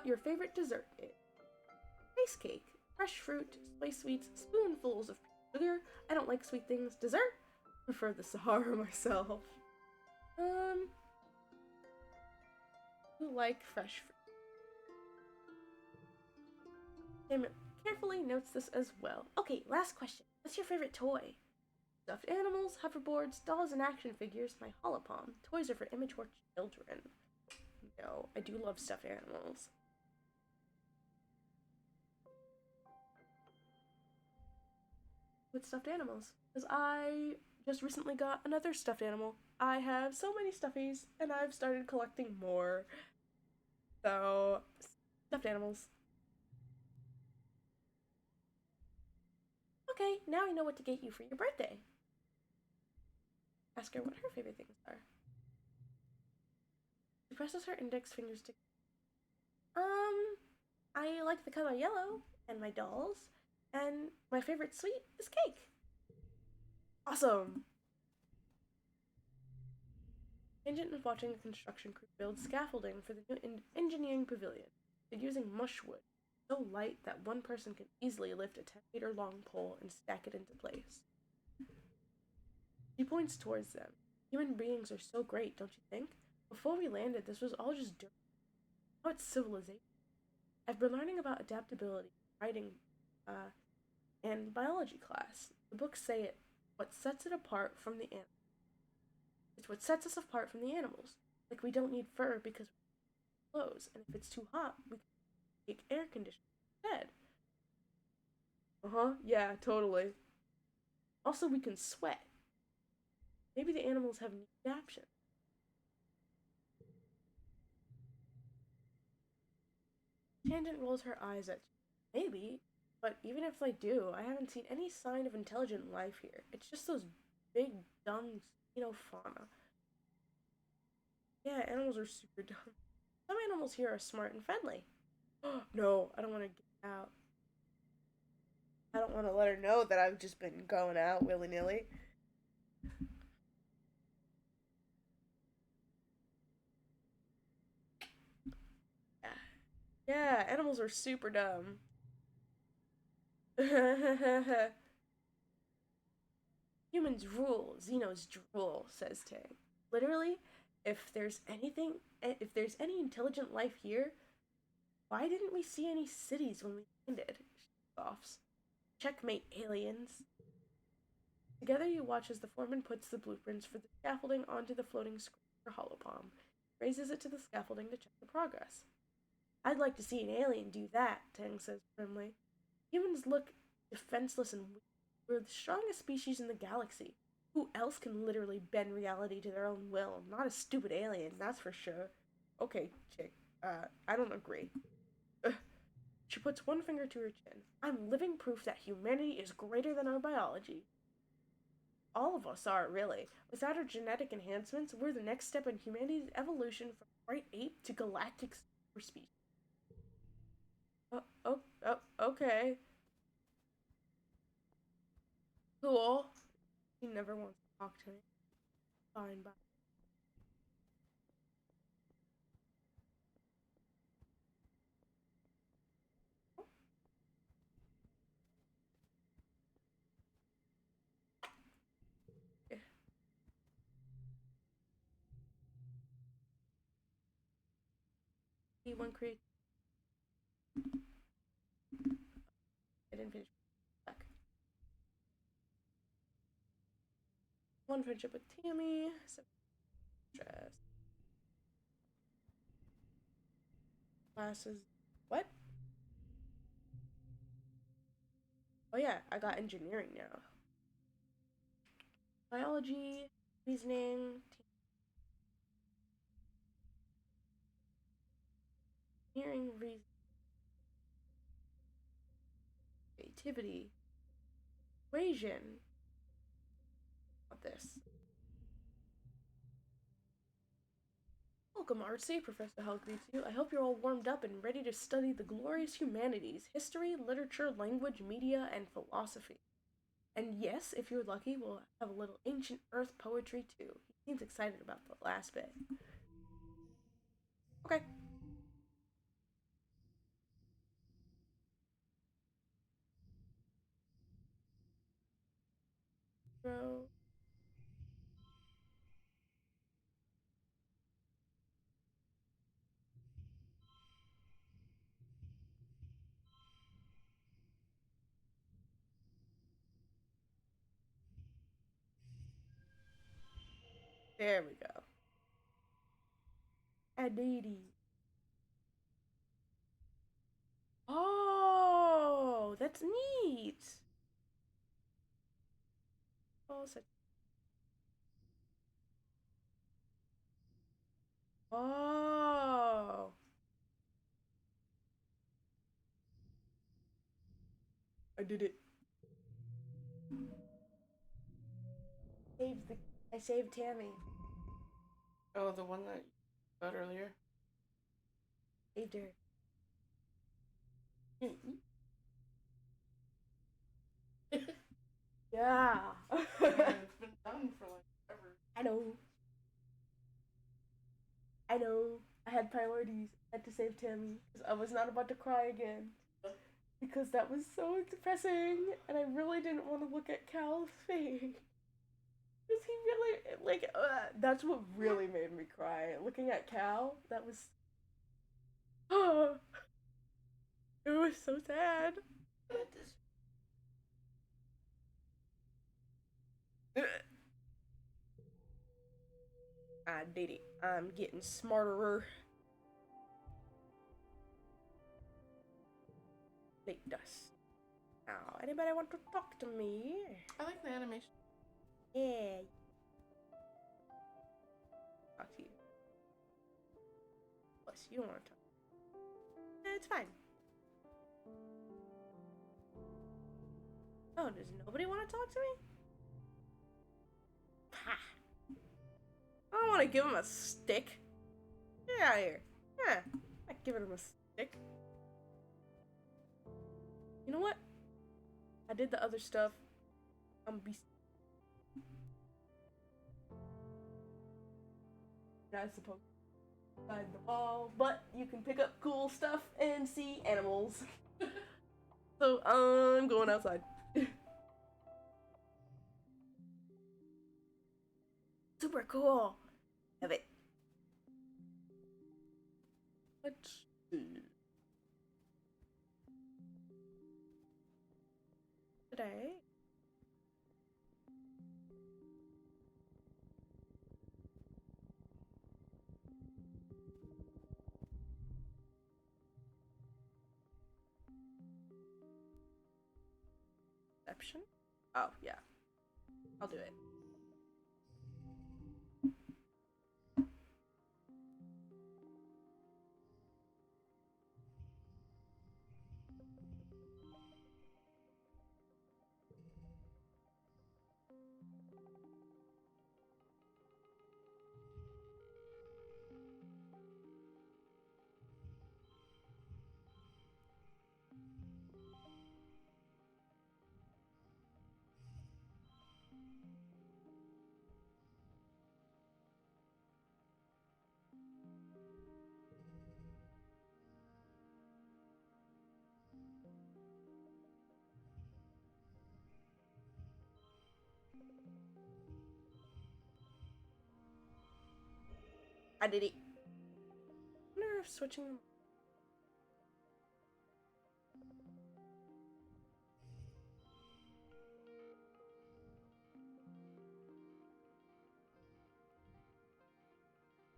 Speaker 1: your favorite dessert is. Ice cake, fresh fruit, spice sweets, spoonfuls of sugar. I don't like sweet things. Dessert? Prefer the Sahara myself. You like fresh fruit. Tim carefully notes this as well. Okay, last question. What's your favorite toy? Stuffed animals, hoverboards, dolls, and action figures. My holopalm. Toys are for immature children. No, I do love stuffed animals. With stuffed animals. Because I just recently got another stuffed animal. I have so many stuffies, and I've started collecting more. So, stuffed animals. Okay, now I know what to get you for your birthday. Ask her what her favorite things are. She presses her index fingers together. I like the color yellow, and my dolls, and my favorite sweet is cake. Awesome! Tangent is watching a construction crew build scaffolding for the new engineering pavilion. They're using mushwood, so light that one person can easily lift a 10-meter long pole and stack it into place. She points towards them. Human beings are so great, don't you think? Before we landed, this was all just dirt. Now it's civilization. I've been learning about adaptability, writing, and biology class. The books say it. What sets it apart from the animals. It's what sets us apart from the animals. Like we don't need fur because we have clothes, and if it's too hot, we can take air conditioning instead. Yeah, totally. Also, we can sweat. Maybe the animals have an adaptation. Tangent rolls her eyes at you. Maybe, but even if they do, I haven't seen any sign of intelligent life here. It's just those big, dumb, fauna. Yeah, animals are super dumb. Some animals here are smart and friendly. No, I don't want to get out. I don't want to let her know that I've just been going out willy nilly. Yeah, animals are super dumb. Humans rule, Xenos drool, says Tang. Literally, if there's any intelligent life here, why didn't we see any cities when we landed? She scoffs. Checkmate, aliens. Together you watch as the foreman puts the blueprints for the scaffolding onto the floating screen for holopalm, raises it to the scaffolding to check the progress. I'd like to see an alien do that, Tang says firmly. Humans look defenseless and weak. We're the strongest species in the galaxy. Who else can literally bend reality to their own will? Not a stupid alien, that's for sure. Okay, chick. I don't agree. She puts one finger to her chin. I'm living proof that humanity is greater than our biology. All of us are, really. Without our genetic enhancements, we're the next step in humanity's evolution from great ape to galactic super species. Okay. Cool. He never wants to talk to me. Fine, bye. Yeah. One create. I didn't finish. Back. One friendship with Tammy. Stress. Classes. What? Oh yeah, I got engineering now. Biology, reasoning, engineering, reason, creativity, equation. What this? Welcome, Artsy. Professor Hell greets you. I hope you're all warmed up and ready to study the glorious humanities, history, literature, language, media, and philosophy. And yes, if you're lucky, we'll have a little ancient earth poetry too. He seems excited about the last bit. Okay. So, there we go. Aditi. Oh, that's neat. Oh, such. Oh, I did it. Saved the. I saved Tammy.
Speaker 3: Oh, the one that you got earlier?
Speaker 1: Saved her. Yeah.
Speaker 3: It's been done for like ever.
Speaker 1: I know. I know. I had priorities. I had to save Tammy because I was not about to cry again. Because that was so depressing, and I really didn't want to look at Cal's face. Because he really, like, that's what really made me cry. Looking at Cal, that was. Oh, it was so sad. I did it. I'm getting smarter. Late dust. Now, anybody want to talk to me?
Speaker 3: I like the animation.
Speaker 1: Yeah. Talk to you. Plus, you don't want to talk. It's fine. Oh, does nobody want to talk to me? Ha! I don't want to give him a stick. Get out of here. Yeah, I'm not giving him a stick. You know what? I did the other stuff. I'm be. Not supposed to find the wall, but you can pick up cool stuff and see animals. So I'm going outside. Super cool. Love it. Let's see. Today. Perception? Oh, yeah. I'll do it.
Speaker 2: I did it.
Speaker 1: I wonder if switching them.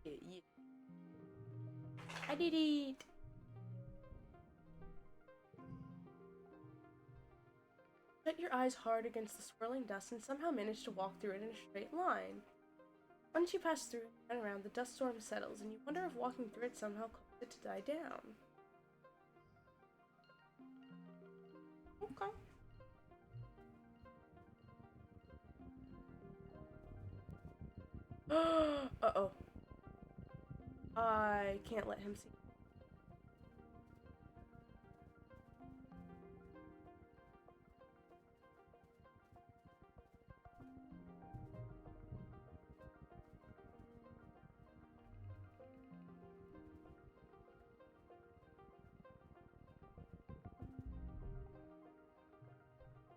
Speaker 2: Yeah. I did it.
Speaker 1: Set your eyes hard against the swirling dust and somehow manage to walk through it in a straight line. Once you pass through and around, the dust storm settles, and you wonder if walking through it somehow caused it to die down. Okay. Uh-oh. I can't let him see.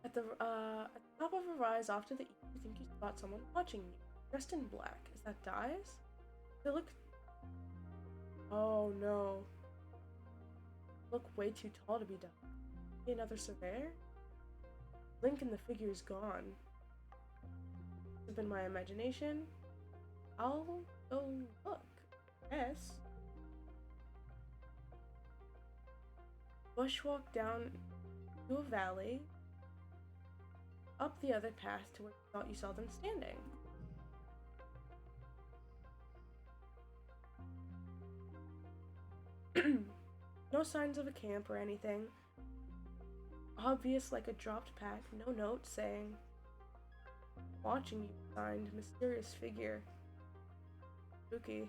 Speaker 1: At the top of a rise off to the east, you think you spot someone watching you, dressed in black. Is that Dyes? They look. Oh no. Look way too tall to be Dyes. Another surveyor? Link in the figure is gone. This has been my imagination. I'll go look. Yes. Bushwalk down to a valley, up the other path to where you thought you saw them standing. No signs of a camp or anything. Obvious like a dropped pack, no note saying, watching you, signed, mysterious figure. Spooky.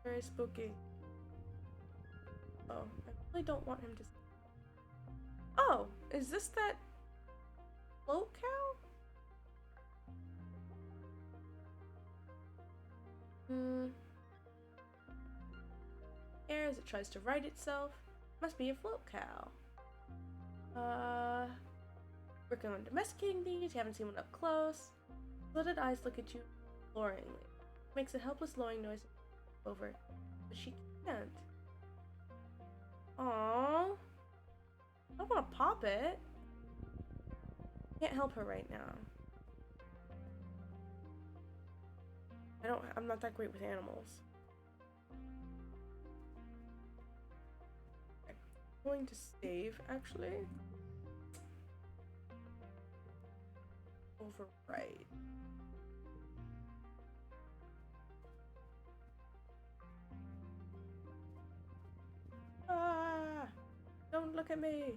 Speaker 1: Very spooky. Oh, I really don't want him to. Oh, is this that float cow? Air as it tries to right itself. Must be a float cow. Working on domesticating these. You haven't seen one up close. Blooded eyes look at you imploringly. Makes a helpless lowing noise over, but she can't. Aww. I want to pop it. Can't help her right now. I'm not that great with animals. I'm going to save, actually. Overwrite. Ah! Don't look at me!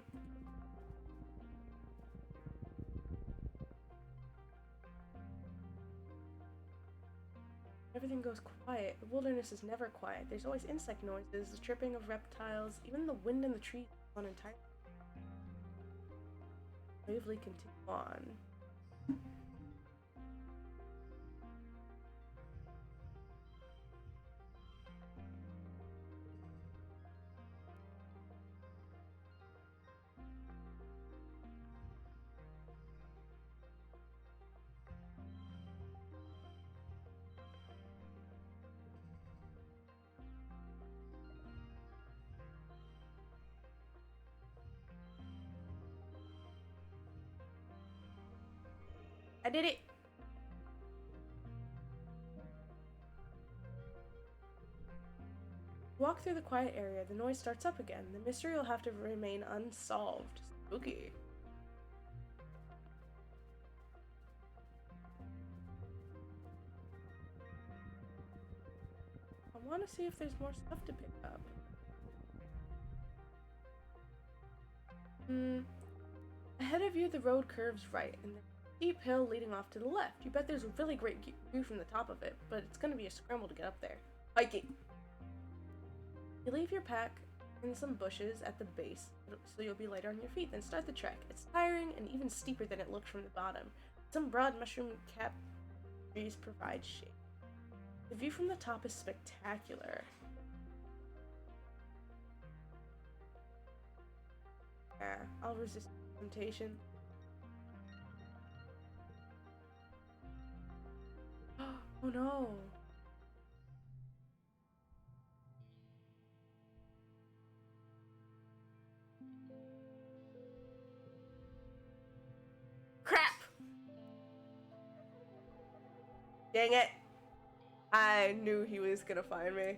Speaker 1: Everything goes quiet. The wilderness is never quiet. There's always insect noises, the chirping of reptiles, even the wind in the trees on entirely. Bravely continue on. I did it! Walk through the quiet area, the noise starts up again. The mystery will have to remain unsolved. Spooky. I want to see if there's more stuff to pick up. Ahead of you, the road curves right, and there's a steep hill leading off to the left. You bet there's a really great view from the top of it, but it's going to be a scramble to get up there. Hiking! You leave your pack in some bushes at the base, so you'll be lighter on your feet, then start the trek. It's tiring and even steeper than it looks from the bottom. Some broad mushroom-capped trees provide shade. The view from the top is spectacular. Yeah, I'll resist temptation. Oh no. Crap! Dang it. I knew he was gonna find me.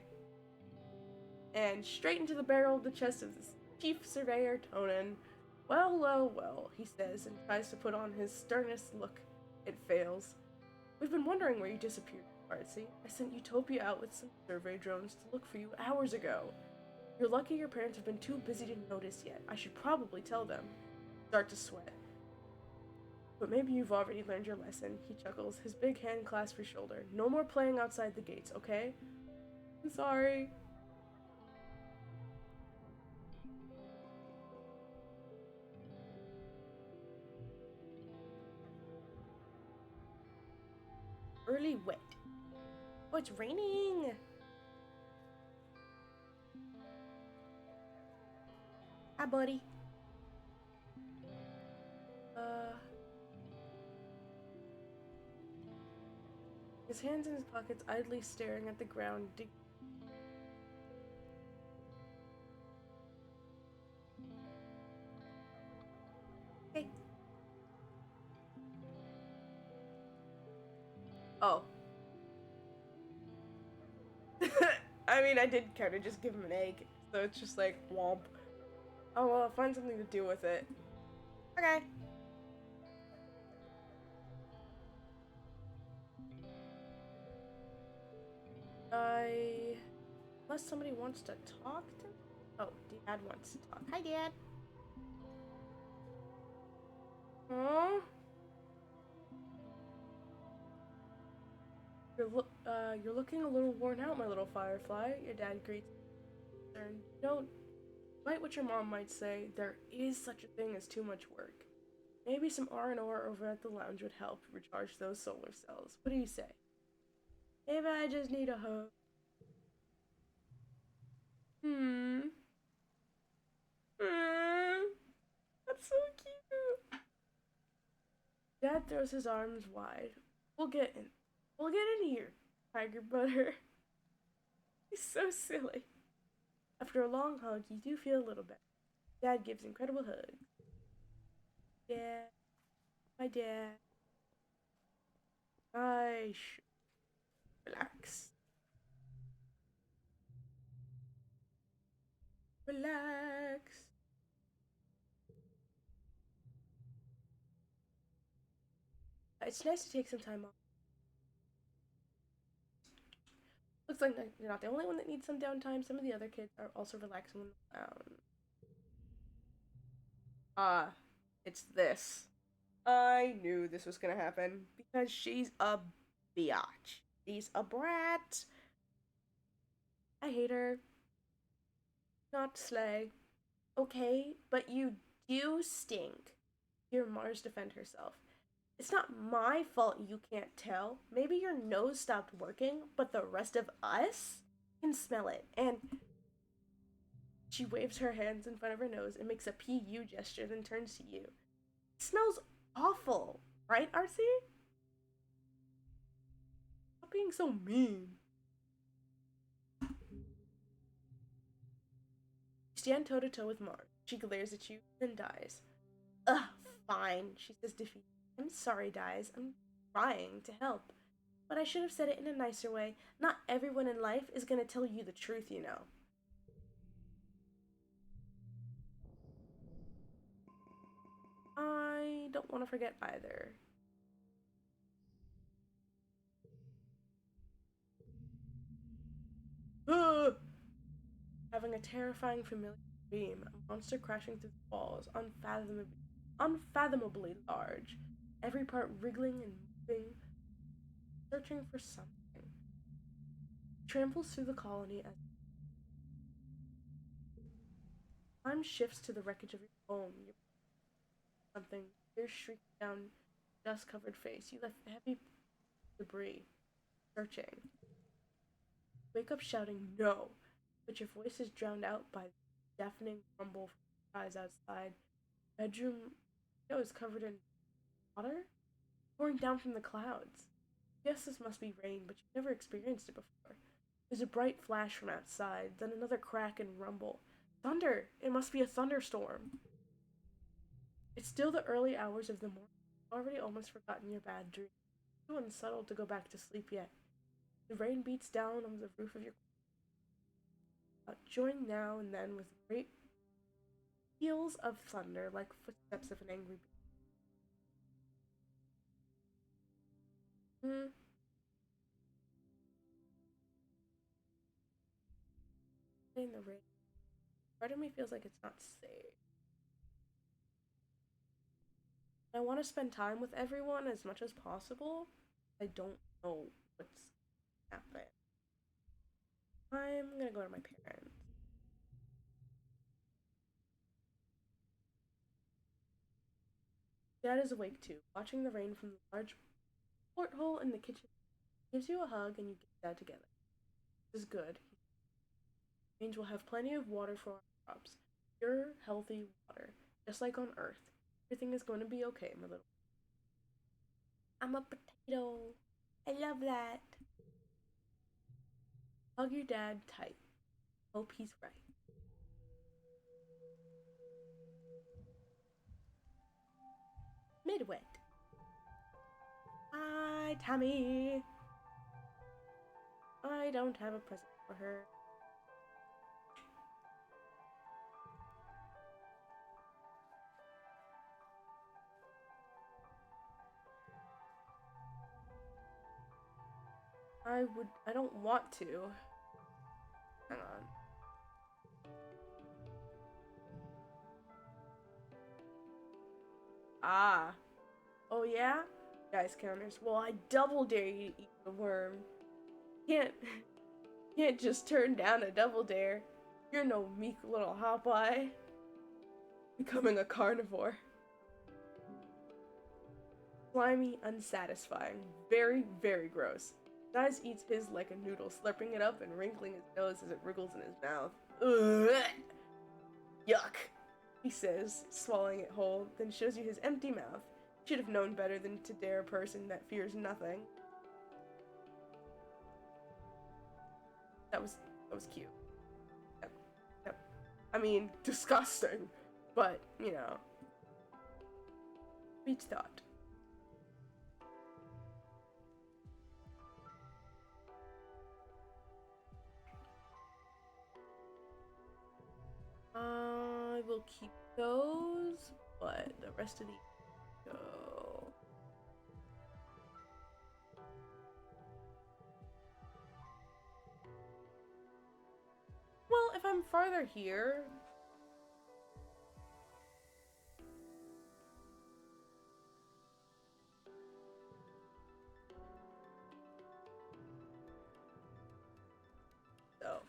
Speaker 1: And straight into the barrel of the chest of the Chief Surveyor Tonin. Well, well, well, he says, and tries to put on his sternest look. It fails. We've been wondering where you disappeared, Artsy. I sent Utopia out with some survey drones to look for you hours ago. You're lucky your parents have been too busy to notice yet. I should probably tell them. Start to sweat. But maybe you've already learned your lesson, he chuckles, his big hand clasped your shoulder. No more playing outside the gates, okay? I'm sorry. Early wet. Oh, it's raining! Hi, buddy. His hands in his pockets, idly staring at the ground. Hey. Oh. I mean, I did kind of just give him an egg, so it's just like, womp. Oh, well, I'll find something to do with it. Okay. Unless somebody wants to talk to me? Oh, Dad wants to talk. Hi, Dad. Aww. You're looking a little worn out, my little firefly, your dad greets you. Don't despite what your mom might say, there is such a thing as too much work. Maybe some R&R over at the lounge would help recharge those solar cells. What do you say? Maybe I just need a hug. Hmm. Hmm. That's so cute. Dad throws his arms wide. We'll get in. We'll get in here, Tiger Butter. He's so silly. After a long hug, you do feel a little better. Dad gives incredible hugs. Dad. My dad. Relax. Relax. It's nice to take some time off. Looks like you're not the only one that needs some downtime. Some of the other kids are also relaxing on the lounge. It's this. I knew this was gonna happen because she's a biatch. She's a brat. I hate her. Not slay. Okay, but you do stink. Hear Mars defend herself. It's not my fault you can't tell. Maybe your nose stopped working, but the rest of us can smell it. And she waves her hands in front of her nose and makes a PU gesture, then turns to you. It smells awful, right, Arcee? Stop being so mean. You stand toe to toe with Mars. She glares at you, then dies. Ugh, fine, she says defeated. I'm sorry, Dies. I'm trying to help. But I should have said it in a nicer way. Not everyone in life is gonna tell you the truth, you know. I don't want to forget either. Ugh! Having a terrifying familiar dream, a monster crashing through the walls, unfathomably large, every part wriggling and moving, searching for something. Tramples through the colony as time shifts to the wreckage of your home. Something, tears shrieking down dust-covered face. You left heavy debris, searching. Wake up shouting no, but your voice is drowned out by the deafening rumble from the skies outside. Bedroom window is covered in water pouring down from the clouds. Yes, this must be rain, but you've never experienced it before. There's a bright flash from outside, then another crack and rumble. Thunder! It must be a thunderstorm. It's still the early hours of the morning. You've already almost forgotten your bad dream. Too unsettled to go back to sleep yet. The rain beats down on the roof of your join now and then with great peals of thunder like footsteps of an angry beast. In the rain. Part of me feels like it's not safe. I want to spend time with everyone as much as possible. I don't know what's happening. I'm gonna go to my parents. Dad is awake too, watching the rain from the large porthole in the kitchen. He gives you a hug and you get Dad together. This is good. It means we'll have plenty of water for our crops. Pure, healthy water. Just like on Earth. Everything is going to be okay, my little.
Speaker 2: I'm a potato. I love that.
Speaker 1: Hug your dad tight. Hope he's right. Midwet. Hi, Tammy. I don't have a present for her. I don't want to. Hang on. Ah. Oh yeah? Guys counters. Well, I double dare you to eat the worm. Can't can't just turn down a double dare. You're no meek little hopeye. Becoming a carnivore. Slimy, unsatisfying. Very, very gross. Dice eats his like a noodle, slurping it up and wrinkling his nose as it wriggles in his mouth. Ugh. Yuck, he says, swallowing it whole, then shows you his empty mouth. Should have known better than to dare a person that fears nothing. That was cute. Yep. I mean, disgusting, but you know, each thought. I will keep those, but the rest of these go. Well, if I'm farther here. So.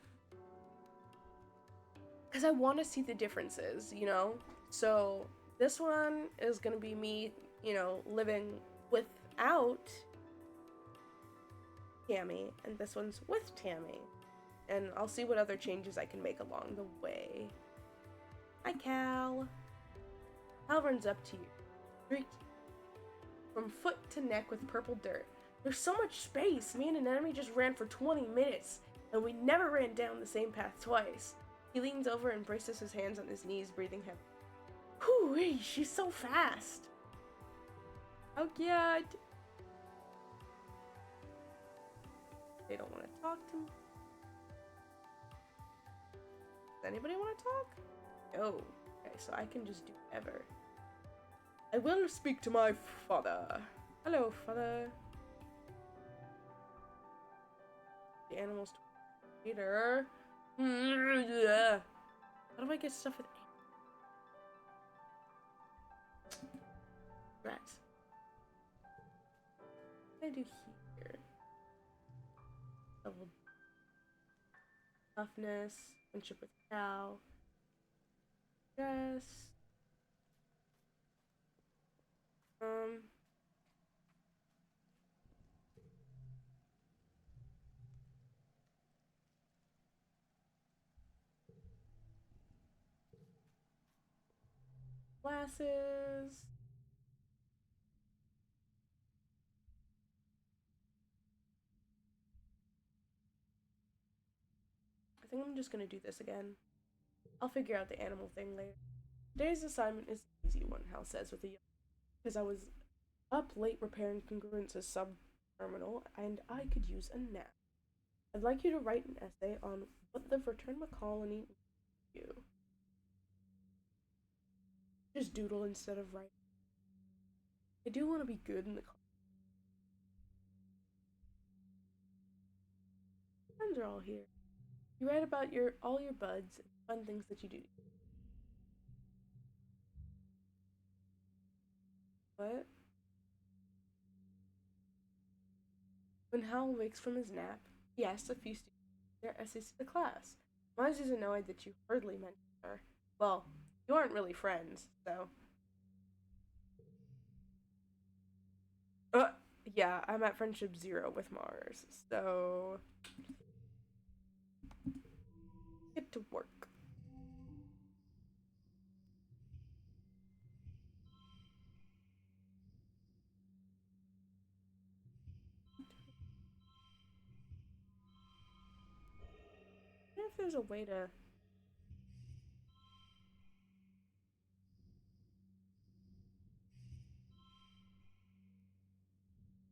Speaker 1: Because I want to see the differences, you know? So, this one is going to be me, you know, living without Tammy, and this one's with Tammy. And I'll see what other changes I can make along the way. Hi, Cal. Cal runs up to you, streaked from foot to neck with purple dirt. There's so much space. Me and an enemy just ran for 20 minutes, and we never ran down the same path twice. He leans over and braces his hands on his knees, breathing heavily. Whew, she's so fast. How cute. They don't want to talk to me. Does anybody want to talk? No. Okay, so I can just do whatever. I will speak to my father. Hello, father. The animals later. How do I get stuff with rats? What do I do here? Double toughness, friendship with cow, dress. Glasses. think I'm just gonna do this again. I'll figure out the animal thing later. Today's assignment is an easy one, Hal says with a yawn. Because I was up late repairing Congruence's sub-terminal, and I could use a nap. I'd like you to write an essay on what the Fraternal Colony do. Just doodle instead of write. I do want to be good in the friends are all here. You write about all your buds and fun things that you do. What? When Hal wakes from his nap, he asks a few students their essays to the class. Miles is annoyed that you hardly mention her. Well, you aren't really friends, so. Yeah, I'm at friendship 0 with Mars, so. Get to work. I wonder if there's a way to.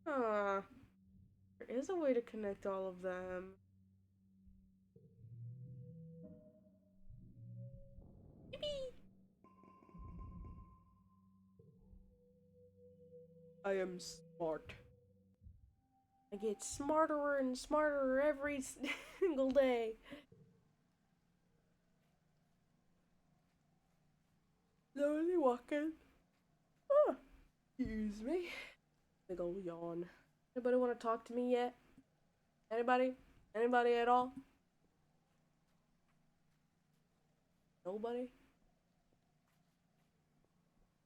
Speaker 1: Huh. There is a way to connect all of them. Yippee! I am smart. I get smarter and smarter every single day. Slowly walking. Oh, excuse me. Big ol' yawn. Anybody want to talk to me yet? Anybody? Anybody at all? Nobody?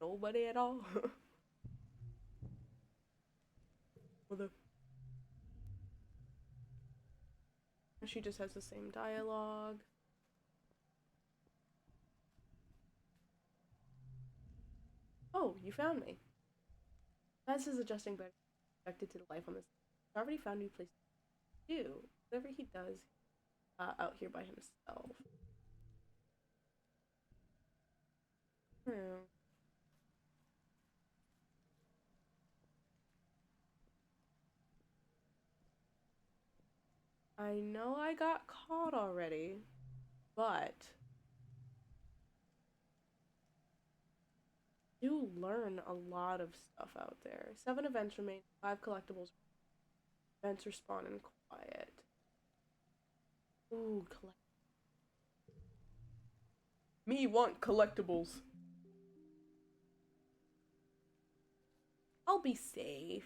Speaker 1: Nobody at all? Mother. She just has the same dialogue. Oh, you found me. As is adjusting better expected to the life on this. He's already found new places to do. Whatever he does out here by himself. I know I got caught already, but do learn a lot of stuff out there. 7 events remain, 5 collectibles. Events respawn in quiet. Ooh, collect. Me want collectibles. I'll be safe.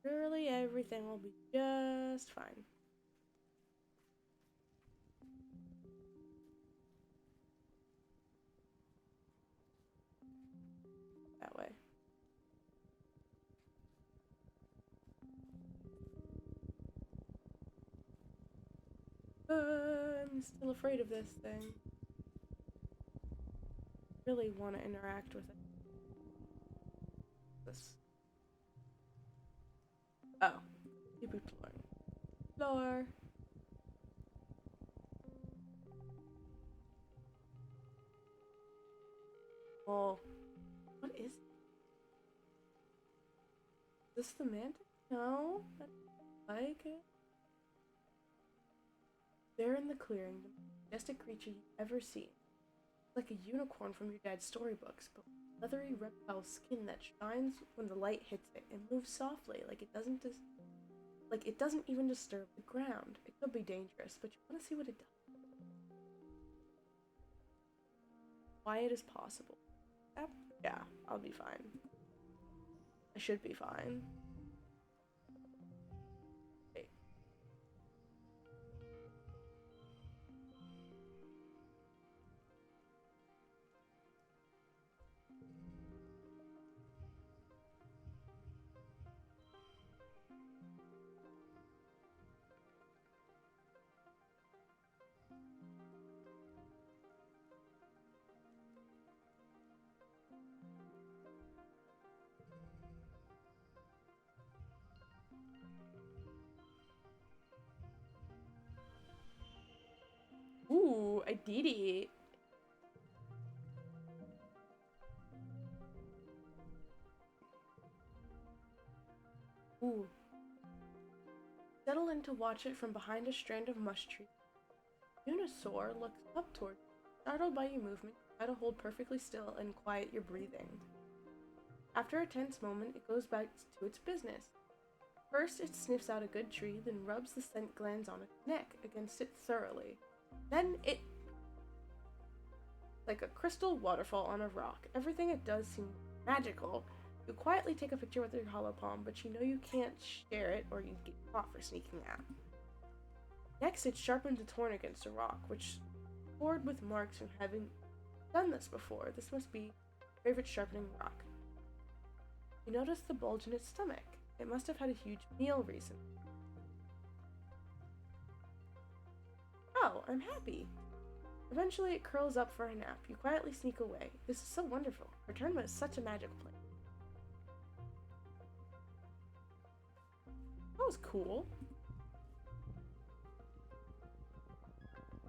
Speaker 1: Surely everything will be just fine. That way. I'm still afraid of this thing. Really want to interact with it. This. Oh. Keep exploring. Floor. Oh. What is it? Is this the mantis? No. I don't like it. There in the clearing, the most majestic creature you've ever seen. Like a unicorn from your dad's storybooks, but with leathery reptile skin that shines when the light hits it and moves softly, like it doesn't even disturb the ground. It could be dangerous, but you want to see what it does. Quiet as possible. Yeah, I'll be fine. I should be fine. Wait. I did it. Ooh. Settle in to watch it from behind a strand of mush tree. Unisaur looks up toward you. Startled by your movement, try to hold perfectly still and quiet your breathing. After a tense moment, it goes back to its business. First, it sniffs out a good tree, then rubs the scent glands on its neck against it thoroughly. Then it... like a crystal waterfall on a rock. Everything it does seems magical. You quietly take a picture with your hollow palm, but you know you can't share it or you'd get caught for sneaking out. Next, it sharpens its horn against a rock, which scored with marks from having done this before. This must be your favorite sharpening rock. You notice the bulge in its stomach. It must have had a huge meal recently. Oh, I'm happy. Eventually, it curls up for a nap. You quietly sneak away. This is so wonderful. Returnma is such a magical place. That was cool.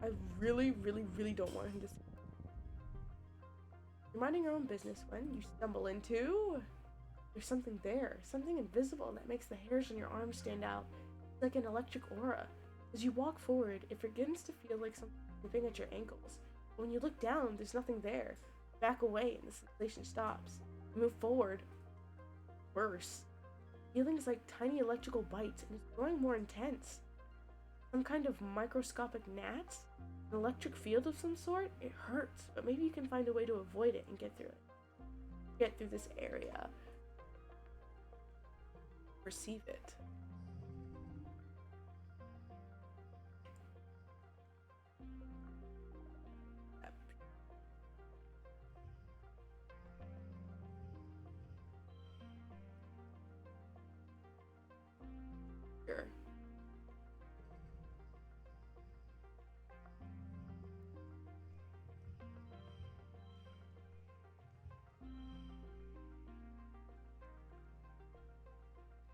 Speaker 1: I really, really, really don't want him to see. You're minding your own business when you stumble into... There's something there, something invisible that makes the hairs on your arms stand out. It's like an electric aura. As you walk forward, it begins to feel like something moving at your ankles. But when you look down, there's nothing there. Back away and the sensation stops. You move forward. Worse. Feelings like tiny electrical bites, and it's growing more intense. Some kind of microscopic gnats? An electric field of some sort? It hurts, but maybe you can find a way to avoid it and get through it. Get through this area. Perceive it. Sure.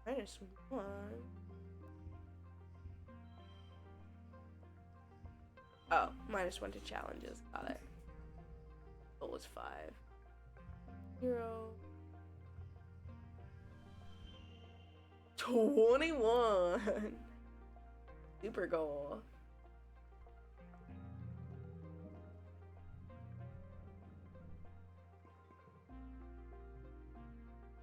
Speaker 1: -1. Oh, -1 to challenges. Got it. Goal was 5. 0. 21. Super goal.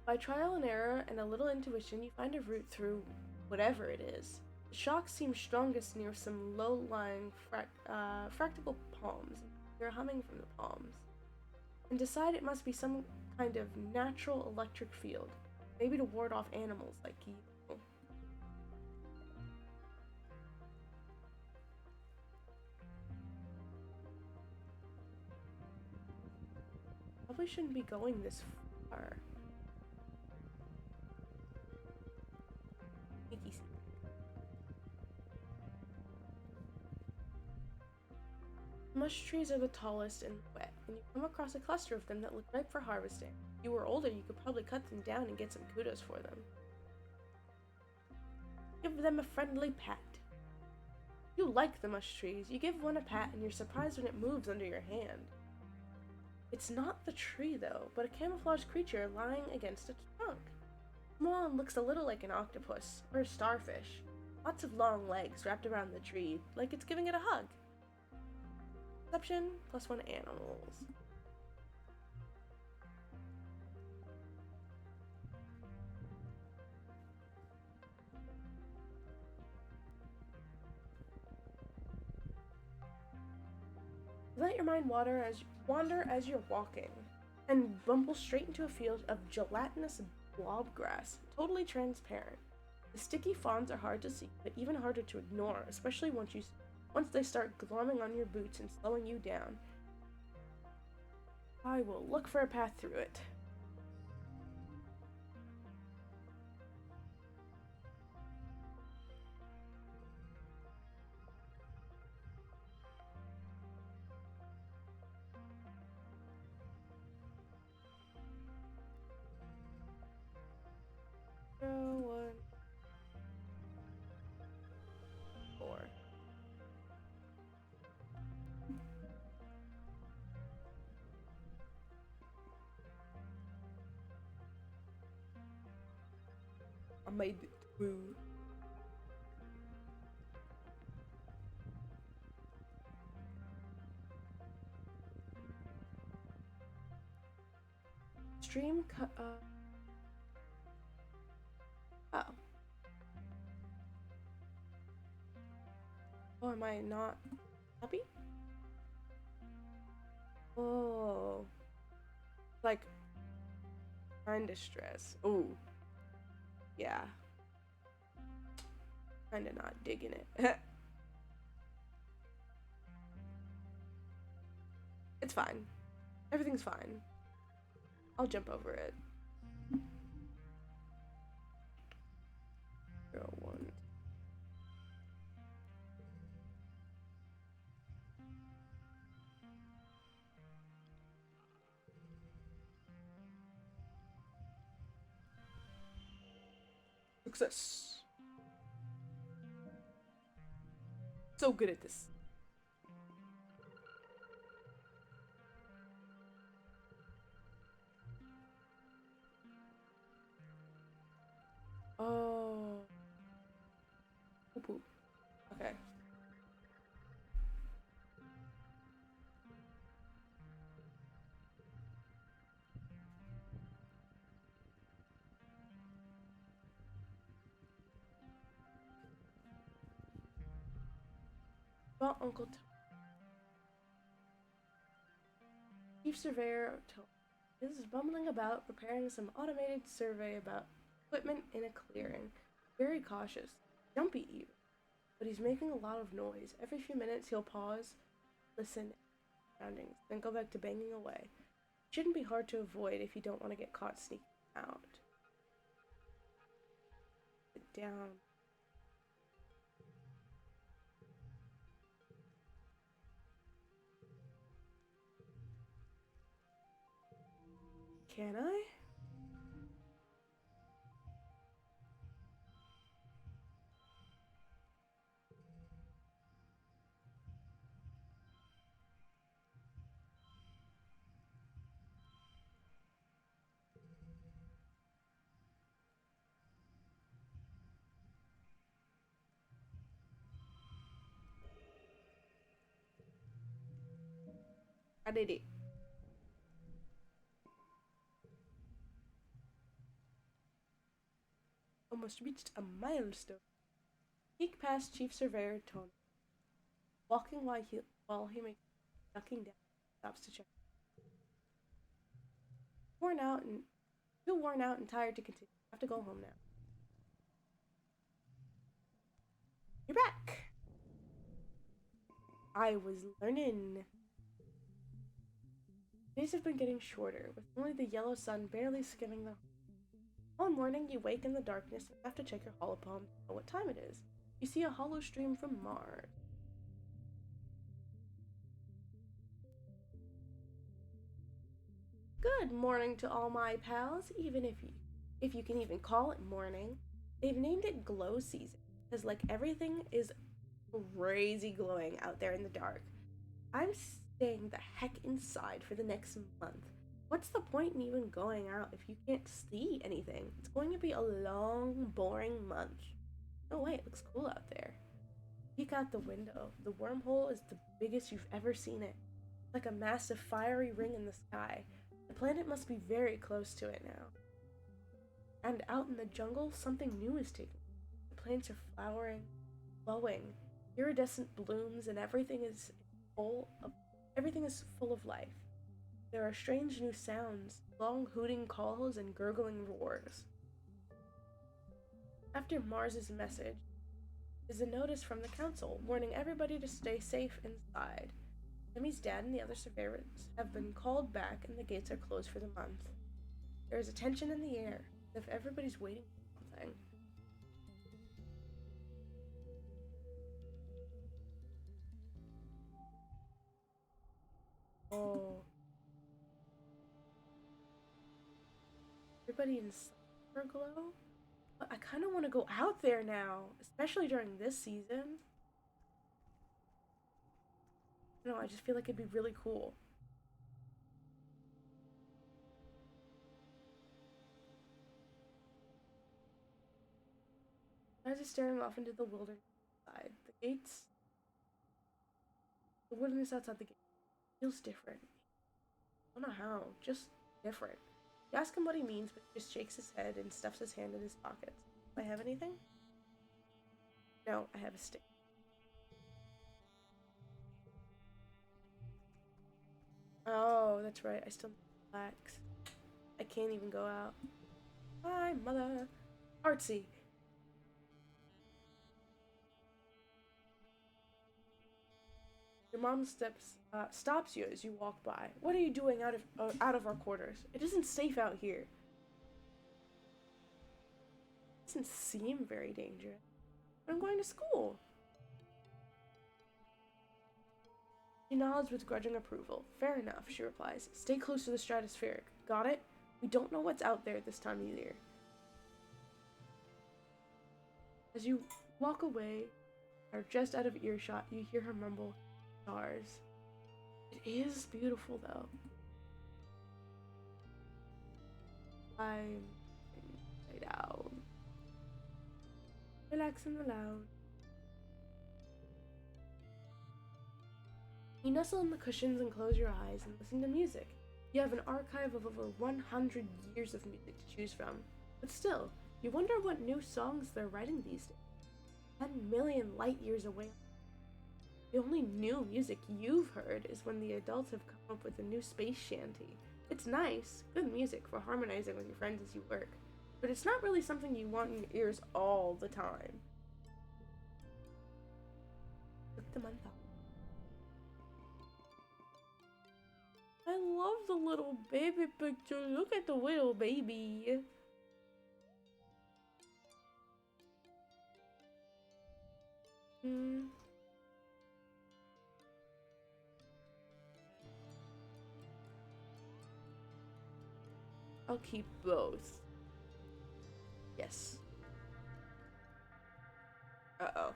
Speaker 1: By trial and error and a little intuition, you find a route through whatever it is. The shock seems strongest near some low-lying fractable palms. You're humming from the palms. And decide it must be some kind of natural electric field, maybe to ward off animals like you. Probably shouldn't be going this far. Mush trees are the tallest and wet, and you come across a cluster of them that look ripe for harvesting. If you were older, you could probably cut them down and get some kudos for them. Give them a friendly pat. You like the mush trees. You give one a pat and you're surprised when it moves under your hand. It's not the tree though, but a camouflaged creature lying against its trunk. Small and looks a little like an octopus or a starfish. Lots of long legs wrapped around the tree, like it's giving it a hug. Perception, +1 animals. Let your mind wander as you're walking, and bumble straight into a field of gelatinous blob grass, totally transparent. The sticky fronds are hard to see, but even harder to ignore, especially once they start glomming on your boots and slowing you down. I will look for a path through it. made it through. Stream cut. Oh. Oh, am I not happy? Oh. Like, kinda stress. Ooh. Yeah. Kinda not digging it. It's fine. Everything's fine. I'll jump over it. 0-1. Success. So good at this. Oh. Poo-poo. Okay. Well, Uncle Chief Surveyor is bumbling about preparing some automated survey about equipment in a clearing. Very cautious. Jumpy even. But he's making a lot of noise. Every few minutes he'll pause, listen, surroundings, then go back to banging away. Shouldn't be hard to avoid if you don't want to get caught sneaking out. Sit down. Can I? I did it. Almost reached a milestone. Peek past Chief Surveyor Tony, walking while he makes ducking down, stops to check. Too worn out and tired to continue. Have to go home now. You're back. I was learning. Days have been getting shorter, with only the yellow sun barely skimming the. One morning, you wake in the darkness and have to check your holopalm to know what time it is. You see a hollow stream from Mars. Good morning to all my pals, even if you can even call it morning. They've named it glow season, because like everything is crazy glowing out there in the dark. I'm staying the heck inside for the next month. What's the point in even going out if you can't see anything? It's going to be a long, boring month. Oh wait, it looks cool out there. Peek out the window. The wormhole is the biggest you've ever seen it. It's like a massive fiery ring in the sky. The planet must be very close to it now. And out in the jungle, something new is taking. The plants are flowering, glowing, iridescent blooms, and everything is full of life. There are strange new sounds, long hooting calls and gurgling roars. After Mars's message is a notice from the council warning everybody to stay safe inside. Timmy's dad and the other surveyors have been called back and the gates are closed for the month. There is a tension in the air, as if everybody's waiting for something. Oh. Everybody in Glow? But I kind of want to go out there now, especially during this season. No, I just feel like it'd be really cool. Eyes are staring off into the wilderness outside. The wilderness outside the gate feels different. I don't know how, just different. You ask him what he means, but he just shakes his head and stuffs his hand in his pockets. Do I have anything? No, I have a stick. Oh, that's right. I still need to relax. I can't even go out. Hi, mother. Artsy. Your mom stops you as you walk by. What are you doing out of our quarters? It isn't safe out here. It doesn't seem very dangerous. I'm going to school. She nods with grudging approval. Fair enough, she replies. Stay close to the stratospheric. Got it? We don't know what's out there this time of year. As you walk away, or just out of earshot, you hear her mumble, stars. It is beautiful, though. I'm lay down. Relax in the lounge. You nestle in the cushions and close your eyes and listen to music. You have an archive of over 100 years of music to choose from. But still, you wonder what new songs they're writing these days. 10 million light years away. The only new music you've heard is when the adults have come up with a new space shanty. It's nice, good music for harmonizing with your friends as you work, but it's not really something you want in your ears all the time. Look the month up. I love the little baby picture. Look at the little baby. I'll keep both. Yes. Uh-oh.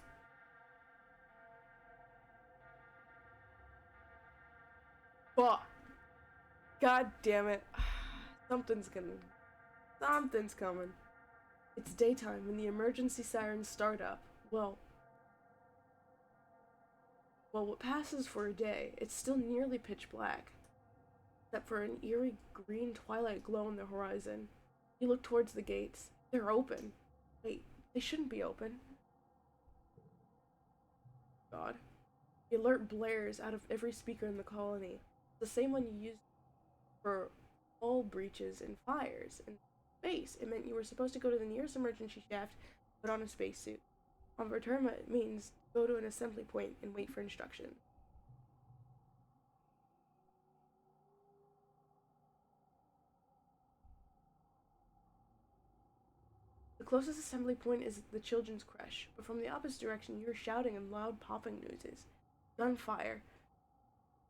Speaker 1: Fuck. God damn it. Something's coming. It's daytime when the emergency sirens start up. Well, what passes for a day, it's still nearly pitch black, except for an eerie green twilight glow on the horizon. You look towards the gates. They're open. Wait, they shouldn't be open. God. The alert blares out of every speaker in the colony. The same one you used for all breaches and fires. In space, it meant you were supposed to go to the nearest emergency shaft, put on a spacesuit. On return, it means go to an assembly point and wait for instructions. The closest assembly point is the children's creche, but from the opposite direction you hear shouting and loud popping noises. Gunfire.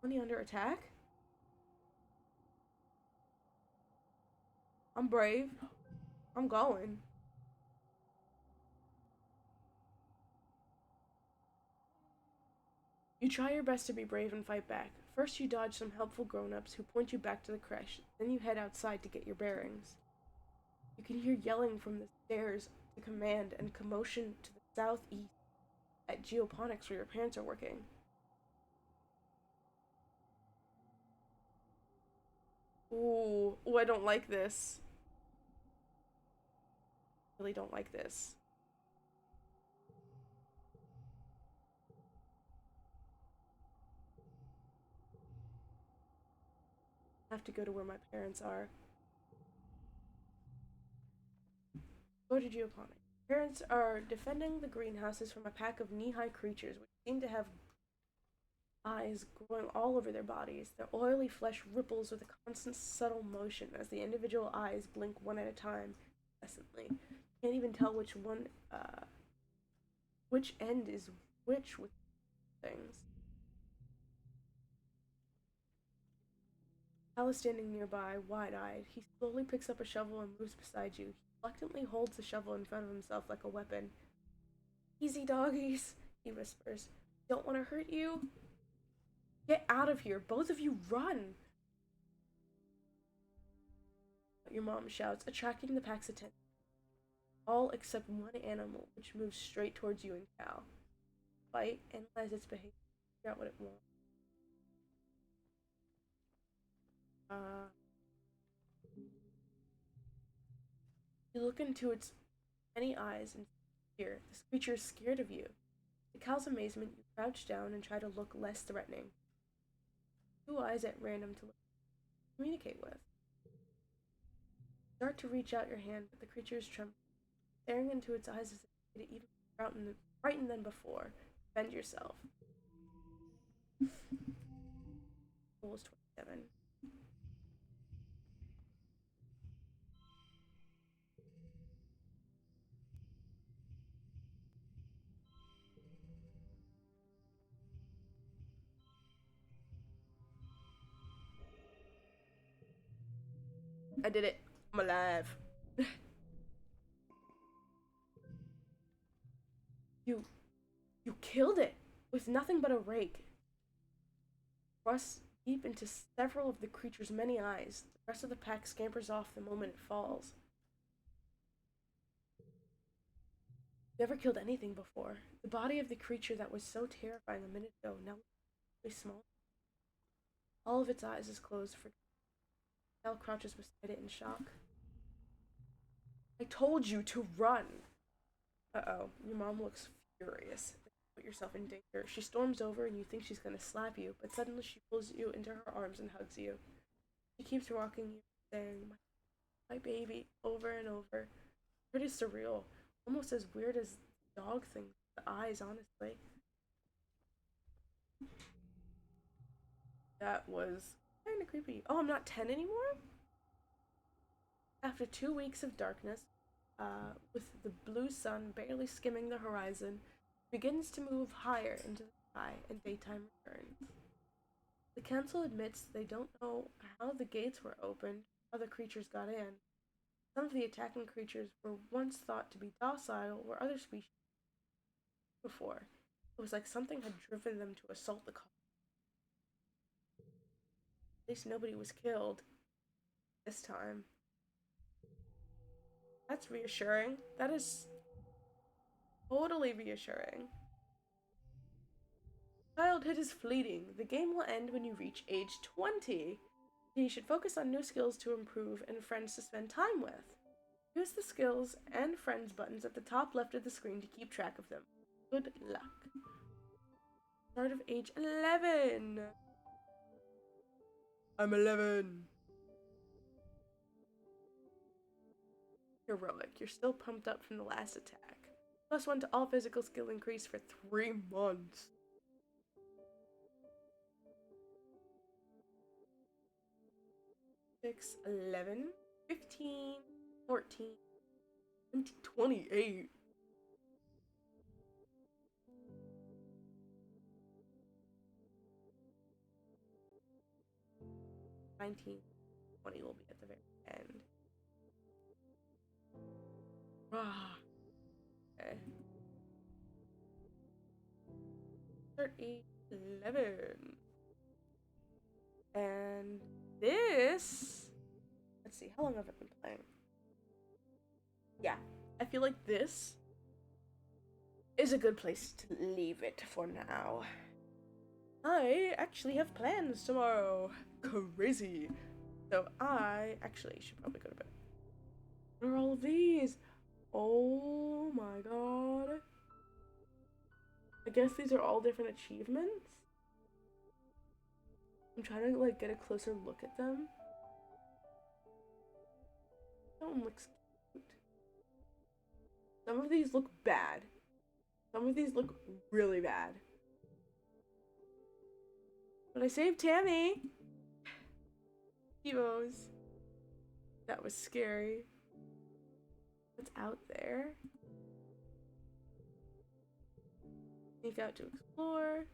Speaker 1: Colony under attack? I'm brave. I'm going. You try your best to be brave and fight back. First you dodge some helpful grown-ups who point you back to the creche, then you head outside to get your bearings. You can hear yelling from the stairs to command and commotion to the southeast at geoponics where your parents are working. Ooh, I don't like this. Really don't like this. I have to go to where my parents are. Go to geoponics. Parents are defending the greenhouses from a pack of knee-high creatures which seem to have eyes growing all over their bodies. Their oily flesh ripples with a constant subtle motion as the individual eyes blink one at a time, incessantly. Can't even tell which end is which with things. Hal is standing nearby, wide-eyed. He slowly picks up a shovel and moves beside you. He reluctantly holds the shovel in front of himself like a weapon. Easy, doggies, he whispers. Don't want to hurt you? Get out of here. Both of you run. Your mom shouts, attracting the pack's attention. all except one animal, which moves straight towards you and Cal. Fight, analyze its behavior, figure out what it wants. You look into its many eyes and fear. This creature is scared of you. To Cal's amazement, you crouch down and try to look less threatening. Two eyes at random to communicate with. Start to reach out your hand, but the creature is trembling. Staring into its eyes is a way to even frightened than before. Defend yourself. Goal is 27. I did it. I'm alive. You killed it with nothing but a rake. Thrust deep into several of the creature's many eyes. The rest of the pack scampers off the moment it falls. Never killed anything before. The body of the creature that was so terrifying a minute ago now is small. All of its eyes is closed for Cal crouches beside it in shock. I told you to run! Uh-oh, your mom looks furious. Put yourself in danger. She storms over and you think she's gonna slap you, but suddenly she pulls you into her arms and hugs you. She keeps rocking you, saying, my baby, over and over. Pretty surreal. Almost as weird as dog things. The eyes, honestly. That was kinda creepy. Oh, I'm not 10 anymore? After 2 weeks of darkness, with the blue sun barely skimming the horizon, begins to move higher into the sky and daytime returns. The council admits they don't know how the gates were opened, how the creatures got in. Some of the attacking creatures were once thought to be docile, where other species before. It was like something had driven them to assault the colony. At least nobody was killed this time. That's reassuring. That is totally reassuring. Childhood is fleeting. The game will end when you reach age 20. You should focus on new skills to improve and friends to spend time with. Use the skills and friends buttons at the top left of the screen to keep track of them. Good luck. Start of age 11. I'm 11. Heroic. You're still pumped up from the last attack. +1 to all physical skill increase for 3 months. 6, 11, 15, 14, 20, 28. $19, $20 will be at the very end. Okay. 30, 11. And this... Let's see, how long have I been playing? Yeah, I feel like this is a good place to leave it for now. I actually have plans tomorrow. Crazy. So I actually should probably go to bed. What are all of these? Oh my god. I guess these are all different achievements. I'm trying to like get a closer look at them. That one looks cute. Some of these look bad. Some of these look really bad. But I saved Tammy. Evos. That was scary. What's out there? Sneak out to explore.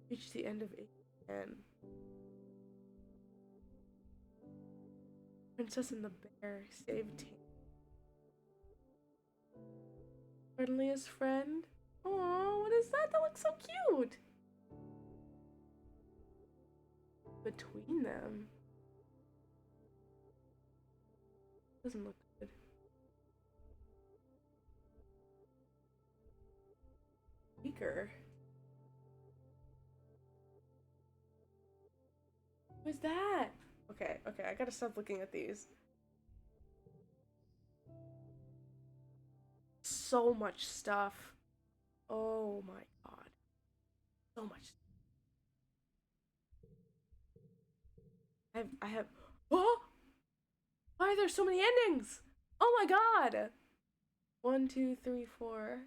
Speaker 1: Reach the end of 8:10. Princess and the Bear. Save Tammy. Friendliest friend. Oh, what is that? That looks so cute. Between them. Doesn't look good. speaker. Who's that? Okay, I gotta stop looking at these. So much stuff. Oh my god. So much. I have. Oh! Why are there so many endings? Oh my god! 1, 2, 3, 4.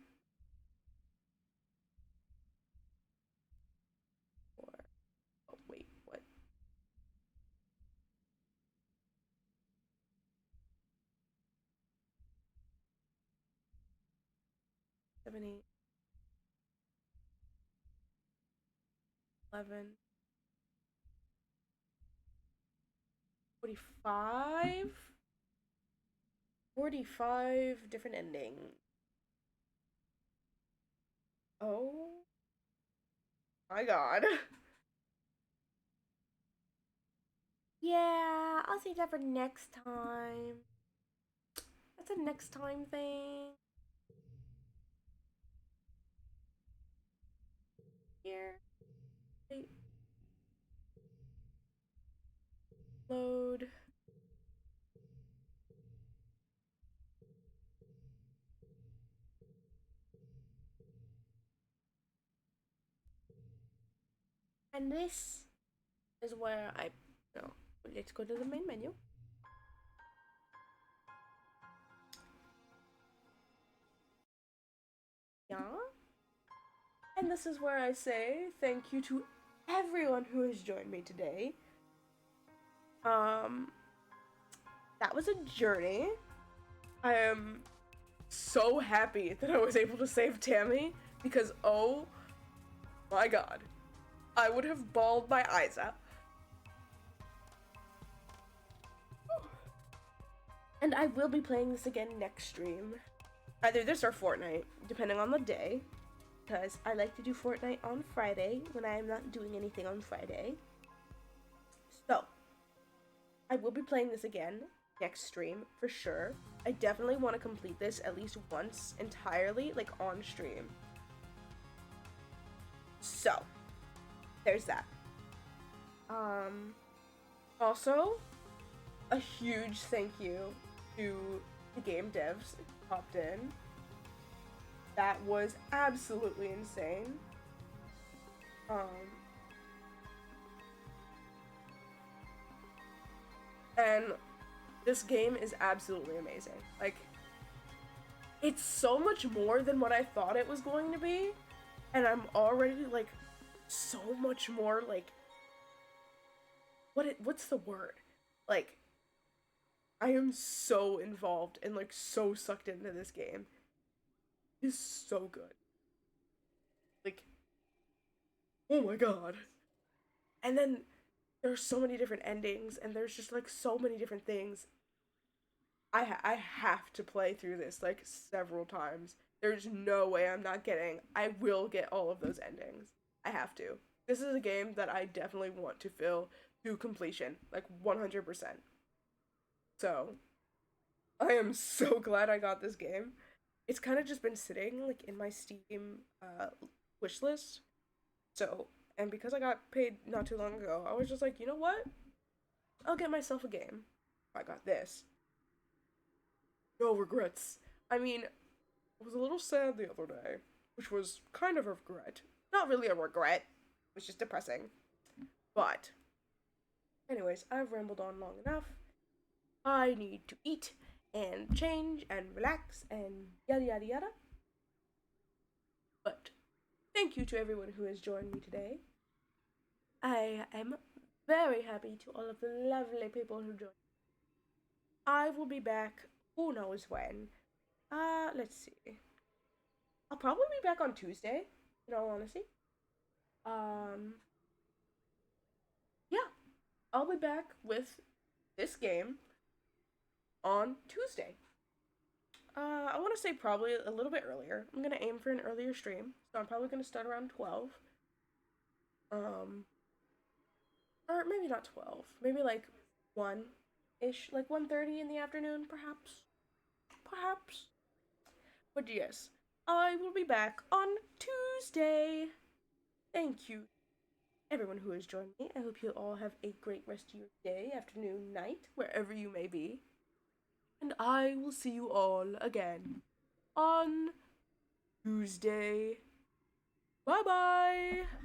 Speaker 1: 4. Oh, wait, what? 7, 8, 11, 45? 45 different endings. Oh my god.
Speaker 2: Yeah, I'll save that for next time. That's a next time thing.
Speaker 1: Here. Wait. Load. And this is where let's go to the main menu. Yeah. And this is where I say thank you to everyone who has joined me today. That was a journey. I am so happy that I was able to save Tammy because oh my god, I would have bawled my eyes out. And I will be playing this again next stream. Either this or Fortnite, depending on the day. Because I like to do Fortnite on Friday when I am not doing anything on Friday. So, I will be playing this again next stream for sure. I definitely want to complete this at least once entirely, like on stream. So, there's that. Also, a huge thank you to the game devs who popped in. That was absolutely insane. And this game is absolutely amazing. Like, it's so much more than what I thought it was going to be, and I'm already like so much more like what's the word? Like, I am so involved and like so sucked into this game. It's so good. Like, oh my god. And then there's so many different endings and there's just like so many different things. I have to play through this like several times. There's no way I'm not getting. I will get all of those endings. I have to. This is a game that I definitely want to fill to completion, like 100%. So, I am so glad I got this game. It's kind of just been sitting like in my Steam wish list. So, and because I got paid not too long ago, I was just like, you know what? I'll get myself a game. I got this. No regrets. I mean, I was a little sad the other day, which was kind of a regret. Not really a regret. It was just depressing. But, anyways, I've rambled on long enough. I need to eat and change and relax and yada yada yada. But, thank you to everyone who has joined me today. I am very happy to all of the lovely people who joined. I will be back who knows when. Let's see. I'll probably be back on Tuesday, in all honesty. Yeah, I'll be back with this game on Tuesday. I want to say probably a little bit earlier. I'm gonna aim for an earlier stream, so I'm probably gonna start around 12. Or maybe not 12. Maybe like 1-ish, like 1:30 in the afternoon, perhaps. Perhaps. But yes, I will be back on Tuesday. Thank you, everyone who has joined me. I hope you all have a great rest of your day, afternoon, night, wherever you may be. And I will see you all again on Tuesday. Bye bye.